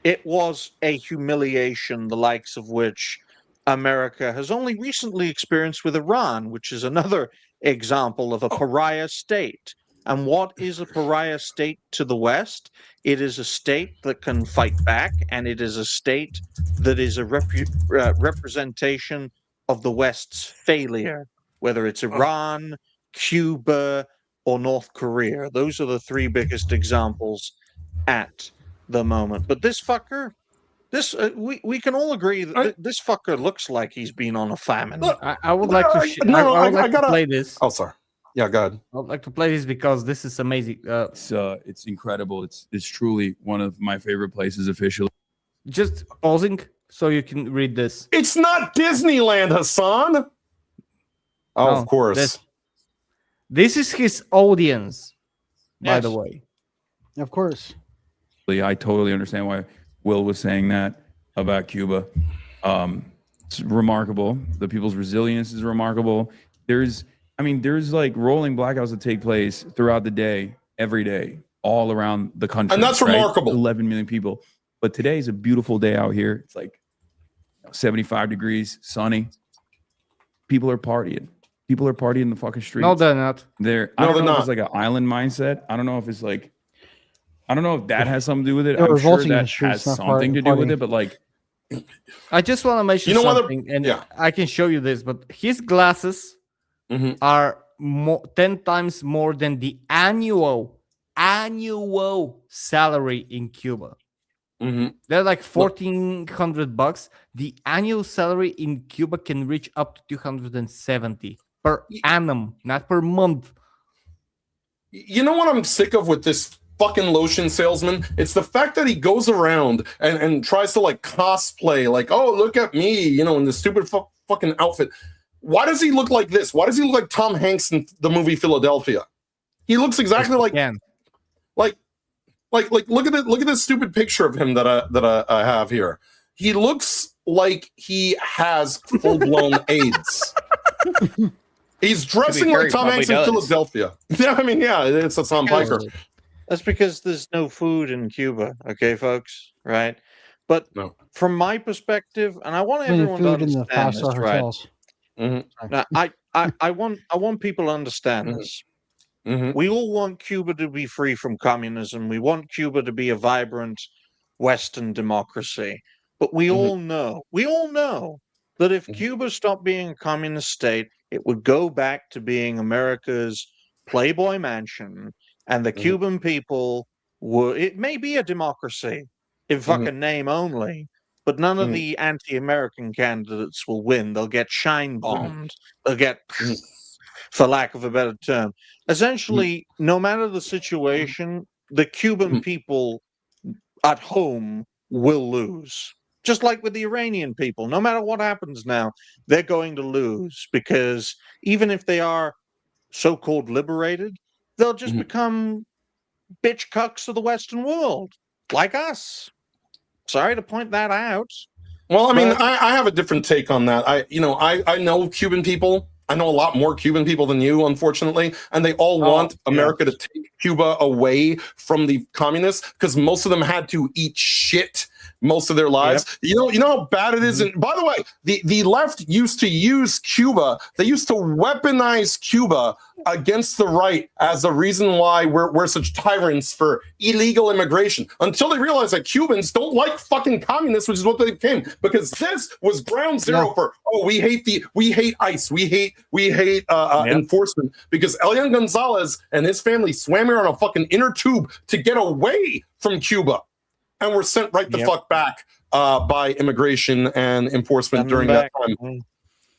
it was a humiliation, the likes of which America has only recently experienced with Iran, which is another example of a pariah state. And what is a pariah state to the West? It is a state that can fight back, and it is a state that is a representation of the West's failure, whether it's Iran, Cuba, or North Korea. Those are the three biggest examples at the moment. But this fucker, we can all agree that this fucker looks like he's been on a famine. I would like to I would like to play this. Oh, sorry. Yeah, go ahead. I would like to play this because this is amazing. It's incredible. It's truly one of my favorite places officially. Just pausing so you can read this. It's not Disneyland, Hassan. Oh, No, of course. This is his audience, by the way. Of course. I totally understand why Will was saying that about Cuba. It's remarkable. The people's resilience is remarkable. There's like rolling blackouts that take place throughout the day, every day, all around the country. And that's remarkable. 11 million people. But today is a beautiful day out here. It's like 75 degrees, sunny. People are partying. People are partying in the fucking streets. No, they're not. I don't know if it's like an island mindset. I don't know if it's like, I don't know if that has something to do with it. I'm sure that has something to do with it, but like, I just want to mention something, and I can show you this, but his glasses are 10 times more than the annual salary in Cuba. They're like $1,400. The annual salary in Cuba can reach up to 270 per annum, not per month. You know what I'm sick of with this fucking lotion salesman? It's the fact that he goes around and tries to like cosplay, like, oh, look at me, in this stupid fucking outfit. Why does he look like this? Why does he look like Tom Hanks in the movie Philadelphia? He looks exactly like look at this stupid picture of him that I have here. He looks like he has full-blown AIDS. He's dressing like Tom Hanks in Philadelphia. Yeah, I mean, yeah, it's a Tom Piker. That's because there's no food in Cuba, okay, folks, right? But from my perspective, and I want everyone to understand this, right? Now, I want people to understand this. We all want Cuba to be free from communism. We want Cuba to be a vibrant Western democracy. But we all know that if Cuba stopped being a communist state, it would go back to being America's Playboy Mansion, and the Cuban people it may be a democracy in fucking name only, but none of the anti-American candidates will win. They'll get shine bombed. They'll get, for lack of a better term. Essentially, no matter the situation, the Cuban people at home will lose. Just like with the Iranian people, no matter what happens now, they're going to lose, because even if they are so-called liberated, they'll just become bitch cucks of the Western world, like us. Sorry to point that out. Well, I mean, I have a different take on that. I know Cuban people. I know a lot more Cuban people than you, unfortunately, and they all want America to take Cuba away from the communists, because most of them had to eat shit most of their lives. You know how bad it is. And by the way, the left used to use Cuba. They used to weaponize Cuba against the right as a reason why we're such tyrants for illegal immigration, until they realized that Cubans don't like fucking communists, which is what they became, because this was ground zero for, we hate ICE, we hate enforcement, because Elian Gonzalez and his family swam here on a fucking inner tube to get away from Cuba, and were sent right the fuck back by immigration and enforcement during that time.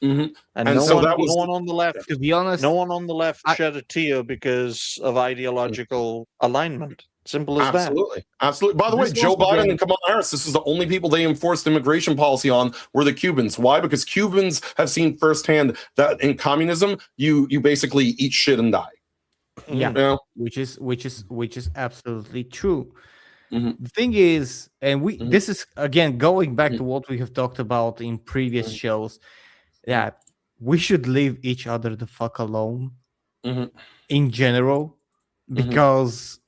And no one on the left, to be honest, no one on the left shed a tear because of ideological alignment. Simple as that. Absolutely. By the way, Joe Biden and Kamala Harris, this is the only people they enforced immigration policy on were the Cubans. Why? Because Cubans have seen firsthand that in communism, you basically eat shit and die. Yeah, which is absolutely true. The thing is, and this is again going back to what we have talked about in previous shows, that we should leave each other the fuck alone in general, because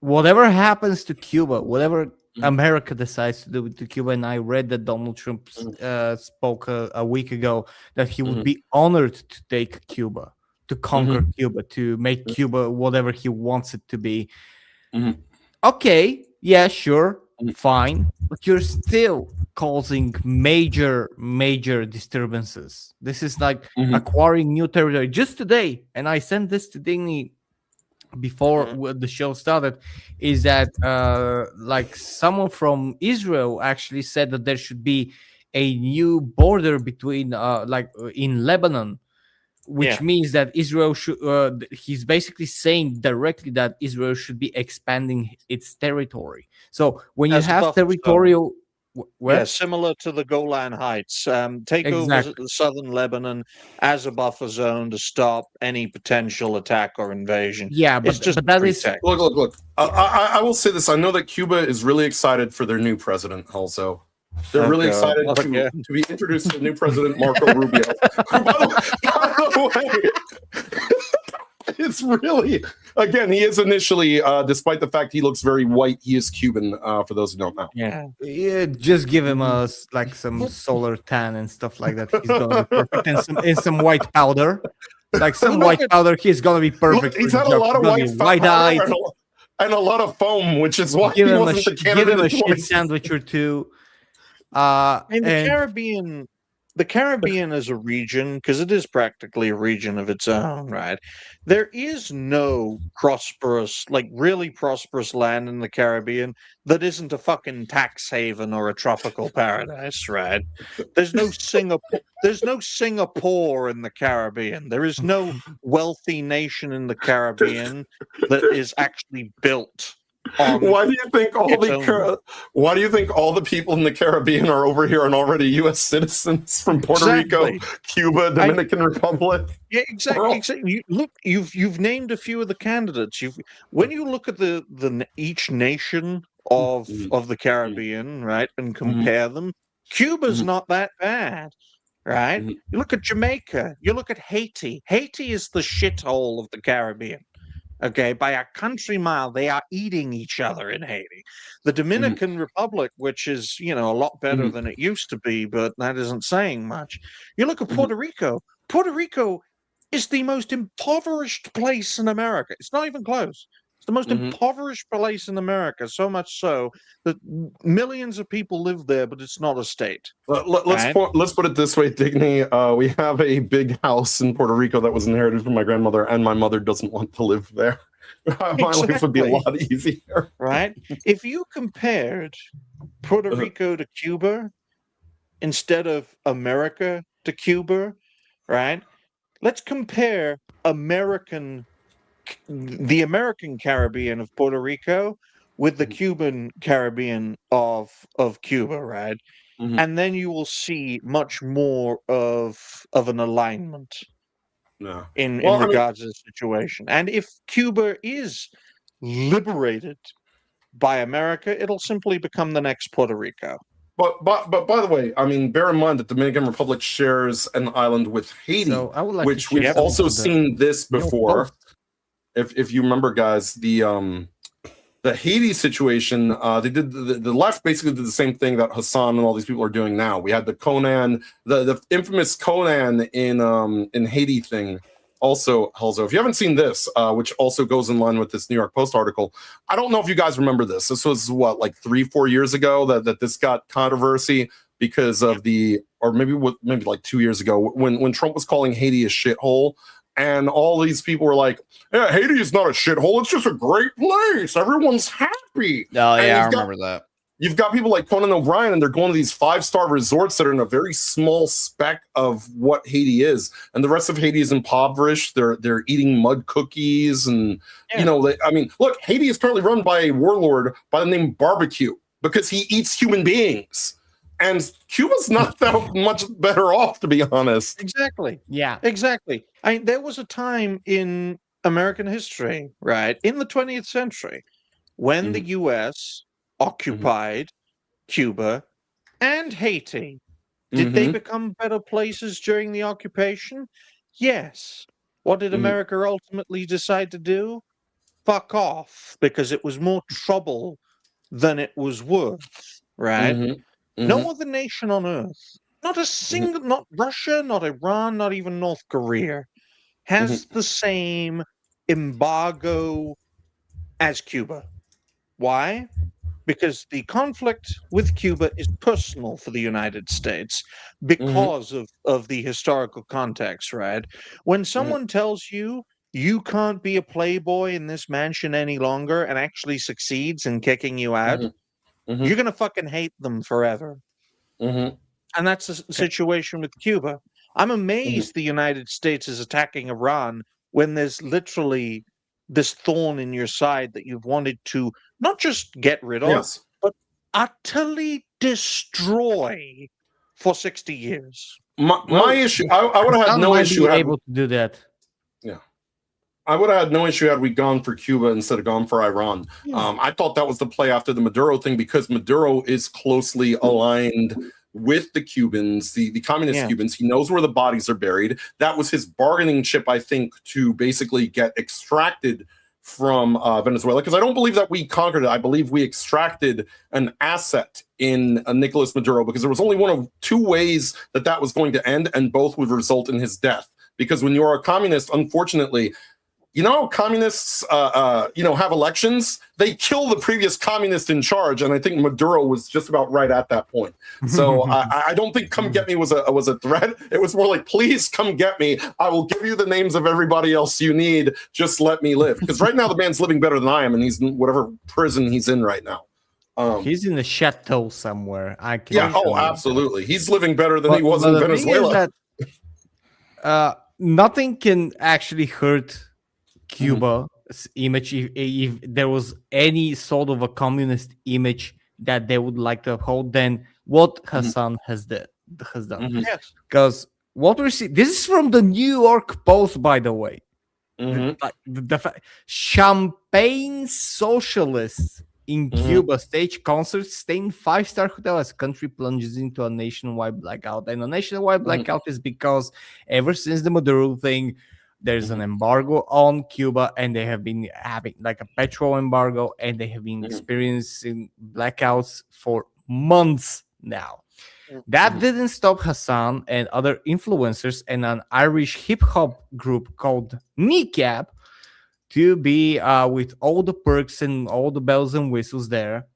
whatever happens to Cuba, whatever America decides to do it to Cuba, and I read that Donald Trump spoke a week ago that he would be honored to take Cuba, to conquer Cuba, to make Cuba whatever he wants it to be. Okay, yeah, sure, fine, but you're still causing major disturbances. This is like acquiring new territory. Just today, and I sent this to Digny before the show started, is that like someone from Israel actually said that there should be a new border between in Lebanon, which means that Israel should he's basically saying directly that Israel should be expanding its territory. So when you As a have buffer zone. territorial Yeah, similar to the Golan Heights. Take over southern Lebanon as a buffer zone to stop any potential attack or invasion. Yeah, it's just but that is pretext. Look. I will say this. I know that Cuba is really excited for their new president, also. They're really excited to be introduced to the new president, Marco Rubio. By the way, it's really, again, he is initially, despite the fact he looks very white, he is Cuban, for those who don't know. Yeah, just give him like some solar tan and stuff like that. He's gonna be perfect, and some white powder, like some white powder. He's gonna be perfect. Look, he's had a lot of white powder and a lot of foam, which is why he wasn't the candidate. Give him a shit sandwich or two. And the Caribbean is a region, because it is practically a region of its own, right? There is no prosperous, like really prosperous land in the Caribbean that isn't a fucking tax haven or a tropical paradise, right? There's no Singapore in the Caribbean. There is no wealthy nation in the Caribbean that is actually built. Why do you think all the people in the Caribbean are over here and already U.S. citizens from Puerto Rico, Cuba, Dominican Republic? Yeah, exactly. You've named a few of the candidates. When you look at each nation of the Caribbean, right, and compare them, Cuba's not that bad, right? You look at Jamaica. You look at Haiti. Haiti is the shithole of the Caribbean. Okay, by a country mile, they are eating each other in Haiti. The Dominican Republic, which is, a lot better than it used to be, but that isn't saying much. You look at Puerto Rico. Puerto Rico is the most impoverished place in America. It's not even close. It's the most impoverished place in America, so much so that millions of people live there, but it's not a state. Let's put it this way, Digny. We have a big house in Puerto Rico that was inherited from my grandmother, and my mother doesn't want to live there. My life would be a lot easier. Right? If you compared Puerto Rico to Cuba instead of America to Cuba, right? Let's compare the American Caribbean of Puerto Rico with the Cuban Caribbean of Cuba, right? And then you will see much more of an alignment in regards to the situation. And if Cuba is liberated by America, it'll simply become the next Puerto Rico. But by the way, I mean, bear in mind that the Dominican Republic shares an island with Haiti, which we've also seen this before. If you remember, guys, the Haiti situation, they did the left basically did the same thing that Hassan and all these people are doing now. We had the Conan, the infamous Conan in Haiti thing. Also, Helzo, if you haven't seen this, which also goes in line with this New York Post article, I don't know if you guys remember this. This was like 3-4 years ago that this got controversy because of or maybe like 2 years ago when Trump was calling Haiti a shithole. And all these people were like, yeah, Haiti is not a shithole. It's just a great place. Everyone's happy. Oh, yeah, I remember that. You've got people like Conan O'Brien, and they're going to these 5-star resorts that are in a very small speck of what Haiti is. And the rest of Haiti is impoverished. They're eating mud cookies. And, look, Haiti is currently run by a warlord by the name Barbecue because he eats human beings. And Cuba's not that much better off, to be honest. Exactly. Yeah. Exactly. There was a time in American history, right, in the 20th century, when the U.S. occupied Cuba and Haiti. Did they become better places during the occupation? Yes. What did America ultimately decide to do? Fuck off, because it was more trouble than it was worth, right? Mhm. No other nation on earth, not a single, not Russia, not Iran, not even North Korea, has the same embargo as Cuba. Why? Because the conflict with Cuba is personal for the United States because of the historical context, right? When someone tells you you can't be a playboy in this mansion any longer and actually succeeds in kicking you out, you're going to fucking hate them forever. And that's the situation with Cuba. I'm amazed the United States is attacking Iran when there's literally this thorn in your side that you've wanted to not just get rid of, Yes. but utterly destroy for 60 years. My issue, I would have had Hassan no might issue be had able to do that. I would have had no issue had we gone for Cuba instead of gone for Iran. I thought that was the play after the Maduro thing because Maduro is closely aligned with the Cubans, the communist Cubans. He knows where the bodies are buried. That was his bargaining chip, I think, to basically get extracted from Venezuela. Because I don't believe that we conquered it. I believe we extracted an asset in Nicolas Maduro because there was only one of two ways that that was going to end, and both would result in his death. Because when you're a communist, unfortunately, you know how communists, have elections? They kill the previous communist in charge, and I think Maduro was just about right at that point. So I don't think "come get me" was a threat. It was more like, "Please come get me. I will give you the names of everybody else you need. Just let me live." Because right now the man's living better than I am, and he's in whatever prison he's in right now. He's in a chateau somewhere. I can. Yeah. Oh, absolutely. He's living better than he was in Venezuela. Nothing can actually hurt Cuba's image if there was any sort of a communist image that they would like to uphold, then what Hassan has done. Yes. Because what we see, this is from the New York Post, by the way. Champagne socialists in Cuba stage concerts, stay in 5-star hotel as country plunges into a nationwide blackout. And a nationwide blackout is because ever since the Maduro thing, there's an embargo on Cuba, and they have been having like a petrol embargo, and they have been experiencing blackouts for months now. That didn't stop Hassan and other influencers and an Irish hip hop group called Kneecap to be with all the perks and all the bells and whistles there,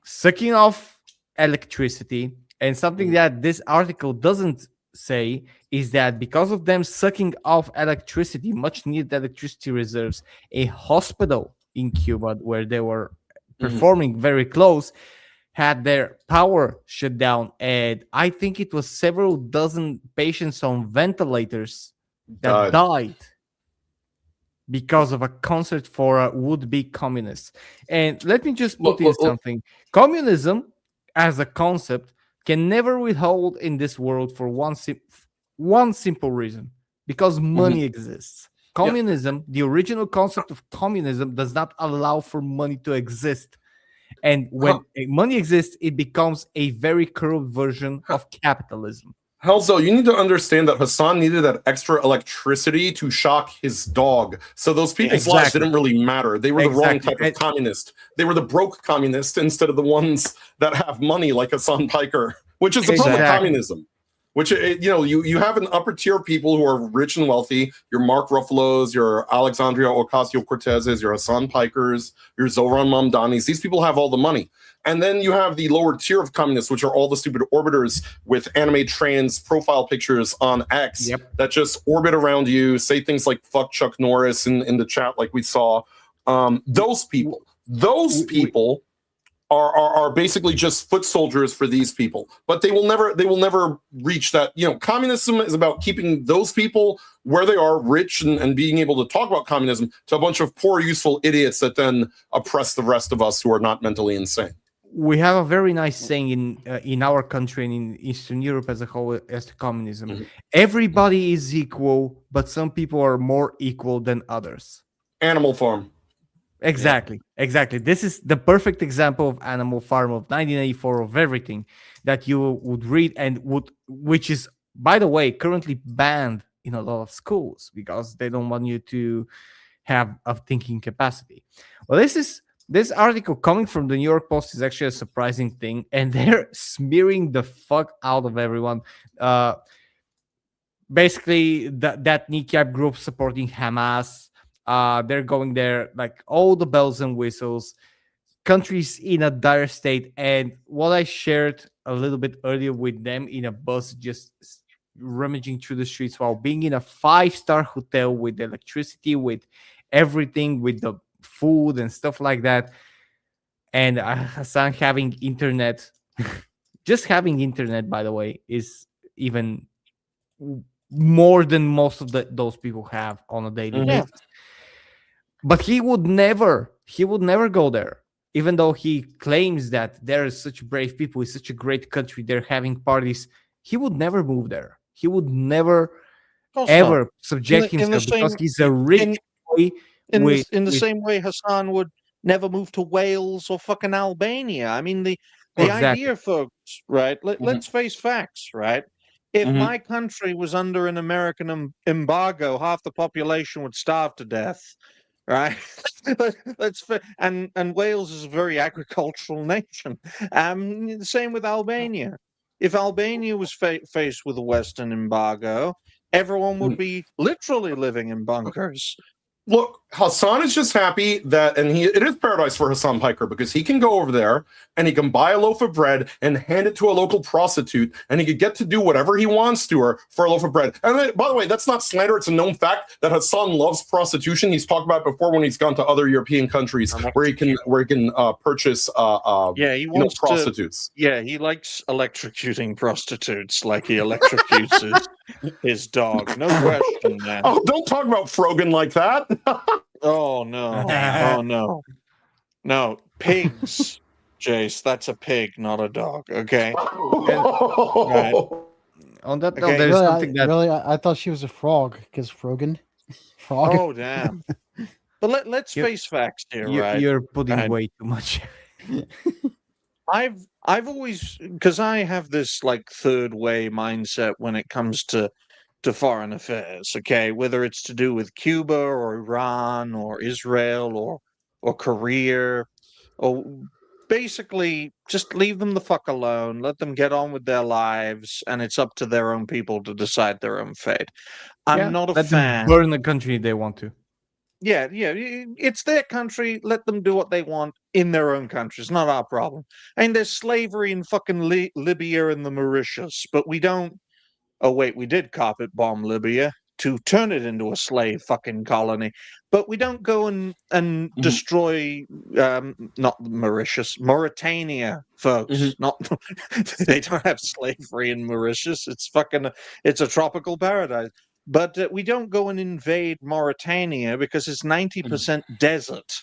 sucking off electricity. And something that this article doesn't say is that because of them sucking off electricity, much needed electricity reserves, a hospital in Cuba where they were performing very close had their power shut down, and I think it was several dozen patients on ventilators that died because of a concert for a would-be communist. And let me just put in something. Communism as a concept can never withhold in this world for one simple reason: because money exists. Communism, the original concept of communism, does not allow for money to exist. And when money exists, it becomes a very corrupt version of capitalism. Helzo, you need to understand that Hassan needed that extra electricity to shock his dog. So those people's lives didn't really matter. They were the wrong type of communist. They were the broke communist instead of the ones that have money like Hassan Piker, which is the problem with communism. Which, you have an upper tier of people who are rich and wealthy. Your Mark Ruffalos, your Alexandria Ocasio-Cortezes, your Hassan Pikers, your Zohran Mamdanis. These people have all the money. And then you have the lower tier of communists, which are all the stupid orbiters with anime trans profile pictures on X that just orbit around you, say things like "fuck Chuck Norris" in the chat, like we saw. Those people are basically just foot soldiers for these people, but they will never reach that. Communism is about keeping those people where they are, rich and being able to talk about communism, to a bunch of poor, useful idiots that then oppress the rest of us who are not mentally insane. We have a very nice saying in our country and in Eastern Europe as a whole as to communism. Everybody is equal, but some people are more equal than others. Animal Farm. Exactly. This is the perfect example of Animal Farm of 1984, of everything that you would read which is, by the way, currently banned in a lot of schools because they don't want you to have a thinking capacity. Well, this is This article coming from the New York Post is actually a surprising thing, and they're smearing the fuck out of everyone. Basically, that kneecap group supporting Hamas. They're going there like all the bells and whistles. Countries in a dire state, and what I shared a little bit earlier with them in a bus, just rummaging through the streets while being in a 5-star hotel with electricity, with everything, with the food and stuff like that. And Hassan having internet, just having internet, by the way, is even more than most of those people have on a daily basis. But he would never go there, even though he claims that there are such brave people, it's such a great country, they're having parties. He would never move there. He would never ever subject himself because he's a rich boy. In the same way Hassan would never move to Wales or fucking Albania. I mean, the idea, folks, right? Let's face facts, right? If my country was under an American embargo, half the population would starve to death, right? And Wales is a very agricultural nation. The same with Albania. If Albania was faced with a Western embargo, everyone would be literally living in bunkers. Look, Hassan is just happy that, and it is paradise for Hassan Piker because he can go over there and he can buy a loaf of bread and hand it to a local prostitute, and he could get to do whatever he wants to her for a loaf of bread. And then, by the way, that's not slander; it's a known fact that Hassan loves prostitution. He's talked about it before when he's gone to other European countries where he can purchase he wants prostitutes. He likes electrocuting prostitutes like he electrocutes his dog. No question, man. Oh, don't talk about Frogan like that. Oh no! Oh no! No, pigs, Jace. That's a pig, not a dog. Okay. Right. On that note, there's really, something that I thought she was a frog because Frogan. Frog. Oh damn! But let's face facts here, right? You're putting way too much. I've always, because I have this like third way mindset when it comes to foreign affairs, okay, whether it's to do with Cuba or Iran or Israel or Korea, or basically just leave them the fuck alone, let them get on with their lives, and it's up to their own people to decide their own fate. I'm not a let fan. them burn the country they want to. Yeah, it's their country. Let them do what they want in their own country. It's not our problem. I mean, there's slavery in fucking Libya and the Mauritius, but we don't. Oh wait, we did carpet bomb Libya to turn it into a slave fucking colony, but we don't go and destroy not Mauritius, Mauritania, folks. Not they don't have slavery in Mauritius. It's a tropical paradise. But we don't go and invade Mauritania because it's 90% desert.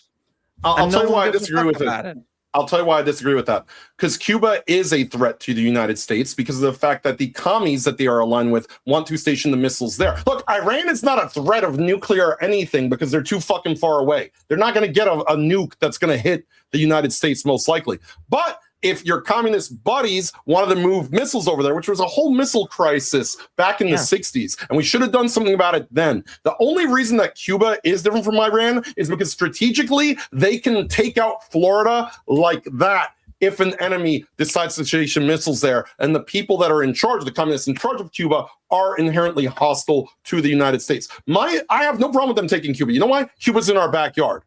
I'll tell you why I disagree with it. I'll tell you why I disagree with that. Because Cuba is a threat to the United States because of the fact that the commies that they are aligned with want to station the missiles there. Look, Iran is not a threat of nuclear or anything because they're too fucking far away. They're not going to get a nuke that's going to hit the United States most likely. But if your communist buddies wanted to move missiles over there, which was a whole missile crisis back in the 60s, and we should have done something about it then. The only reason that Cuba is different from Iran is because strategically they can take out Florida like that if an enemy decides to station missiles there, and the people that are in charge, the communists in charge of Cuba, are inherently hostile to the United States. I have no problem with them taking Cuba. You know why? Cuba's in our backyard.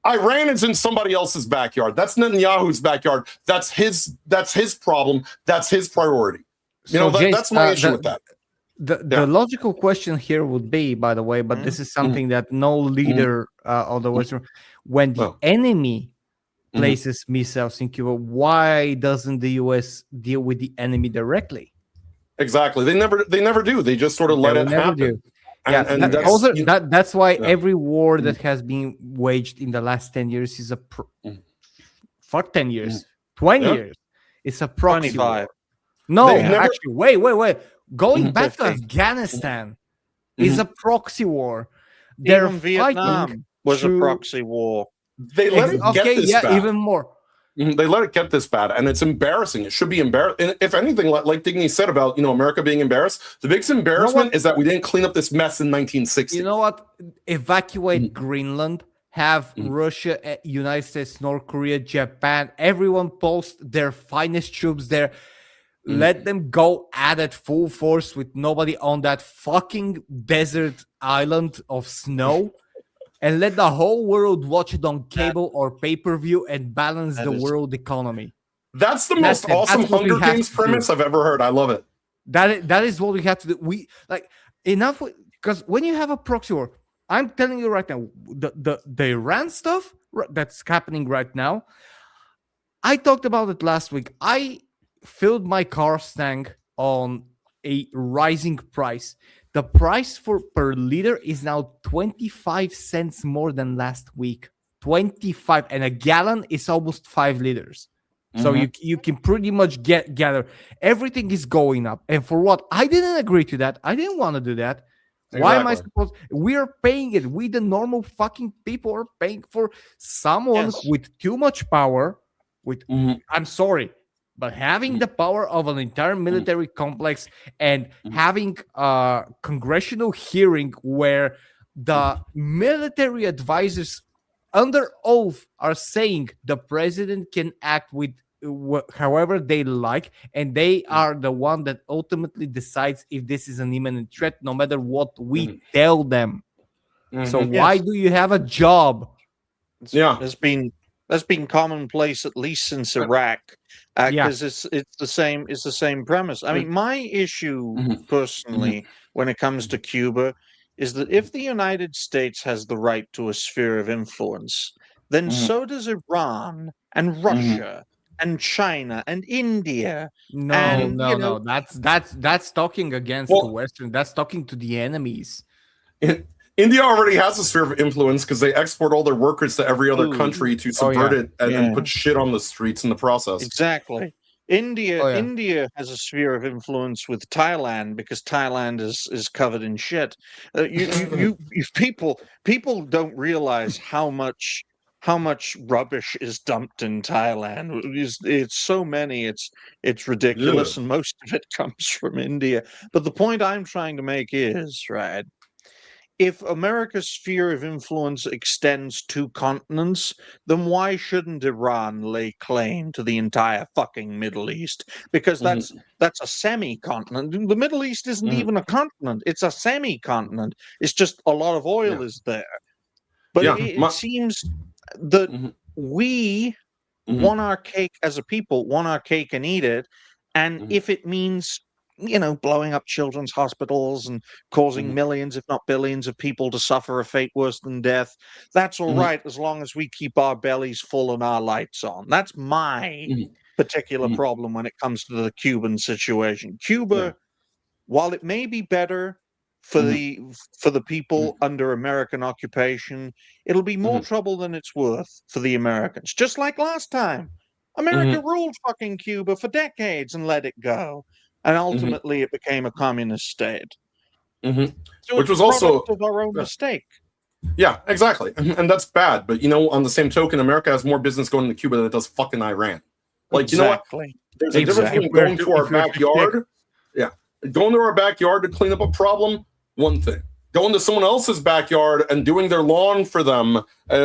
Iran is in somebody else's backyard. That's Netanyahu's backyard. That's his problem. That's his priority. That's my issue with that. The logical question here would be, by the way, but this is something that no leader of the Western, when the enemy places missiles in Cuba, why doesn't the U.S. deal with the enemy directly? Exactly. They never do. They just sort of let it happen. Do. That's why every war that has been waged in the last 10 years is for 10 years, 20 years. It's a proxy war. No, actually, wait. Going back to Afghanistan is a proxy war. They're Even Vietnam was a proxy war. They let it get this bad. Even more. They let it get this bad, and it's embarrassing. It should be embarrassing. If anything, like Digny said about America being embarrassed, the biggest embarrassment is that we didn't clean up this mess in 1960. You know what? Evacuate Greenland have Russia, United States, North Korea, Japan, everyone post their finest troops there. Let them go at it full force with nobody on that fucking desert island of snow, and let the whole world watch it on cable or pay-per-view and balance the world economy. That's the most awesome Hunger Games premise I've ever heard. I love it. That is what we have to do. We like enough, because when you have a proxy war, I'm telling you right now, the Iran stuff that's happening right now. I talked about it last week. I filled my car's tank on a rising price. The price per liter is now 25 cents more than last week. 25, and a gallon is almost 5 liters. So you can pretty much gather everything is going up. And for what? I didn't agree to that. I didn't want to do that. Exactly. Why am I supposed? We are paying it. We, the normal fucking people, are paying for someone with too much power. I'm sorry, but having the power of an entire military complex and having a congressional hearing where the military advisors under oath are saying the president can act with however they like, and they are the one that ultimately decides if this is an imminent threat, no matter what we tell them. So why do you have a job? That's been commonplace at least since Iraq, because it's the same premise. I mean, my issue personally when it comes to Cuba is that if the United States has the right to a sphere of influence, then so does Iran and Russia and China and India. No. That's talking against the Western. That's talking to the enemies. India already has a sphere of influence because they export all their workers to every other country to subvert it and put shit on the streets in the process. Exactly. India has a sphere of influence with Thailand because Thailand is covered in shit. You people don't realize how much rubbish is dumped in Thailand. It's so many, it's ridiculous, and most of it comes from India. But the point I'm trying to make is, right, if America's sphere of influence extends to continents, then why shouldn't Iran lay claim to the entire fucking Middle East? Because that's a semi-continent. The Middle East isn't even a continent. It's a semi-continent. It's just a lot of oil is there. But it seems that we want our cake as a people, want our cake and eat it. And if it means, blowing up children's hospitals and causing millions, if not billions, of people to suffer a fate worse than death, that's all right, as long as we keep our bellies full and our lights on. That's my particular problem when it comes to the Cuban situation. Cuba, while it may be better for the people under American occupation, it'll be more trouble than it's worth for the Americans. Just like last time. America ruled fucking Cuba for decades and let it go. And ultimately, it became a communist state. So which was also of our own mistake. Yeah, exactly, and that's bad. But on the same token, America has more business going to Cuba than it does fucking Iran. Like, you know what? There's a difference between going to our backyard. Going to our backyard to clean up a problem. One thing. Going to someone else's backyard and doing their lawn for them,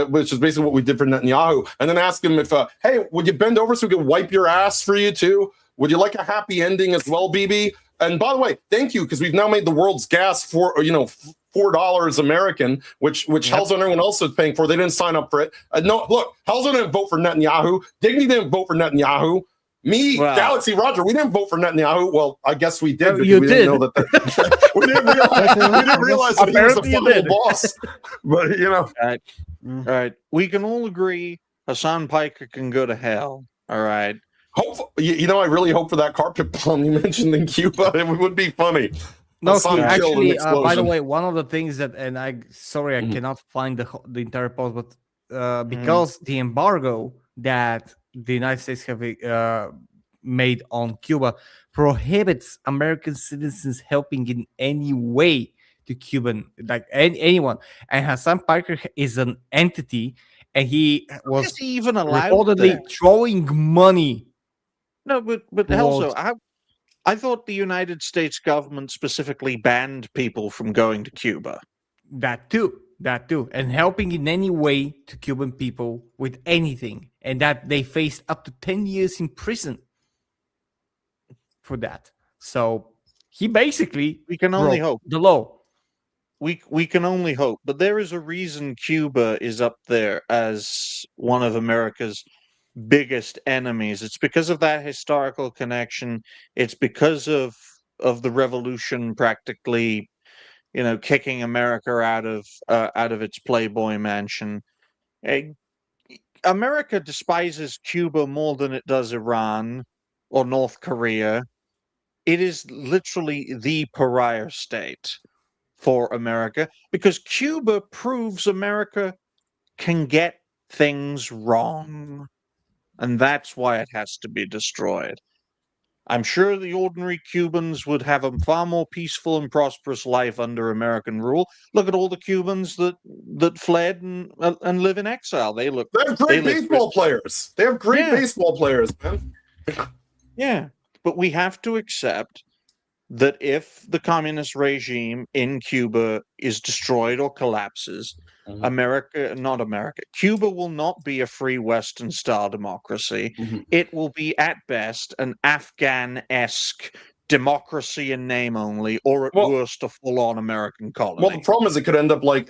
which is basically what we did for Netanyahu, and then ask him if, hey, would you bend over so we could wipe your ass for you too? Would you like a happy ending as well, BB? And by the way, thank you, because we've now made the world's gas for $4 American, which Hell's on everyone else is paying for. They didn't sign up for it. No, look, Hell's didn't vote for Netanyahu. Dignity didn't vote for Netanyahu. Me, Galaxy, Roger, we didn't vote for Netanyahu. Well, I guess we did. Because we didn't know that. We didn't realize that he was the final boss. But All right. We can all agree Hassan Piker can go to hell. All right. I really hope for that carpet bomb you mentioned in Cuba. It would be funny. No, actually, by the way, one of the things that, and I cannot find the entire post, but because the embargo that the United States have made on Cuba prohibits American citizens helping in any way to Cuban, like anyone. And Hassan Piker is an entity, and he was even allowed reportedly throwing money. No, but also, I thought the United States government specifically banned people from going to Cuba. That too. that too, and helping in any way to Cuban people with anything, and that they faced up to 10 years in prison for that. So he basically We can only broke hope. the law. We can only hope, but there is a reason Cuba is up there as one of America's biggest enemies. It's because of that historical connection. It's because of the revolution practically, kicking America out of its Playboy mansion. Eh, America despises Cuba more than it does Iran or North Korea. It is literally the pariah state for America because Cuba proves America can get things wrong. And that's why it has to be destroyed. I'm sure the ordinary Cubans would have a far more peaceful and prosperous life under American rule. Look at all the Cubans that fled and live in exile. They have great baseball players. They have great baseball players, man. Yeah, but we have to accept that if the communist regime in Cuba is destroyed or collapses, Cuba will not be a free Western style democracy. It will be at best an Afghan-esque democracy in name only, or at worst a full-on American colony. Well, the problem is it could end up like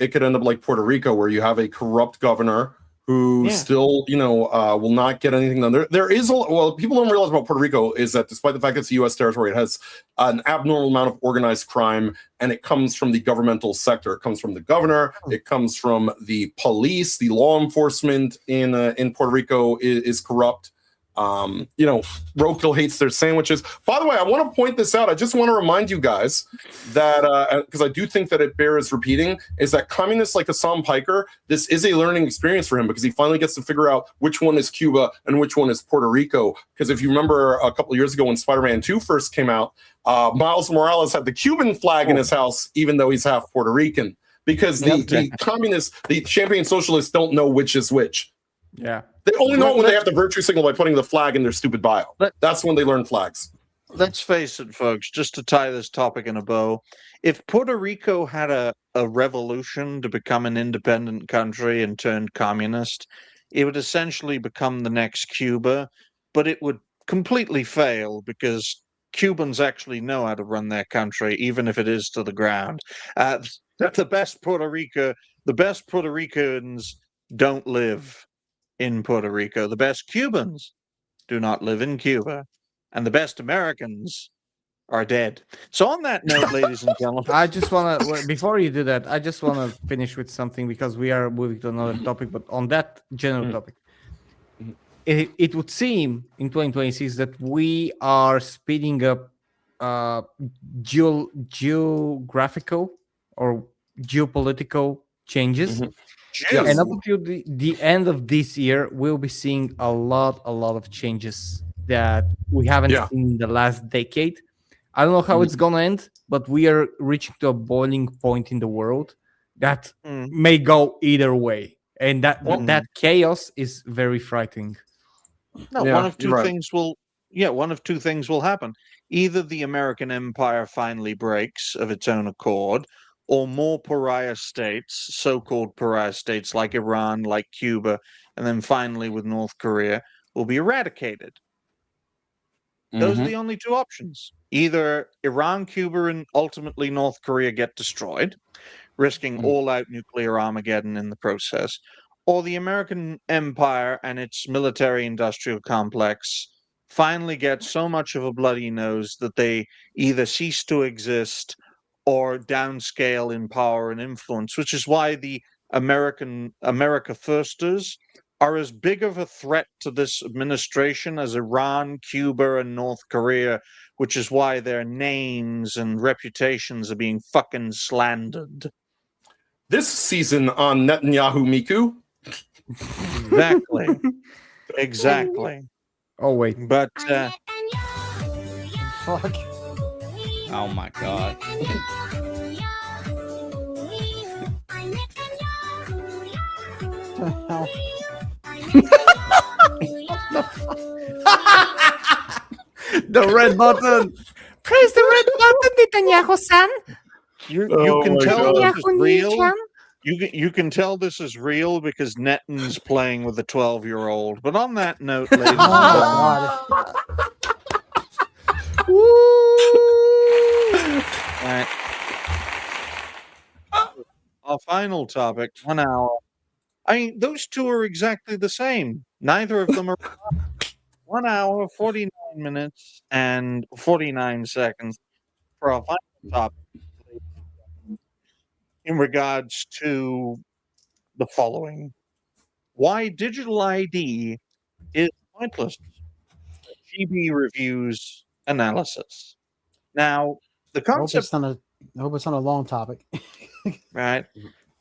Puerto Rico, where you have a corrupt governor who still, will not get anything done. There is people don't realize about Puerto Rico is that despite the fact that it's a U.S. territory, it has an abnormal amount of organized crime, and it comes from the governmental sector. It comes from the governor. It comes from the police. The law enforcement in Puerto Rico is corrupt. Roadkill hates their sandwiches. By the way, I want to point this out. I just want to remind you guys that, because I do think that it bears repeating, is that communists like Hassan Piker, this is a learning experience for him because he finally gets to figure out which one is Cuba and which one is Puerto Rico. Because if you remember a couple of years ago when Spider-Man 2 first came out, Miles Morales had the Cuban flag in his house, even though he's half Puerto Rican. Because the communists, the champagne socialists don't know which is which. Yeah. They only know it when they have to virtue signal by putting the flag in their stupid bio. That's when they learn flags. Let's face it, folks, just to tie this topic in a bow, if Puerto Rico had a revolution to become an independent country and turned communist, it would essentially become the next Cuba, but it would completely fail because Cubans actually know how to run their country, even if it is to the ground. The best Puerto Ricans don't live in Puerto Rico. The best Cubans do not live in Cuba. And the best Americans are dead. So on that note, ladies and gentlemen, I just want to, before you do that, I just want to finish with something because we are moving to another topic, but on that general topic, it would seem in 2026 that we are speeding up geographical or geopolitical changes. And up until the end of this year, we'll be seeing a lot of changes that we haven't seen in the last decade. I don't know how it's gonna end, but we are reaching to a boiling point in the world that may go either way, and that chaos is very frightening. No, one of two things will happen. Either the American empire finally breaks of its own accord, or more pariah states, so-called pariah states like Iran, like Cuba, and then finally with North Korea, will be eradicated. Those are the only two options. Either Iran, Cuba, and ultimately North Korea get destroyed, risking all-out nuclear Armageddon in the process, or the American empire and its military-industrial complex finally get so much of a bloody nose that they either cease to exist or downscale in power and influence, which is why the America Firsters are as big of a threat to this administration as Iran, Cuba, and North Korea, which is why their names and reputations are being fucking slandered. This season on Netanyahu Miku. Exactly. Exactly. Oh, wait. But, Fuck. Oh my god. The hell? The red button. Press the red button, Netanyahu-san. you can tell this is real. You can tell this is real because Netton's playing with a 12-year-old. But on that note, ladies and Oh gentlemen, God. all right, our final topic, 1 hour. I mean, those two are exactly the same. Neither of them are 1 hour, 49 minutes, and 49 seconds for our final topic in regards to the following. Why digital ID is pointless. GB reviews analysis. Now, the I hope concept, it's not a long topic. right?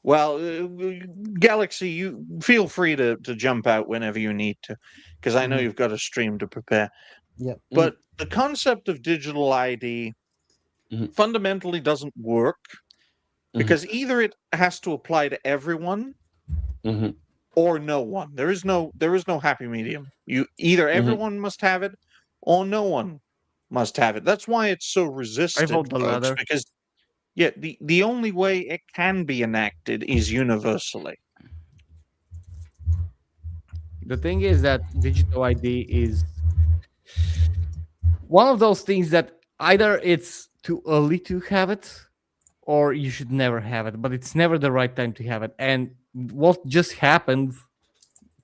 Well, Galaxy, you feel free to jump out whenever you need to, because I know you've got a stream to prepare. Yep. But the concept of digital ID fundamentally doesn't work because either it has to apply to everyone or no one. There is no happy medium. You either everyone must have it or no one must have it. That's why it's so resistant, vote the folks, latter. because the only way it can be enacted is universally. The thing is that digital ID is one of those things that either it's too early to have it or you should never have it, but it's never the right time to have it. And what just happened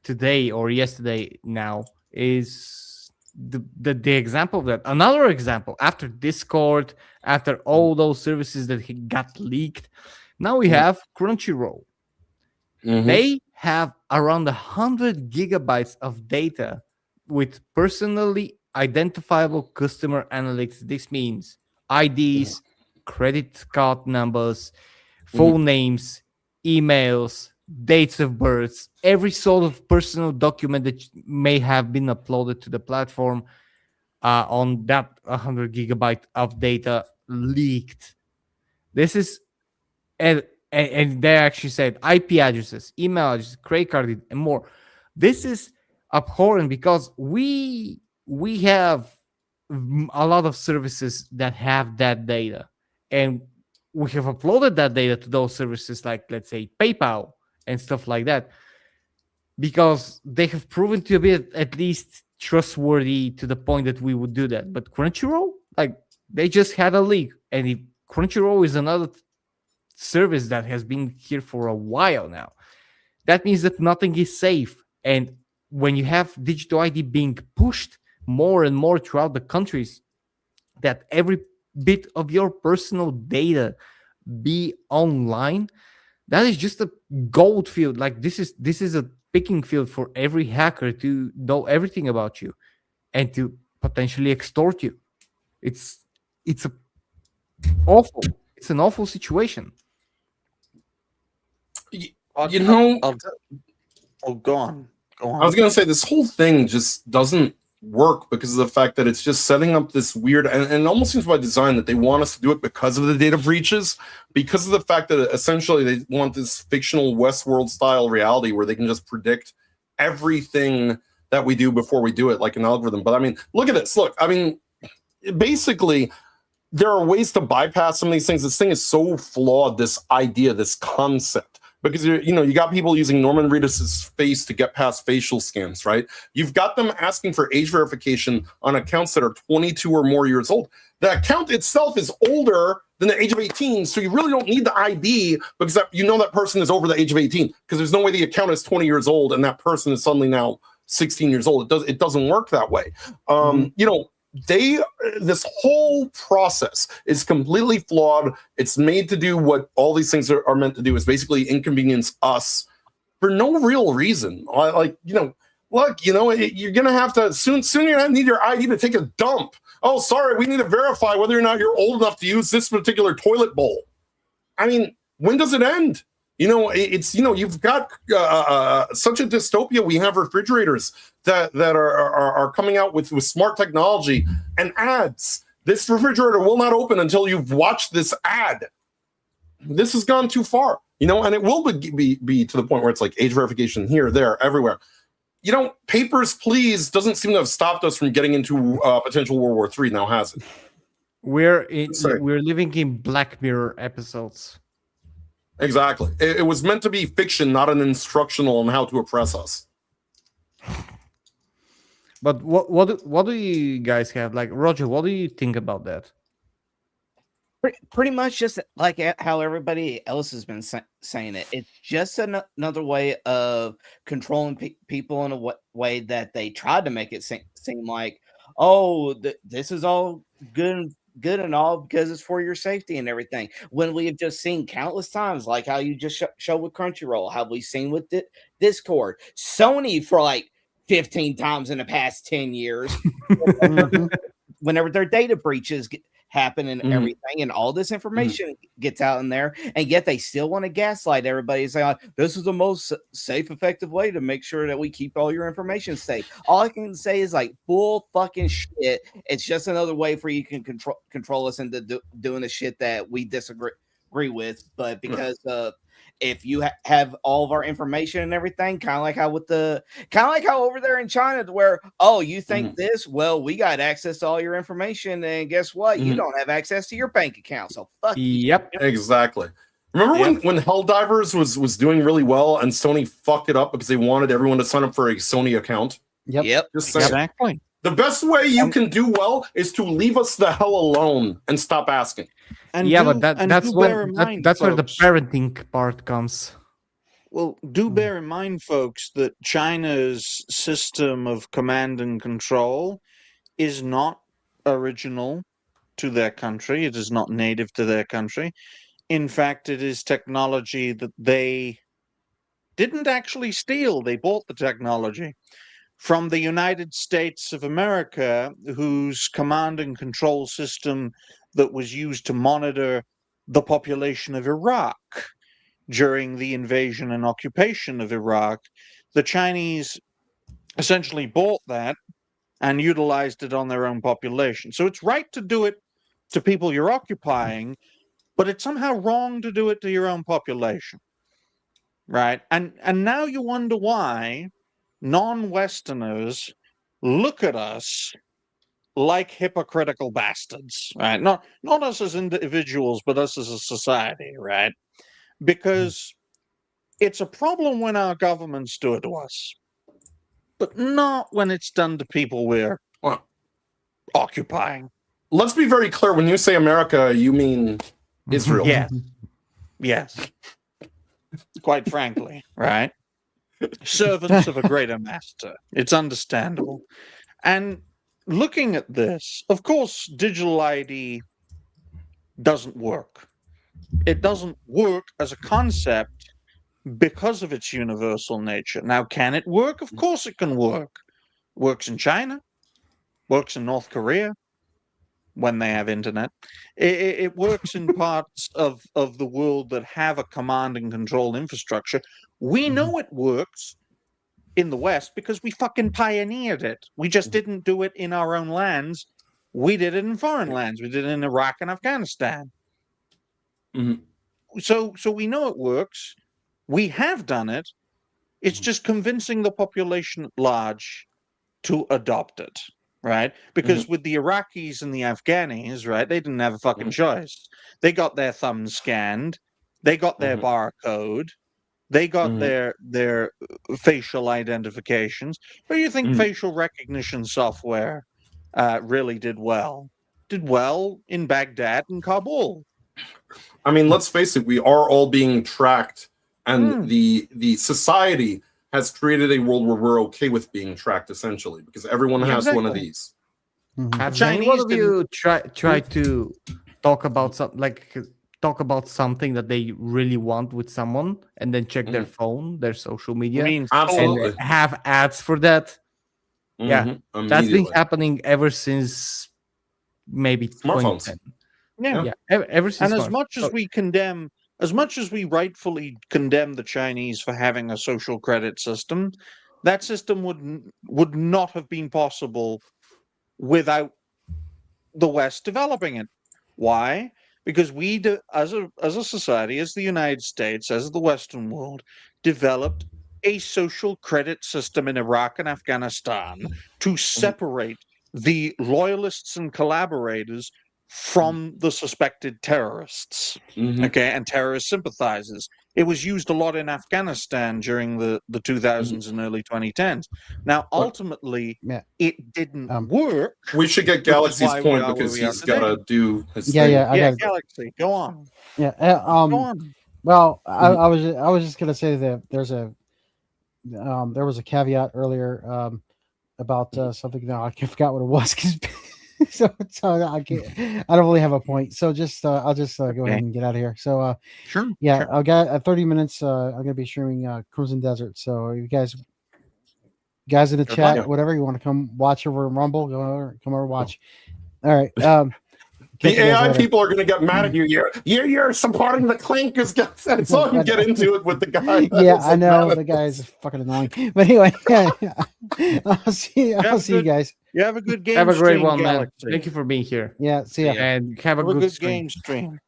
today or yesterday now is the example of that. Another example, after Discord, after all those services that got leaked, now we have Crunchyroll. They have around 100 gigabytes of data with personally identifiable customer analytics. This means IDs, credit card numbers, full names, emails, dates of births, every sort of personal document that may have been uploaded to the platform on that 100 gigabyte of data leaked. This is and they actually said IP addresses, email addresses, credit card, and more. This is abhorrent because we have a lot of services that have that data, and we have uploaded that data to those services, like let's say PayPal and stuff like that, because they have proven to be at least trustworthy to the point that we would do that. But Crunchyroll, like, they just had a leak, and if Crunchyroll is another service that has been here for a while now, that means that nothing is safe. And when you have digital ID being pushed more and more throughout the countries, that every bit of your personal data be online, that is just a gold field. Like, this is a picking field for every hacker to know everything about you and to potentially extort you. It's an awful situation. You know, go on. I was going to say this whole thing just doesn't work because of the fact that it's just setting up this weird, and it almost seems by design that they want us to do it because of the data breaches, because of the fact that essentially they want this fictional Westworld style reality where they can just predict everything that we do before we do it, like an algorithm. But I mean, look at this. Look, I mean, basically, there are ways to bypass some of these things. This thing is so flawed, this idea, this concept. Because you got people using Norman Reedus's face to get past facial scans, right? You've got them asking for age verification on accounts that are 22 or more years old. The account itself is older than the age of 18, so you really don't need the ID because that person is over the age of 18. Because there's no way the account is 20 years old and that person is suddenly now 16 years old. It doesn't work that way. This whole process is completely flawed. It's made to do what all these things are meant to do, is basically inconvenience us for no real reason. Look, you're gonna have to soon you're gonna need your ID to take a dump. Oh, sorry, we need to verify whether or not you're old enough to use this particular toilet bowl. I mean, when does it end? You've got such a dystopia. We have refrigerators that are coming out with smart technology and ads. This refrigerator will not open until you've watched this ad. This has gone too far, and it will be to the point where it's like age verification here, there, everywhere. Papers, Please doesn't seem to have stopped us from getting into potential World War III. Now has it? We're living in Black Mirror episodes. Exactly. It was meant to be fiction, not an instructional on how to oppress us. But what do you guys have? Like Roger, what do you think about that? Pretty much just like how everybody else has been saying it. It's just another way of controlling people in a way that they tried to make it seem like, oh, this is all good and all because it's for your safety and everything. When we have just seen countless times, like how you just show with Crunchyroll, how we've seen with Discord, Sony for like 15 times in the past 10 years. Whenever their data breaches happen and everything, and all this information gets out in there, and yet they still want to gaslight everybody and say, this is the most safe, effective way to make sure that we keep all your information safe. All I can say is like bull fucking shit. It's just another way for you can control us into doing the shit that we disagree with, but because if you have all of our information and everything, kind of like how over there in China, where you think this, well, we got access to all your information, and guess what? You don't have access to your bank account. So fuck. Yep, exactly. Remember when Helldivers was doing really well and Sony fucked it up because they wanted everyone to sign up for a Sony account? Yep. Just saying. Exactly. The best way you can do well is to leave us the hell alone and stop asking. And yeah, do- but and that's do bear in when mind, that's where the folks. parenting part comes. Well, do bear in mind, folks, that China's system of command and control is not original to their country. It is not native to their country. In fact, it is technology that they didn't actually steal. They bought the technology from the United States of America, whose command and control system that was used to monitor the population of Iraq during the invasion and occupation of Iraq. The Chinese essentially bought that and utilized it on their own population. So it's right to do it to people you're occupying, but it's somehow wrong to do it to your own population. Right? And now you wonder why non-Westerners look at us like hypocritical bastards, right? Not us as individuals, but us as a society, right? Because it's a problem when our governments do it to us, but not when it's done to people we're occupying. Let's be very clear. When you say America, you mean Israel. Yes. Quite frankly, right? Servants of a greater master. It's understandable. And looking at this, of course, digital ID doesn't work. It doesn't work as a concept because of its universal nature. Now, can it work? Of course it can work. Works in China, works in North Korea when they have internet. It works in parts of the world that have a command and control infrastructure. We know it works in the West because we fucking pioneered it. We just didn't do it in our own lands. We did it in foreign lands. We did it in Iraq and Afghanistan. So we know it works. We have done it. It's just convincing the population at large to adopt it, right? Because with the Iraqis and the Afghanis, right, they didn't have a fucking choice. They got their thumbs scanned. They got their barcode. They got their facial identifications. Or you think facial recognition software really did well? Did well in Baghdad and Kabul. I mean, let's face it, we are all being tracked, and the society has created a world where we're okay with being tracked, essentially, because everyone has one of these. Have Chinese any one of you didn't- try to talk about something that they really want with someone, and then check their phone, their social media, I mean, Absolutely. and have ads for that? Yeah, that's been Immediately. happening ever since maybe Smartphones. 2010. yeah. Yeah, ever since. And as smartphones. much as So- we condemn, as much as we rightfully condemn the Chinese for having a social credit system, that system would not have been possible without the West developing it. Why? Because we, as a society, as the United States, as the Western world, developed a social credit system in Iraq and Afghanistan to separate the loyalists and collaborators from the suspected terrorists, okay, and terrorist sympathizers. It was used a lot in Afghanistan during the 2000s and early 2010s. Now, ultimately, it didn't work. We should get which is Galaxy's why we point are where because we are he's got to today. do his Yeah, thing. yeah, I Yeah, got Galaxy, go on. Yeah. Go on. Well, I was just gonna say that there was a caveat earlier about something that I forgot what it was. 'Cause so I can't. I don't really have a point. So just I'll just go ahead and get out of here. So Sure. yeah, sure. I've got 30 minutes. I'm gonna be streaming Crimson Desert. So if you guys in the Good chat, luck. whatever you want to come watch over Rumble, come over watch. All right. The catch you guys AI later. people are going to get mad at you. You're supporting the clinkers. I saw him get into it with the guy. Yeah, It's I like, know man, the guy's fucking annoying. But anyway, I'll see you guys. You have a good game Have a great stream, one, man. Galaxy. Thank you for being here. Yeah, see ya. And have a Have a good good stream. game stream.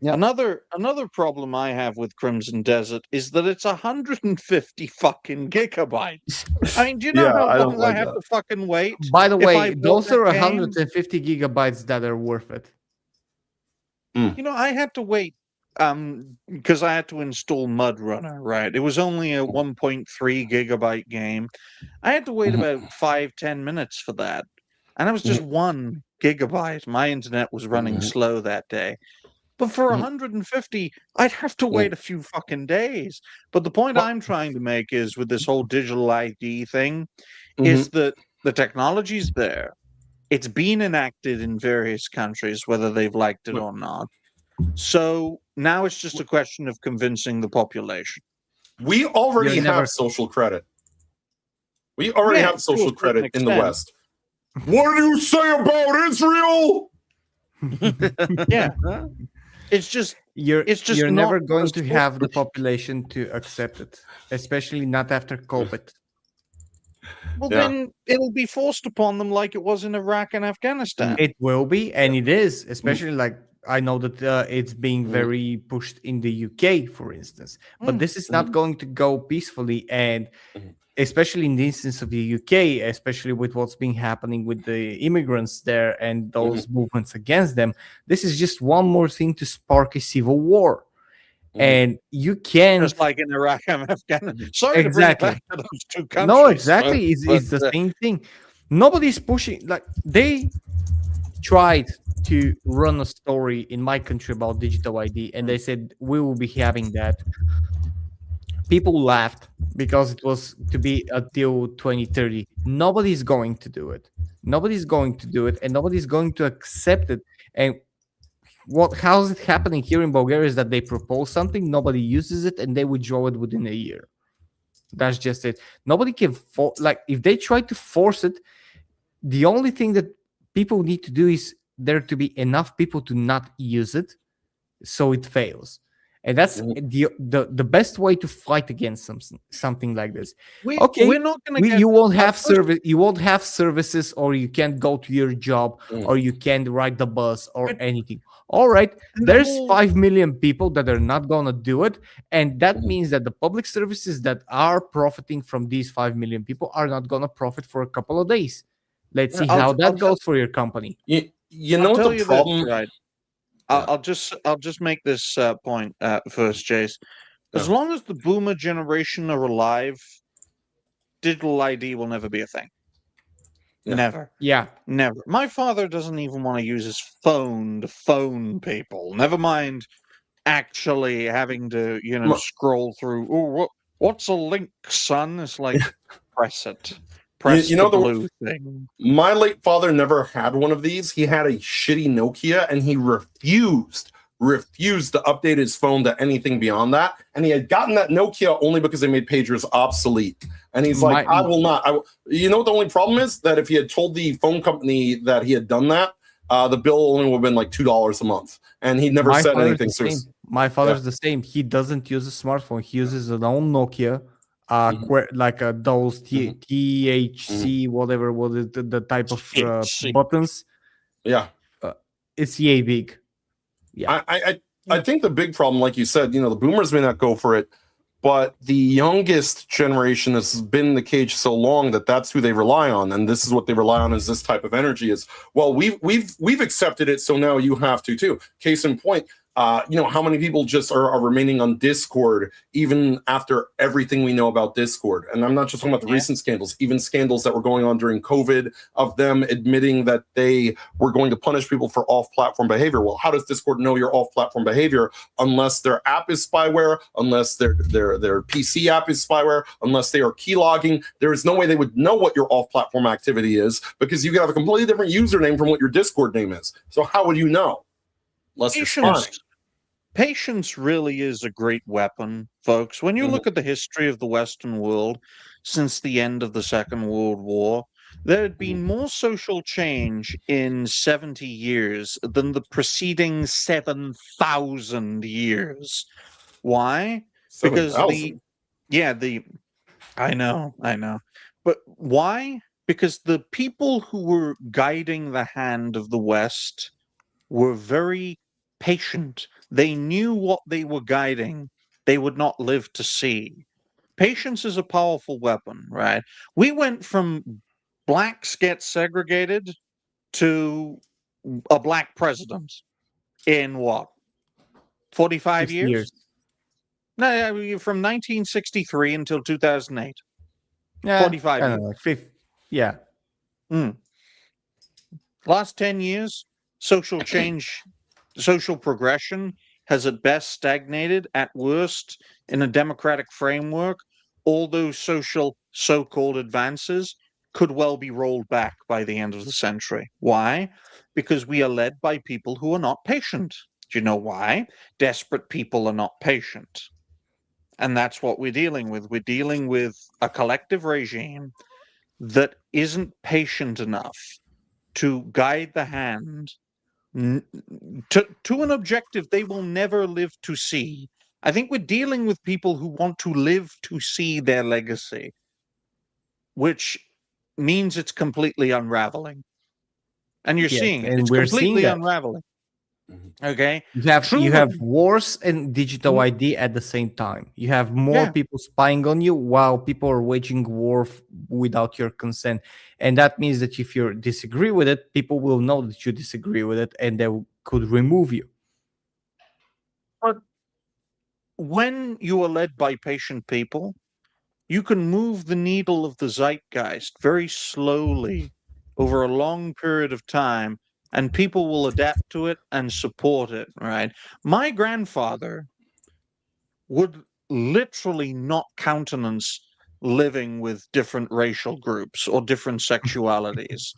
Yep. Another problem I have with Crimson Desert is that it's 150 fucking gigabytes. I mean, do you know Yeah, how I don't long like I have that. to fucking wait? By the if I way, bought those are that game? 150 gigabytes that are worth it. You know, I had to wait because I had to install Mud Runner, right? It was only a 1.3 gigabyte game. I had to wait about 5-10 minutes for that. And it was just 1 gigabyte. My internet was running slow that day. But for 150, I'd have to wait a few fucking days. But the point I'm trying to make is with this whole digital ID thing, is that the technology's there. It's been enacted in various countries, whether they've liked it or not. So now it's just a question of convincing the population. We already You're never- have social credit. We already Yeah, have to a social certain credit in the extent. West. What do you say about Israel? Yeah. It's just You're not never going to restricted. have the population to accept it, especially not after COVID. Well, Yeah. then it'll be forced upon them like it was in Iraq and Afghanistan. It will be, and it is, especially like I know that it's being very pushed in the UK, for instance. But this is not going to go peacefully, and especially in the instance of the UK, especially with what's been happening with the immigrants there and those movements against them, this is just one more thing to spark a civil war. And you can't Just like in Iraq and Afghanistan. Sorry Exactly. to bring it back to those two countries. No, exactly. It's but, the same thing. Nobody's pushing. Like they tried to run a story in my country about digital ID, and they said we will be having that. People laughed because it was to be until 2030. Nobody's going to do it. Nobody's going to do it, and nobody's going to accept it. And how is it happening here in Bulgaria is that they propose something, nobody uses it, and they withdraw it within a year. That's just it. Nobody can if they try to force it, the only thing that people need to do is there to be enough people to not use it, so it fails. And that's the best way to fight against something like this. we're not going to get. You won't have service. You won't have services, or you can't go to your job, or you can't ride the bus, or anything. All right, there's 5 million people that are not gonna do it, and that means that the public services that are profiting from these 5 million people are not gonna profit for a couple of days. Let's see how that goes for your company. You know what the problem? Right. I'll just make this point first, Jace. As long as the boomer generation are alive, digital ID will never be a thing. Yeah. Never. Yeah. Never. My father doesn't even want to use his phone to phone people. Never mind actually having to, scroll through. Oh, what's a link, son? It's like press it. Press the blue thing. My late father never had one of these. He had a shitty Nokia, and he refused to update his phone to anything beyond that. And he had gotten that Nokia only because they made pagers obsolete. And he's like, I will not. You know what the only problem is? That if he had told the phone company that he had done that, the bill only would have been like $2 a month. And he never said anything. My father's the same. He doesn't use a smartphone. He uses an own Nokia. Like those THC, whatever was the type of buttons. Yeah, it's yay big. Yeah, I think the big problem, like you said, the boomers may not go for it. but the youngest generation has been in the cage so long that that's who they rely on, and this is what they rely on is this type of energy. Is well, we've accepted it, so now you have to too. Case in point, how many people just are remaining on Discord even after everything we know about Discord? And I'm not just talking about the recent scandals, even scandals that were going on during COVID of them admitting that they were going to punish people for off-platform behavior. Well, how does Discord know your off-platform behavior unless their app is spyware, unless their PC app is spyware, unless they are keylogging? There is no way they would know what your off-platform activity is because you could have a completely different username from what your Discord name is. So how would you know? Patience really is a great weapon, folks. When you look at the history of the Western world since the end of the Second World War, there had been more social change in 70 years than the preceding 7,000 years. Why? Because 7,000? I know. But why? Because the people who were guiding the hand of the West were very patient. They knew what they were guiding. They would not live to see. Patience is a powerful weapon, right? We went from blacks get segregated to a black president in what? 45 60 years? No, from 1963 until 2008. Yeah, 45 kinda years. like 50. Yeah. Last 10 years, social change, social progression has at best stagnated, at worst, in a democratic framework. All those social so-called advances could well be rolled back by the end of the century. Why? Because we are led by people who are not patient. Do you know why? Desperate people are not patient. And that's what we're dealing with. We're dealing with a collective regime that isn't patient enough to guide the hand to an objective they will never live to see. I think we're dealing with people who want to live to see their legacy, which means it's completely unraveling. And you're Yes, seeing it. and It's we're seeing completely that. unraveling. Okay? You have wars and digital ID at the same time. You have more Yeah. people spying on you while people are waging war without your consent. And that means that if you disagree with it, people will know that you disagree with it and they could remove you. But when you are led by patient people, you can move the needle of the zeitgeist very slowly over a long period of time, and people will adapt to it and support it, right? My grandfather would literally not countenance living with different racial groups or different sexualities.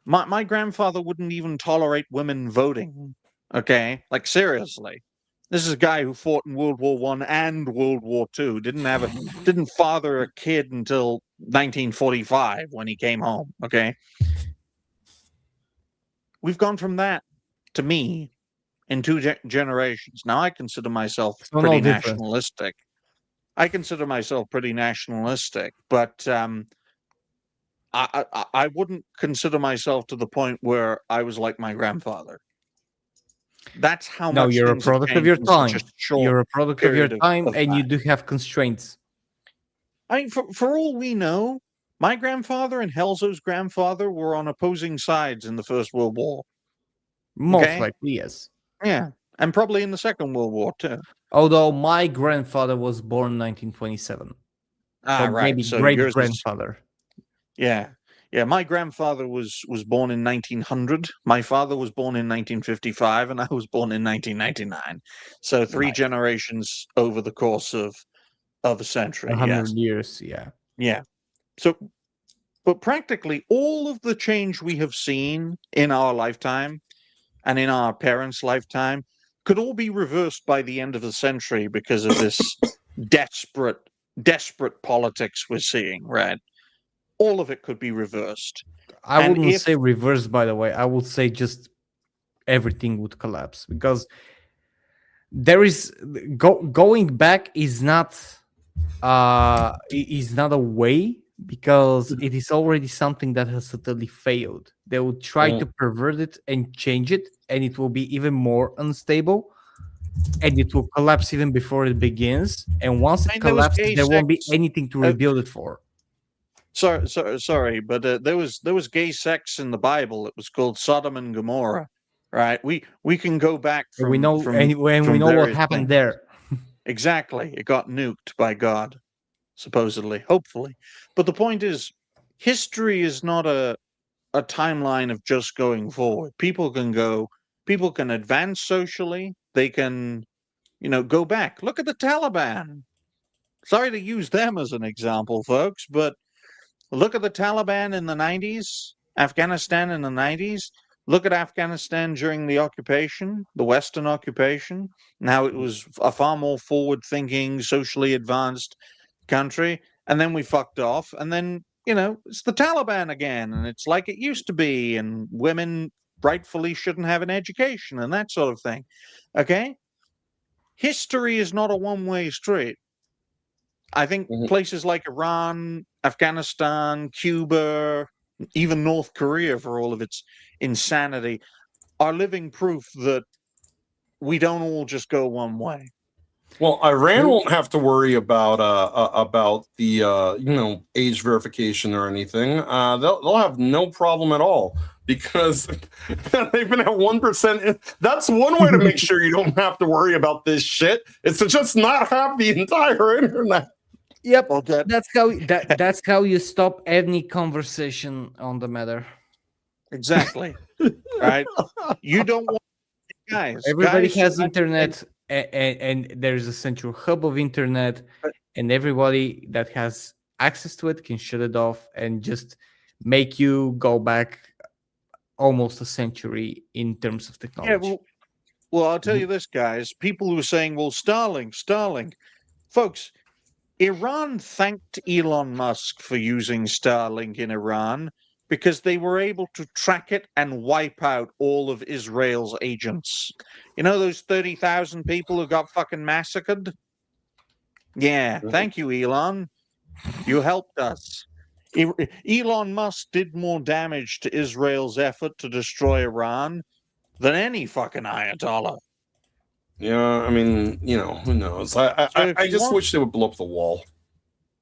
My grandfather wouldn't even tolerate women voting. Okay, like seriously, this is a guy who fought in World War I and World War II. Didn't father a kid until 1945 when he came home. Okay, we've gone from that to me in two generations. Now I consider myself So pretty no difference. nationalistic. But I wouldn't consider myself to the point where I was like my grandfather. That's how No, much you're a things have product of changed your in such a time. short You're a product of your period time of and you time. do have constraints. I mean, for all we know, my grandfather and Helzo's grandfather were on opposing sides in the First World War. Most Okay? likely, yes. Yeah, and probably in the Second World War too. Although my grandfather was born in 1927. So Right. maybe So great yours is grandfather. yeah. My grandfather was born in 1900. My father was born in 1955, and I was born in 1999. So three generations over the course of a century. 100 Yes. years, yeah. Yeah. So, but practically all of the change we have seen in our lifetime and in our parents' lifetime could all be reversed by the end of the century because of this desperate politics we're seeing, right? All of it could be reversed. I And wouldn't if say reverse, by the way. I would say just everything would collapse because there is going back is not a way because it is already something that has totally failed. They will try to pervert it and change it, and it will be even more unstable. and it will collapse even before it begins. And once I it mean, there was collapses, gay there won't be sex. anything to rebuild it for. Sorry, but there was gay sex in the Bible. It was called Sodom and Gomorrah, right? We can go back And we know, from and we from know what various happened things. there. Exactly, it got nuked by God, supposedly, hopefully. But the point is, history is not a timeline of just going forward. People can advance socially. They can, go back. Look at the Taliban. Sorry to use them as an example, folks, but look at the Taliban in the 90s, Afghanistan in the 90s. Look at Afghanistan during the occupation, the Western occupation. Now it was a far more forward thinking, socially advanced country. And then we fucked off. And then, it's the Taliban again. And it's like it used to be. And women rightfully shouldn't have an education and that sort of thing. Okay? History is not a one way street. I think places like Iran, Afghanistan, Cuba, even North Korea, for all of its insanity, are living proof that we don't all just go one way. Well, Iran won't have to worry about the age verification or anything. They'll have no problem at all because they've been at 1%. That's one way to make sure you don't have to worry about this shit. Is to just not have the entire internet. Yep, Well, that's how you stop any conversation on the matter. Exactly. Right? You don't want guys. Everybody guys has should- internet, and there's a central hub of internet, and everybody that has access to it can shut it off and just make you go back almost a century in terms of technology. Yeah, well, I'll tell you this, guys. People who are saying, well, Starlink. Folks, Iran thanked Elon Musk for using Starlink in Iran because they were able to track it and wipe out all of Israel's agents. You know those 30,000 people who got fucking massacred? Yeah, thank you, Elon. You helped us. Elon Musk did more damage to Israel's effort to destroy Iran than any fucking Ayatollah. Yeah, I mean, who knows? I just wish they would blow up the wall.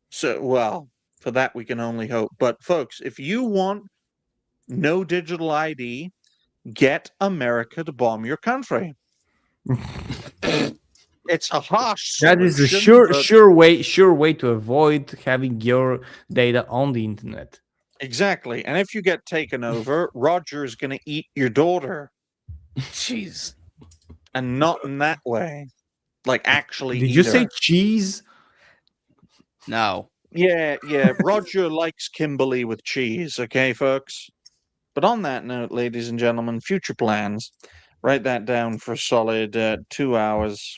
So, well, for that we can only hope. But folks, if you want no digital ID, get America to bomb your country. It's a harsh That is a solution, but- sure way to avoid having your data on the internet. Exactly. And if you get taken over, Roger is going to eat your daughter. Jeez. And not in that way. Like actually Did eat you her. say cheese? No. Yeah. Roger likes Kimberly with cheese, okay, folks? But on that note, ladies and gentlemen, future plans. Write that down for a solid 2 hours,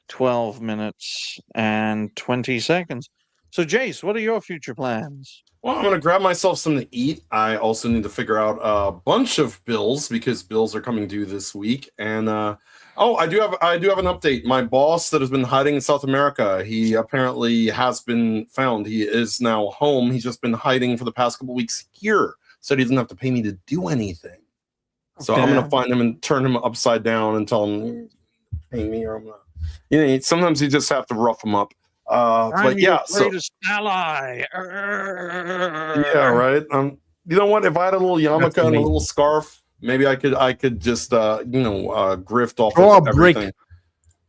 12 minutes, and 20 seconds. So, Jace, what are your future plans? Well, I'm gonna grab myself something to eat. I also need to figure out a bunch of bills because bills are coming due this week. And I do have an update. My boss that has been hiding in South America, he apparently has been found. He is now home. He's just been hiding for the past couple weeks here, so he doesn't have to pay me to do anything. So I'm gonna find him and turn him upside down and tell him, pay me or I'm not. Sometimes you just have to rough him up. But yeah, greatest ally. Yeah, right. You know what? If I had a little yarmulke and a little scarf, maybe I could just grift off Throw of a everything.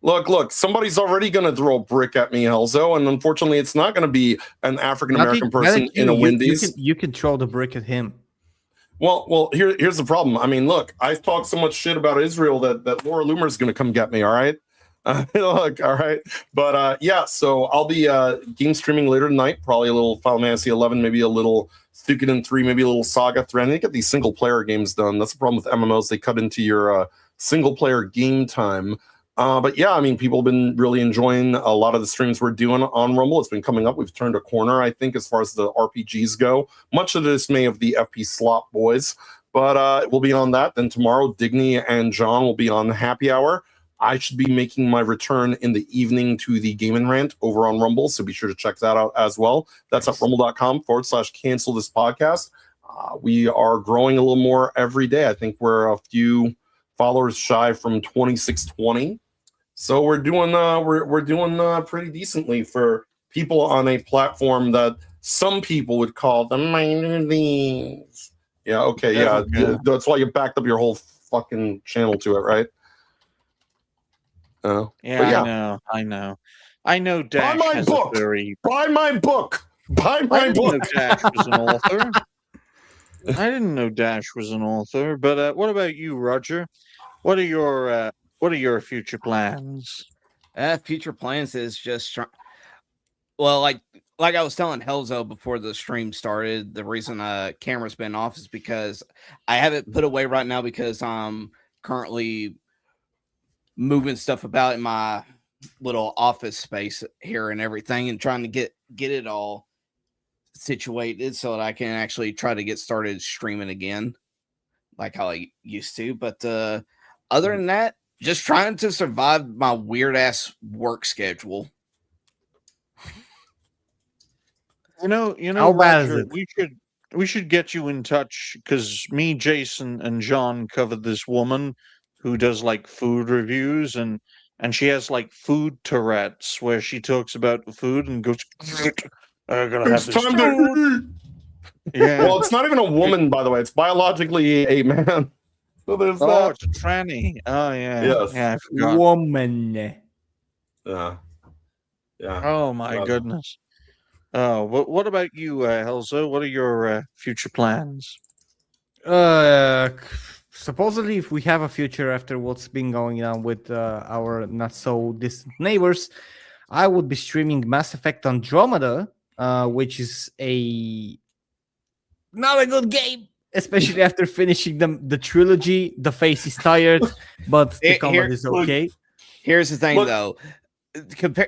brick. Look, somebody's already gonna throw a brick at me, Elzo, and unfortunately it's not gonna be an African American person in a Wendy's. You can throw the brick at him. Well, here's the problem. I mean, look, I've talked so much shit about Israel that Laura Loomer's gonna come get me, all right? Look, all right. But yeah, so I'll be game streaming later tonight, probably a little Final Fantasy 11, maybe a little Suikoden 3, maybe a little Saga 3. I need to get these single player games done. That's the problem with MMOs. They cut into your single player game time. But yeah, I mean, people have been really enjoying a lot of the streams we're doing on Rumble. It's been coming up. We've turned a corner, I think, as far as the RPGs go, much to the dismay of the FP Slop boys. But we'll be on that. Then tomorrow, Digny and John will be on Happy Hour. I should be making my return in the evening to the Game and Rant over on Rumble, so be sure to check that out as well. That's at rumble.com/cancel this podcast. We are growing a little more every day. I think we're a few followers shy from 2620. So we're doing pretty decently for people on a platform that some people would call the minor leagues. Yeah, okay, yeah. That's why you backed up your whole fucking channel to it, right? Yeah, I know. Buy Dash my has book. a very. Buy my book. Buy I my didn't know book. Dash was an author. I didn't know Dash was an author. But what about you, Roger? What are your future plans? Future plans is just well, like I was telling Helzo before the stream started, the reason camera's been off is because I have it put away right now because I'm currently moving stuff about in my little office space here and everything, and trying to get it all situated so that I can actually try to get started streaming again, like how I used to. But other than that, just trying to survive my weird ass work schedule. How bad is Roger, it? we should get you in touch because me, Jason, and John covered this woman who does like food reviews and she has like food Tourette's where she talks about the food and goes, "I gotta have It's this time food." to. Yeah. Well, it's not even a woman, by the way. It's biologically a man. So there's Oh, that. it's a tranny. Oh yeah. Yes. Yeah, I forgot. Woman. Yeah. Oh my goodness. Oh, what about you, Helzo? What are your future plans? Supposedly, if we have a future after what's been going on with our not so distant neighbors, I would be streaming Mass Effect Andromeda, which is not a good game, especially after finishing the trilogy. The face is tired, but the combat is okay. Here's the thing, though.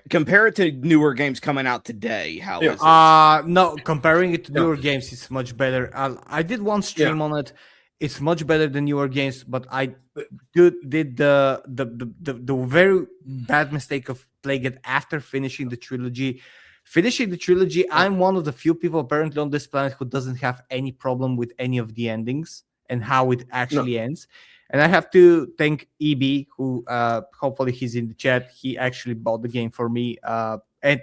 Compare it to newer games coming out today. How is it? No, comparing it to newer games is much better. I did one stream on it. It's much better than newer games, but I did the very bad mistake of playing it after finishing the trilogy. Finishing the trilogy, I'm one of the few people apparently on this planet who doesn't have any problem with any of the endings and how it actually ends. And I have to thank EB, who hopefully he's in the chat. He actually bought the game for me. And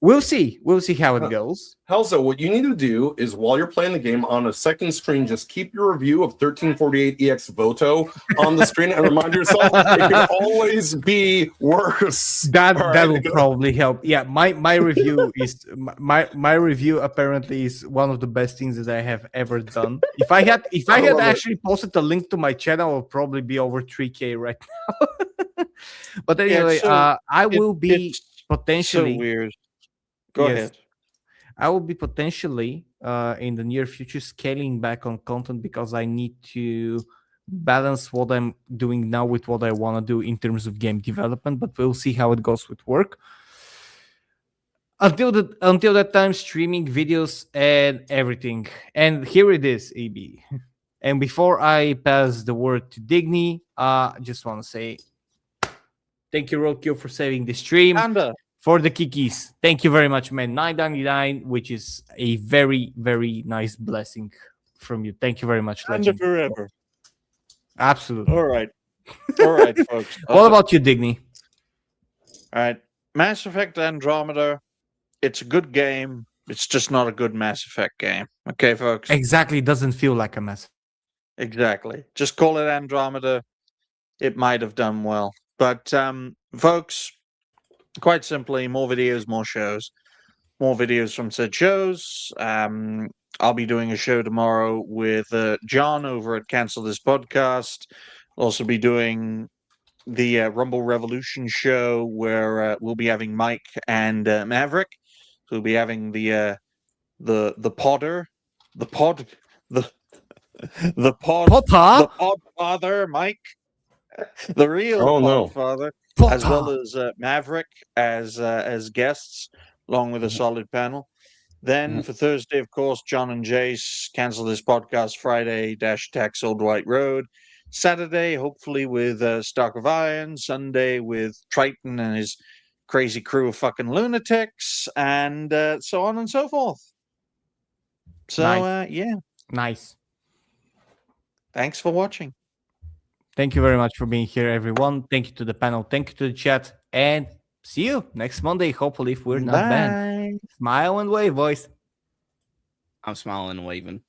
we'll see. We'll see how it goes. Helzo, what you need to do is while you're playing the game on a second screen, just keep your review of 1348 EX Voto on the screen and remind yourself it can always be worse. That will probably help. Yeah, my review is my review apparently is one of the best things that I have ever done. If I had actually posted a link to my channel, it would probably be over 3K right now. But anyway, I will be potentially so weird. Go ahead. I will be potentially in the near future scaling back on content because I need to balance what I'm doing now with what I want to do in terms of game development. But we'll see how it goes with work. Until that time, streaming videos and everything. And here it is, EB. And before I pass the word to Digny, I just want to say thank you, Roadkill, for saving the stream. For the kikis, thank you very much, man. $9.99, which is a very, very nice blessing from you. Thank you very much, legend. Forever. Absolutely. All right, folks. What about you, Digny? All right, Mass Effect Andromeda. It's a good game. It's just not a good Mass Effect game. Okay, folks. Exactly, doesn't feel like a mess. Exactly. Just call it Andromeda. It might have done well, but folks. Quite simply, more videos, more shows, more videos from said shows. I'll be doing a show tomorrow with John over at Cancel This Podcast. I'll also be doing the Rumble Revolution show where we'll be having Mike and Maverick. We'll be having the podder, the pod father, Mike, the real pod father. As well as Maverick as guests, along with a solid panel. Then for Thursday, of course, John and Jace Cancel This Podcast. Friday, Dash Tax Old White Road. Saturday, hopefully with Stark of Iron. Sunday with Triton and his crazy crew of fucking lunatics, and so on and so forth. So, yeah. Nice. Thanks for watching. Thank you very much for being here, everyone. Thank you to the panel. Thank you to the chat. And see you next Monday, hopefully, if we're not banned. Bye. Smile and wave, boys. I'm smiling and waving.